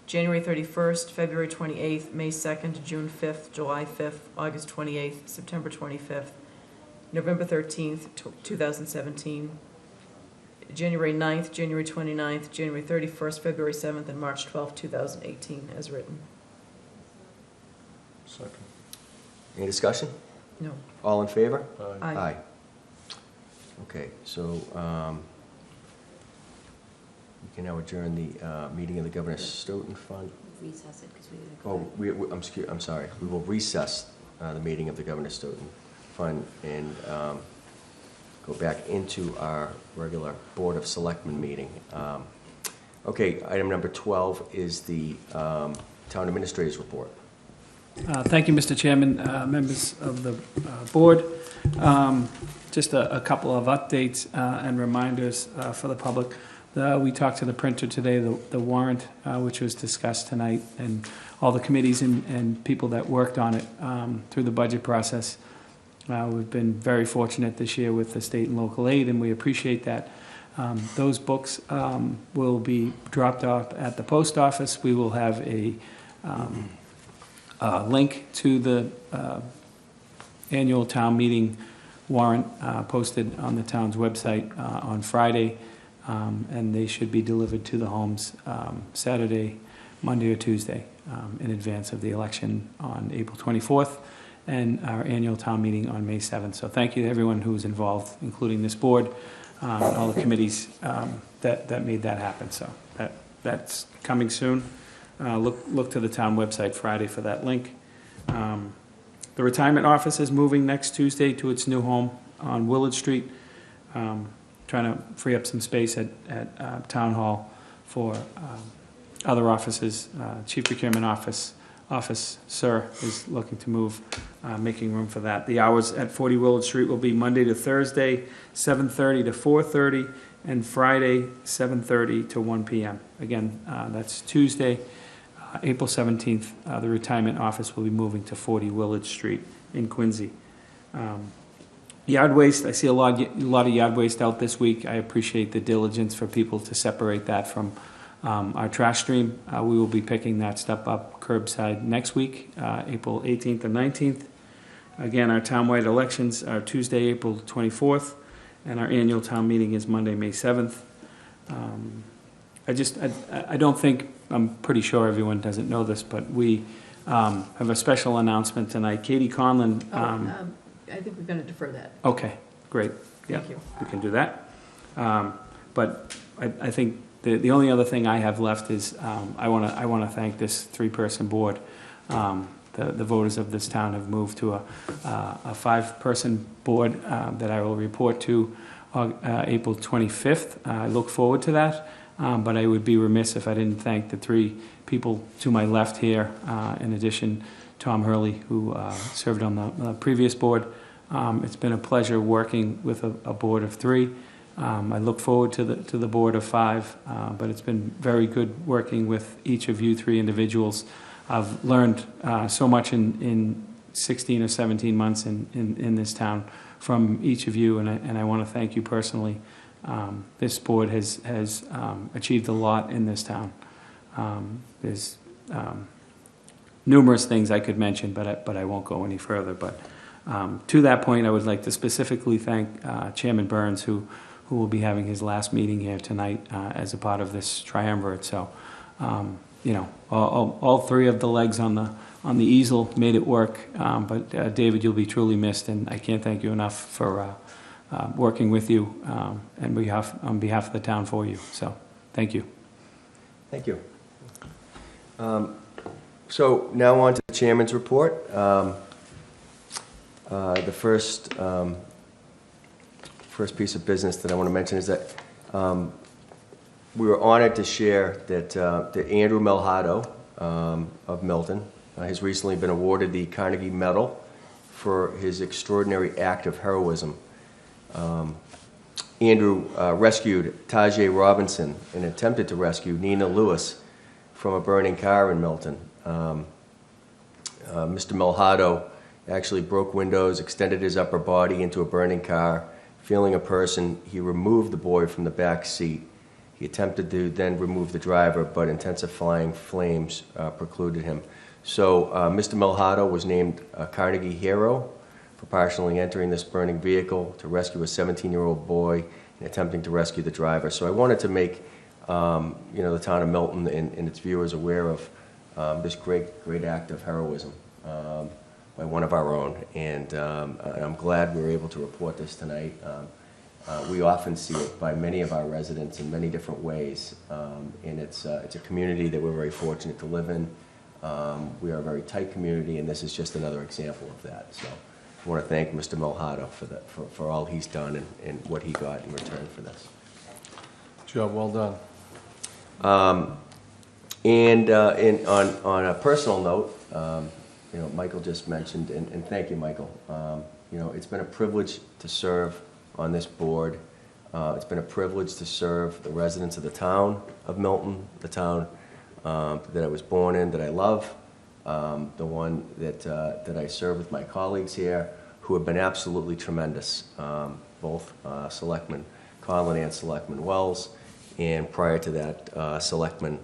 January 31st, February 28th, May 2nd, June 5th, July 5th, August 28th, September 25th, November 13th, 2017, January 9th, January 29th, January 31st, February 7th, and March 12th, 2018, as written. Second. Any discussion? No. All in favor? Aye. Aye. Okay, so we can now adjourn the meeting of the Governor Stoughton Fund. Recess it because I'm sorry. We will recess the meeting of the Governor Stoughton Fund and go back into our regular Board of Selectmen meeting. Okay, item number 12 is the Town Administrator's Report. Thank you, Mr. Chairman, members of the board. Just a couple of updates and reminders for the public. We talked to the printer today, the warrant, which was discussed tonight, and all the committees and people that worked on it through the budget process. We've been very fortunate this year with the state and local aid, and we appreciate that. Those books will be dropped off at the post office. We will have a link to the annual town meeting warrant posted on the town's website on Friday, and they should be delivered to the homes Saturday, Monday, or Tuesday in advance of the election on April 24th and our annual town meeting on May 7th. So thank you to everyone who was involved, including this board and all the committees that made that happen. So that's coming soon. Look to the town website Friday for that link. The retirement office is moving next Tuesday to its new home on Willard Street. Trying to free up some space at Town Hall for other offices. Chief Procurement Officer is looking to move, making room for that. The hours at 40 Willard Street will be Monday to Thursday, 7:30 to 4:30, and Friday, 7:30 to 1 p.m. Again, that's Tuesday, April 17th. The retirement office will be moving to 40 Willard Street in Quincy. Yard waste, I see a lot of yard waste out this week. I appreciate the diligence for people to separate that from Our trash stream, we will be picking that stuff up curbside next week, April 18th and 19th. Again, our townwide elections are Tuesday, April 24th, and our annual town meeting is Monday, May 7th. I don't think, I'm pretty sure everyone doesn't know this, but we have a special announcement tonight. Katie Conlon. I think we're going to defer that. Okay, great. Yeah, Thank you. we can do that. But I think the only other thing I have left is I want to thank this three-person board. The voters of this town have moved to a five-person board that I will report to April 25th. I look forward to that, but I would be remiss if I didn't thank the three people to my left here, in addition Tom Hurley, who served on the previous board. It's been a pleasure working with a board of three. I look forward to the board of five, but it's been very good working with each of you three individuals. I've learned so much in 16 or 17 months in this town from each of you, and I want to thank you personally. This board has achieved a lot in this town. There's numerous things I could mention, but I won't go any further. But to that point, I would like to specifically thank Chairman Burns, who will be having his last meeting here tonight as a part of this triumvirate. So, all three of the legs on the easel made it work. But David, you'll be truly missed, and I can't thank you enough for working with you on behalf of the town for you. So, thank you. Thank you. So now on to the chairman's report. The first piece of business that I want to mention is that we were honored to share that Andrew Melhado of Milton has recently been awarded the Carnegie Medal for his extraordinary act of heroism. Andrew rescued Tajay Robinson and attempted to rescue Nina Lewis from a burning car in Milton. Mr. Melhado actually broke windows, extended his upper body into a burning car. Feeling a person, he removed the boy from the back seat. He attempted to then remove the driver, but intensifying flames precluded him. So Mr. Melhado was named a Carnegie Hero for partially entering this burning vehicle to rescue a 17-year-old boy and attempting to rescue the driver. So I wanted to make the town of Milton and its viewers aware of this great act of heroism by one of our own. And I'm glad we were able to report this tonight. We often see it by many of our residents in many different ways, and it's a community that we're very fortunate to live in. We are a very tight community, and this is just another example of that. So I want to thank Mr. Melhado for all he's done and what he got in return for this. Job well done. On a personal note, Michael just mentioned, and thank you, Michael. It's been a privilege to serve on this board. It's been a privilege to serve the residents of the town of Milton, the town that I was born in, that I love, the one that I serve with my colleagues here, who have been absolutely tremendous, both Selectman Conlon and Selectman Wells, and prior to that, Selectman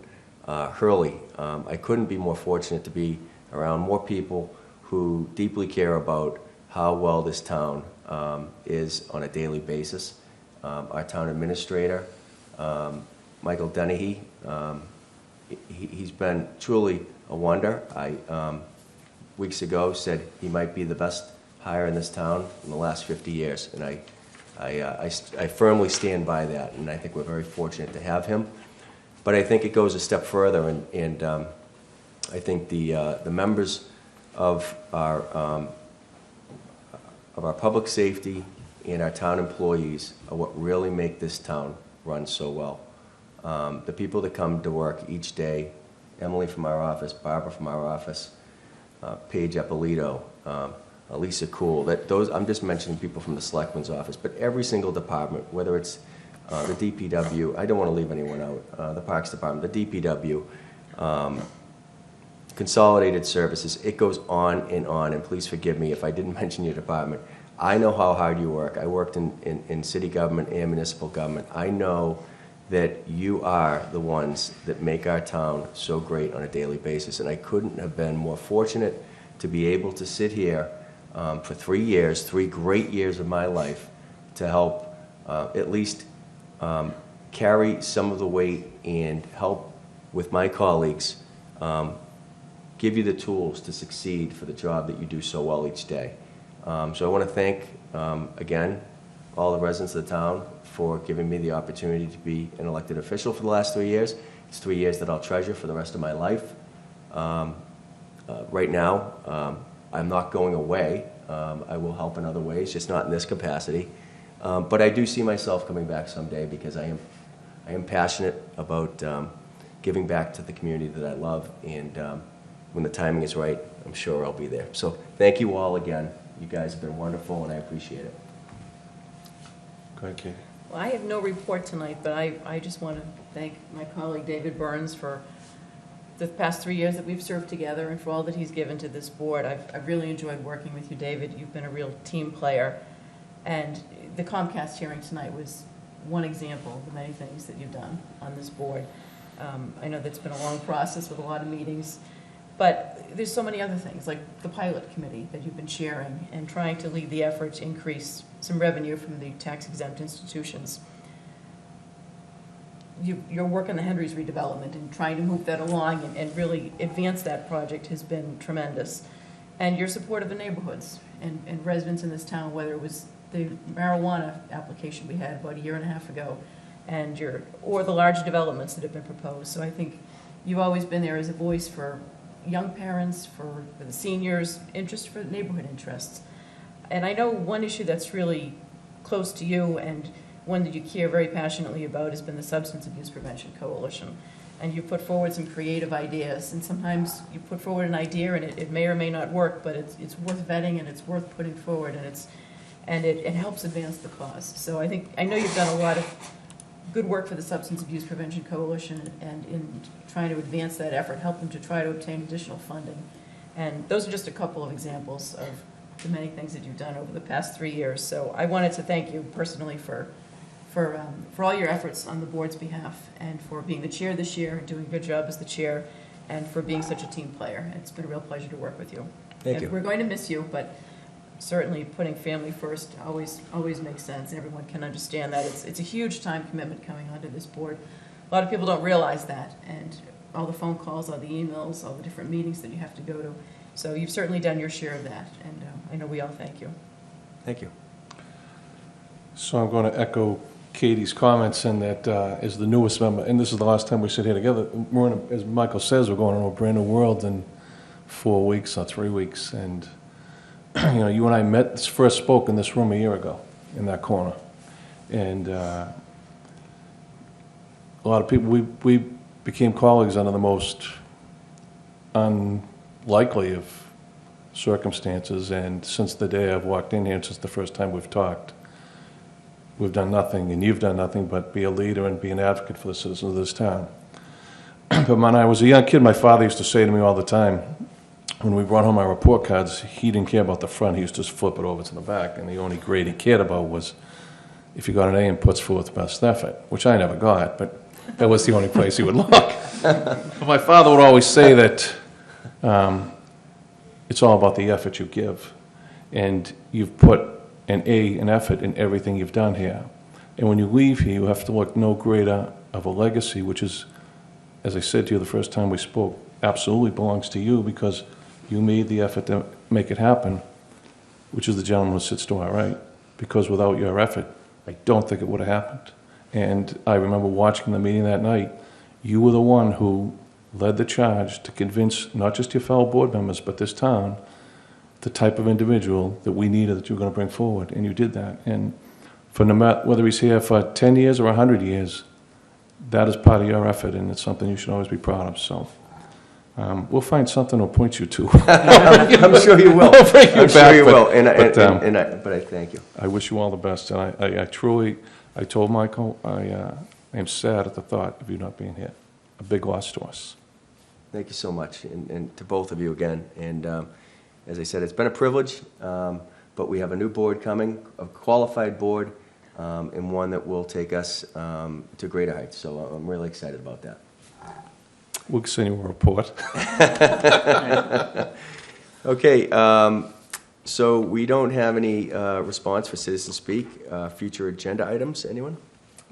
Hurley. I couldn't be more fortunate to be around more people who deeply care about how well this town is on a daily basis. Our town administrator, Michael Dennehy, he's been truly a wonder. I, weeks ago, said he might be the best hire in this town in the last 50 years, and I firmly stand by that, and I think we're very fortunate to have him. But I think it goes a step further, and I think the members of our public safety and our town employees are what really make this town run so well. The people that come to work each day, Emily from our office, Barbara from our office, Paige Eppolito, Elisa Cool, I'm just mentioning people from the Selectman's office, but every single department, whether it's the DPW, I don't want to leave anyone out, the Parks Department, the DPW, Consolidated Services, it goes on, and please forgive me if I didn't mention your department. I know how hard you work. I worked in city government and municipal government. I know that you are the ones that make our town so great on a daily basis. And I couldn't have been more fortunate to be able to sit here for 3 years, 3 great years of my life, to help at least carry some of the weight and help with my colleagues give you the tools to succeed for the job that you do so well each day. So I want to thank, again, all the residents of the town for giving me the opportunity to be an elected official for the last 3 years. It's 3 years that I'll treasure for the rest of my life. Right now, I'm not going away. I will help in other ways, just not in this capacity. But I do see myself coming back someday because I am passionate about giving back to the community that I love, and when the timing is right, I'm sure I'll be there. So thank you all again. You guys have been wonderful, and I appreciate it. Go ahead, Katie. Well, I have no report tonight, but I just want to thank my colleague David Burns for the past 3 years that we've served together and for all that he's given to this board. I've really enjoyed working with you, David. You've been a real team player. And the Comcast hearing tonight was one example of the many things that you've done on this board. I know that's been a long process with a lot of meetings, but there's so many other things, like the pilot committee that you've been chairing and trying to lead the effort to increase some revenue from the tax-exempt institutions. Your work on the Henry's redevelopment and trying to move that along and really advance that project has been tremendous. And your support of the neighborhoods and residents in this town, whether it was the marijuana application we had about 1.5 years ago, and or the large developments that have been proposed. So I think you've always been there as a voice for young parents, for the seniors, interest for neighborhood interests. And I know one issue that's really close to you and one that you care very passionately about has been the Substance Abuse Prevention Coalition. And you put forward some creative ideas, and sometimes you put forward an idea and it may or may not work, but it's worth vetting and it's worth putting forward, and it helps advance the cause. So I know you've done a lot of good work for the Substance Abuse Prevention Coalition, and in trying to advance that effort, help them to try to obtain additional funding. And those are just a couple of examples of the many things that you've done over the past 3 years. So I wanted to thank you personally for all your efforts on the board's behalf, and for being the chair this year and doing a good job as the chair, and for being such a team player. It's been a real pleasure to work with you. Thank you. We're going to miss you, but certainly putting family first always makes sense. Everyone can understand that. It's a huge time commitment coming onto this board. A lot of people don't realize that, and all the phone calls, all the emails, all the different meetings that you have to go to. So you've certainly done your share of that, and I know we all thank you. Thank you. So I'm going to echo Katie's comments in that as the newest member, and this is the last time we sit here together, we're in as Michael says, we're going into a brand new world in 4 weeks or 3 weeks. And you know, you and I first spoke in this room 1 year ago in that corner. And a lot of people, we became colleagues under the most unlikely of circumstances. And since the day I've walked in here, and since the first time we've talked, we've done nothing, and you've done nothing but be a leader and be an advocate for the citizens of this town. But when I was a young kid, my father used to say to me all the time, when we brought home our report cards, he didn't care about the front. He used to just flip it over to the back, and the only grade he cared about was if you got an A and puts forth the best effort, which I never got, but that was the only place he would look. But my father would always say that it's all about the effort you give, and you've put an A, an effort in everything you've done here. And when you leave here, you have to look no greater of a legacy, which is, as I said to you the first time we spoke, absolutely belongs to you, because you made the effort to make it happen, which is the gentleman who sits to our right. Because without your effort, I don't think it would have happened. And I remember watching the meeting that night. You were the one who led the charge to convince not just your fellow board members, but this town, the type of individual that we needed, that you were going to bring forward, and you did that. And for no matter whether he's here for 10 years or 100 years, that is part of your effort, and it's something you should always be proud of. So we'll find something to point you to. I'm sure you will. I'll bring you I'm back, sure you will, but I thank you. I wish you all the best, and I truly, I told Michael, I am sad at the thought of you not being here. A big loss to us. Thank you so much, and to both of you again. And as I said, it's been a privilege, but we have a new board coming, a qualified board. and one that will take us to greater heights. So I'm really excited about that. We'll send you a report. Okay, so we don't have any response for citizen speak. Future agenda items, anyone?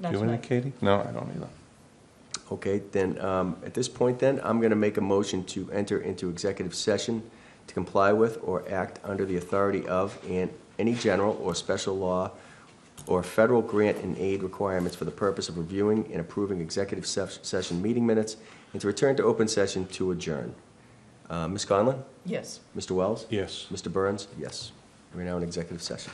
Do you have any, Katie? No, I don't either. Okay, then, at this point then, I'm going to make a motion to enter into executive session to comply with or act under the authority of any general or special law or federal grant and aid requirements for the purpose of reviewing and approving executive session meeting minutes, and to return to open session to adjourn. Ms. Conlon? Yes. Mr. Wells? Yes. Mr. Burns? Yes. We're now in executive session.